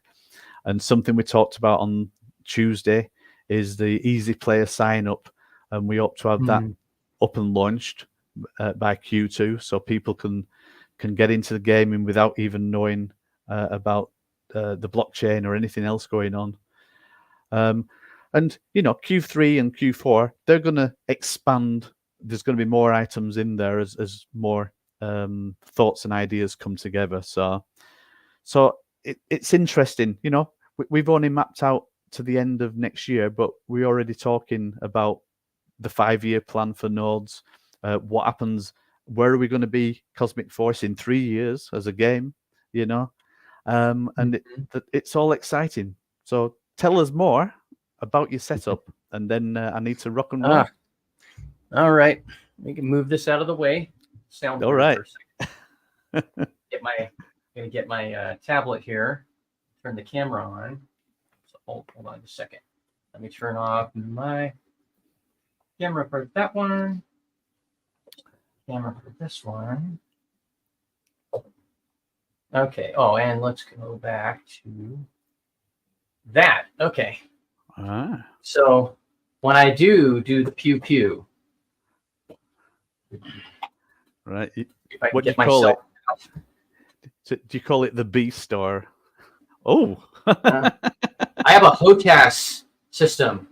And something we talked about on Tuesday is the easy player sign up, and we hope to have that up and launched by Q2, so people can get into the gaming without even knowing about the blockchain or anything else going on. And you know, Q3 and Q4, they're going to expand. There's going to be more items in there as more thoughts and ideas come together. So it's interesting. You know, we've only mapped out to the end of next year, but we're already talking about the 5-year plan for nodes. What happens? Where are we going to be, Cosmic Force, in 3 years as a game? You know, and it's all exciting. So tell us more about your setup, and then I need to rock and roll. All right, we can move this out of the way. Sound all right. Get my tablet here. Turn the camera on. So hold on a second. Let me turn off my camera for that one. Camera for this one. Okay. Oh, and let's go back to that. Okay. So when I do the pew pew, right? What do you call it? So, do you call it the beast or? Oh, I have a HOTAS system,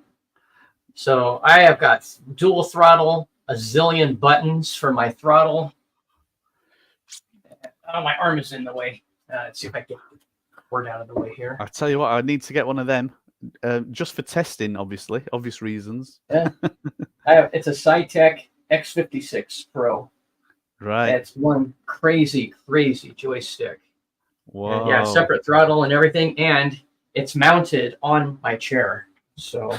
so I have got dual throttle, a zillion buttons for my throttle. Oh, my arm is in the way. Let's see if I can get the cord out of the way here. I'll tell you what, I need to get one of them. Just for testing, obviously, obvious reasons. Yeah. It's a Cytec X56 Pro. Right. It's one crazy joystick. Wow. And yeah, separate throttle and everything, and it's mounted on my chair. So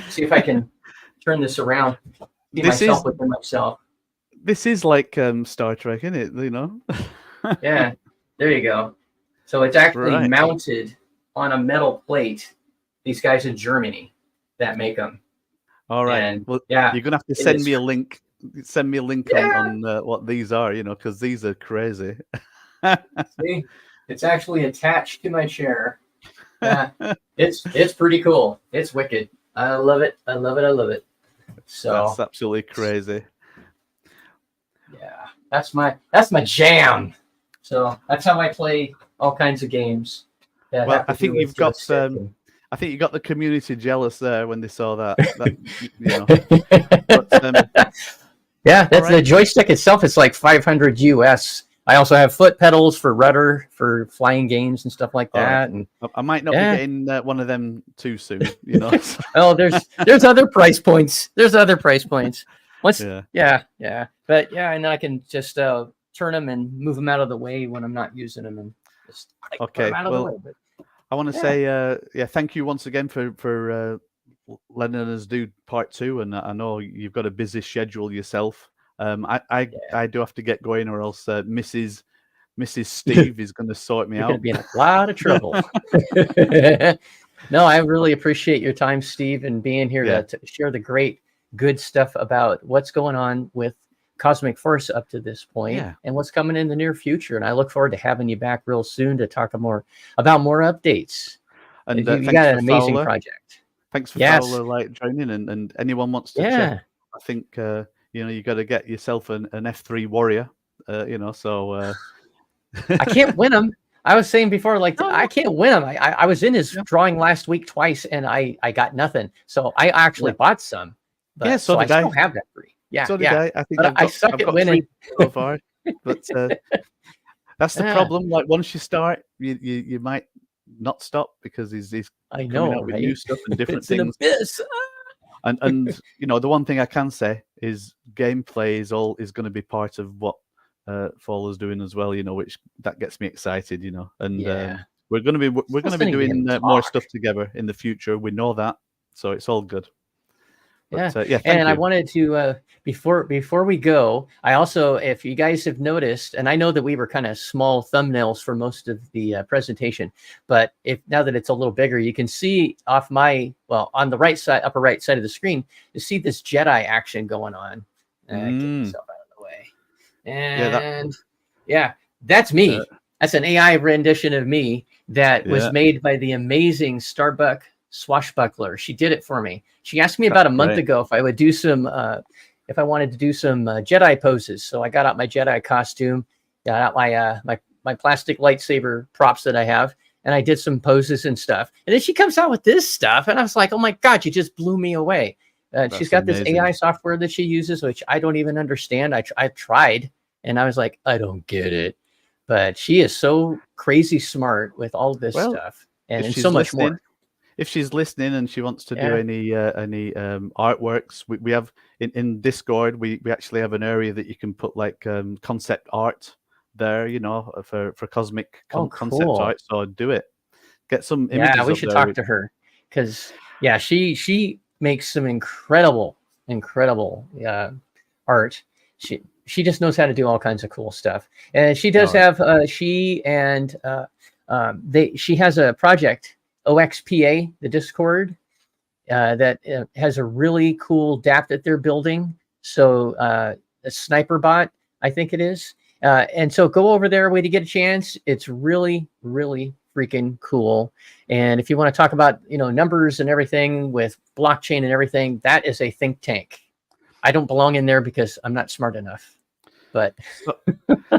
see if I can turn this around. See myself within myself. This is like Star Trek, isn't it? You know. Yeah. There you go. So it's actually mounted on a metal plate. These guys in Germany that make them. All right. And, well, yeah, you're gonna have to send me a link. Send me a link on what these are, you know, because these are crazy. See, it's actually attached to my chair. Yeah, it's pretty cool. It's wicked. I love it. I love it. I love it. So that's absolutely crazy. Yeah, that's my jam. So that's how I play all kinds of games. Well, I think you've got I think you got the community jealous there when they saw that. You know. But, yeah, that's the joystick itself. It's like 500 US. I also have foot pedals for rudder for flying games and stuff like that. And I might not be getting one of them too soon. You know. Oh, there's other price points. There's other price points. Yeah. But yeah, and then I can just turn them and move them out of the way when I'm not using them, and just put them out of the way. But, I want to say, thank you once again for letting us do part 2. And I know you've got a busy schedule yourself. I do have to get going, or else Mrs. Steve is going to sort me You're out. going to be in a lot of trouble. No, I really appreciate your time, Steve, and being here to share the great, good stuff about what's going on with Cosmic Force up to this point and what's coming in the near future. And I look forward to having you back real soon to talk more about more updates. And you got an amazing project. Thanks for Fowler joining, and anyone wants to check. I think you got to get yourself an F3 warrior. So I can't win them. I was saying before, I can't win him. I was in his drawing last week twice, and I got nothing. So I actually bought some. But, so I still have that free. Yeah, so did I. I think I suck at winning so far. But that's the problem. Like once you start, you might not stop because he's coming out with new stuff and different things. And the one thing I can say is gameplay is going to be part of what Fowler's doing as well, which that gets me excited, and we're going to be doing more stuff together in the future. We know that, so it's all good. But, thank you. I wanted to before we go, I also, if you guys have noticed, and I know that we were kind of small thumbnails for most of the presentation, but now that it's a little bigger, you can see off on the right side, upper right side of the screen, you see this Jedi action going on. Get myself out of the way. And that's me. That's an AI rendition of me that was made by the amazing Starbuck Swashbuckler. She did it for me. She asked me about a month ago if I would do some, if I wanted to do some Jedi poses. So I got out my Jedi costume, got out my plastic lightsaber props that I have, and I did some poses and stuff. And then she comes out with this stuff, and I was like, oh my God, you just blew me away. She's got this AI software that she uses, which I don't even understand. I tried, and I was like, I don't get it. But she is so crazy smart with all this stuff and so much more. If she's listening and she wants to do any artworks, we have in Discord, we actually have an area that you can put concept art there, for cosmic concept art. So do it. Get some images. Yeah, we should talk to her because she makes some incredible art. She just knows how to do all kinds of cool stuff, and she does have she has a project, OXPA, the Discord, that has a really cool DAP that they're building. So a sniper bot, I think it is. And so go over there when you get a chance. It's really, really freaking cool. And if you want to talk about, numbers and everything with blockchain and everything, that is a think tank. I don't belong in there because I'm not smart enough. But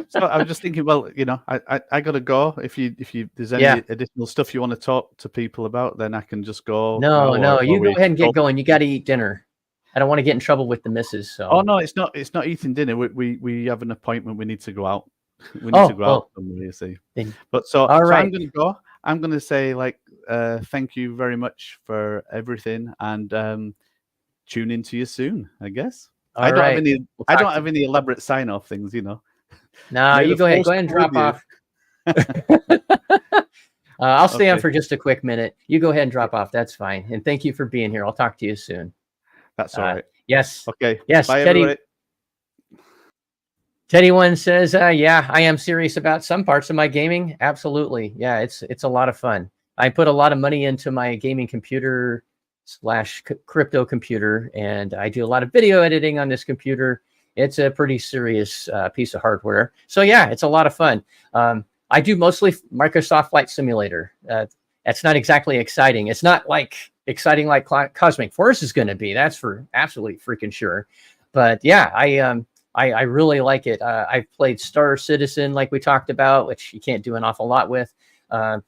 so I was just thinking, well, I gotta go. If there's any additional stuff you want to talk to people about, then I can just go. No, you go ahead and get going. You got to eat dinner. I don't want to get in trouble with the missus. So. Oh no, it's not eating dinner. We have an appointment. We need to go out. We need to go out somewhere, you see. But so I'm gonna go. I'm gonna say thank you very much for everything, and tune in to you soon, I guess. I don't have any elaborate sign-off things, No, you go ahead and drop off. I'll stay on for just a quick minute. You go ahead and drop off. That's fine. And thank you for being here. I'll talk to you soon. That's all right. Yes. Okay. Yes. Bye, Teddy. everybody. Teddy one says, I am serious about some parts of my gaming. Absolutely. Yeah, it's a lot of fun. I put a lot of money into my gaming computer / crypto computer, and I do a lot of video editing on this computer. It's a pretty serious piece of hardware. So yeah, it's a lot of fun. I do mostly Microsoft Flight Simulator. That's not exactly exciting. It's not exciting like Cosmic Force is going to be. That's for absolutely freaking sure. But yeah, I really like it. I've played Star Citizen, like we talked about, which you can't do an awful lot with.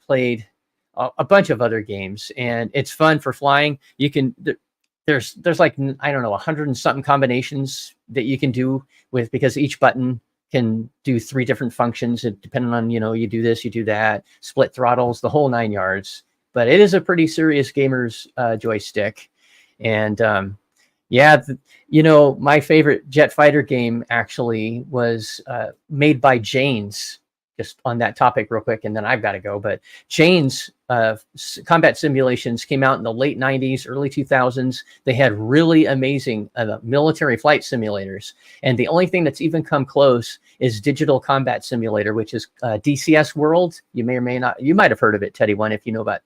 Played a bunch of other games, and it's fun for flying. You can there's I don't know 100 and something combinations that you can do with, because each button can do 3 different functions, depending on you do this, you do that, split throttles, the whole 9 yards. But it is a pretty serious gamer's joystick, and my favorite jet fighter game actually was made by Jane's. just on that topic real quick, and then I've got to go. But Jane's combat simulations came out in the late 90s, early 2000s. They had really amazing military flight simulators. And the only thing that's even come close is Digital Combat Simulator, which is DCS World. You may or may not, you might have heard of it, Teddy One, if you know about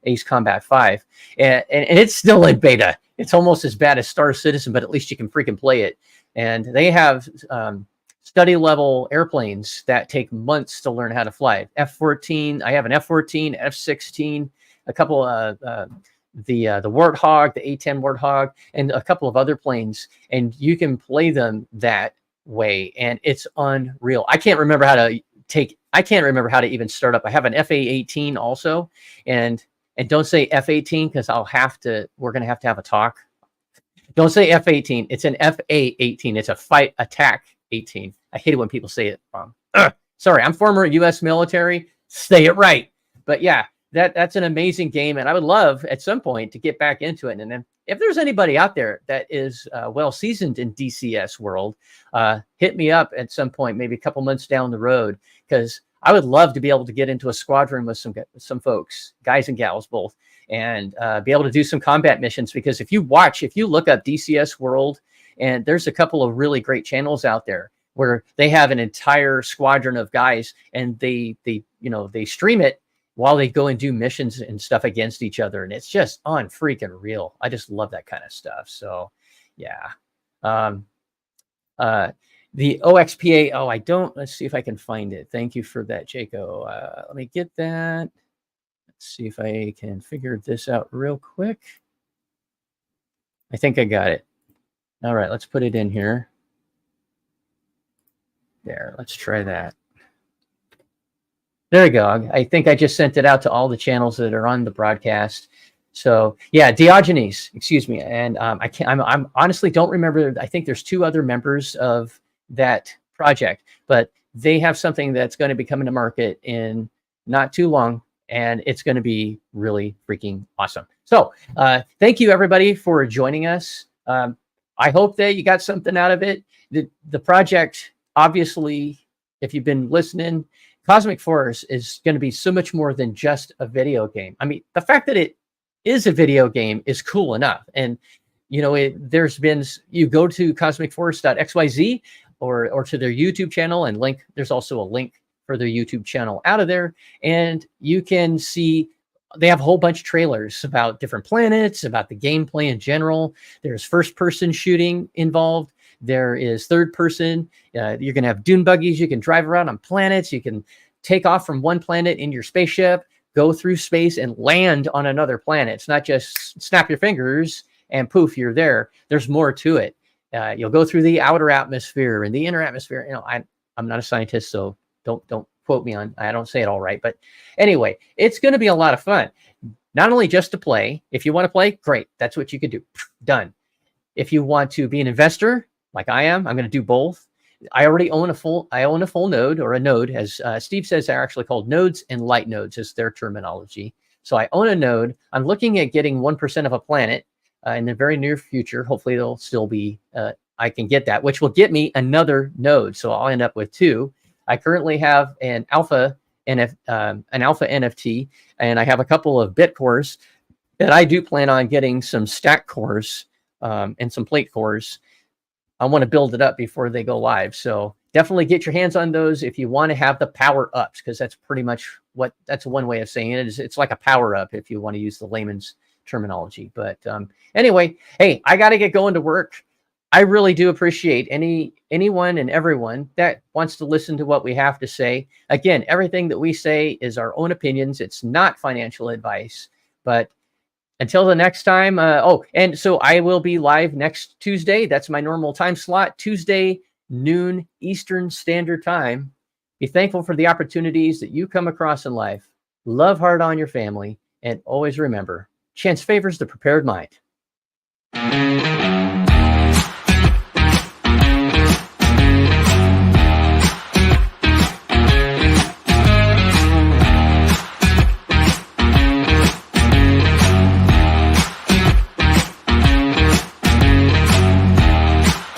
Ace Combat 5. And it's still in beta. It's almost as bad as Star Citizen, but at least you can freaking play it. And they have study level airplanes that take months to learn how to fly. F-14, I have an F-14, F-16, a couple of the Warthog, the A-10 Warthog, and a couple of other planes, and you can play them that way, and it's unreal. I can't remember how to even start up. I have an FA-18 also, and don't say F-18 because we're gonna have to have a talk. Don't say F-18. It's an FA-18. It's a fight attack 18. I hate it when people say it wrong. Sorry, I'm former U.S. military. Say it right. But yeah, that's an amazing game, and I would love at some point to get back into it. And then if there's anybody out there that is well seasoned in DCS world, hit me up at some point, maybe a couple months down the road, because I would love to be able to get into a squadron with some folks, guys and gals both, and be able to do some combat missions. Because if you look up DCS World, and there's a couple of really great channels out there where they have an entire squadron of guys, and they stream it while they go and do missions and stuff against each other, and it's just on freaking real. I just love that kind of stuff. So yeah. The OXPA, let's see if I can find it. Thank you for that, Jaco. Let me get that. Let's see if I can figure this out real quick. I think I got it. All right, let's put it in here. There, let's try that. There we go. I think I just sent it out to all the channels that are on the broadcast. So yeah, Diogenes, excuse me. And I'm honestly don't remember. I think there's 2 other members of that project, but they have something that's going to be coming to market in not too long, and it's going to be really freaking awesome. So thank you everybody for joining us. I hope that you got something out of it. The project, obviously, if you've been listening, Cosmic Force is going to be so much more than just a video game. I mean, the fact that it is a video game is cool enough. And you go to cosmicforce.xyz or to their YouTube channel and link. There's also a link for their YouTube channel out of there, and you can see they have a whole bunch of trailers about different planets, about the gameplay in general. There's first-person shooting involved. There is third-person. You're going to have dune buggies. You can drive around on planets. You can take off from one planet in your spaceship, go through space, and land on another planet. It's not just snap your fingers and poof, you're there. There's more to it. You'll go through the outer atmosphere and the inner atmosphere. I'm not a scientist, so don't quote me on. I don't say it all right, but anyway, it's going to be a lot of fun. Not only just to play. If you want to play, great. That's what you could do. Done. If you want to be an investor, like I am, I'm going to do both. I already own a full node, or a node, as Steve says. They're actually called nodes, and light nodes is their terminology. So I own a node. I'm looking at getting 1% of a planet in the very near future. Hopefully there'll still be, I can get that, which will get me another node. So I'll end up with 2. I currently have an alpha NFT, and I have a couple of bit cores that I do plan on getting some stack cores and some plate cores. I want to build it up before they go live. So definitely get your hands on those if you want to have the power ups, because that's pretty much that's one way of saying it. It's like a power up if you want to use the layman's terminology. But anyway, hey, I got to get going to work. I really do appreciate anyone and everyone that wants to listen to what we have to say. Again, everything that we say is our own opinions. It's not financial advice. But until the next time, and so I will be live next Tuesday. That's my normal time slot, Tuesday, noon Eastern Standard Time. Be thankful for the opportunities that you come across in life. Love hard on your family, and always remember, chance favors the prepared mind.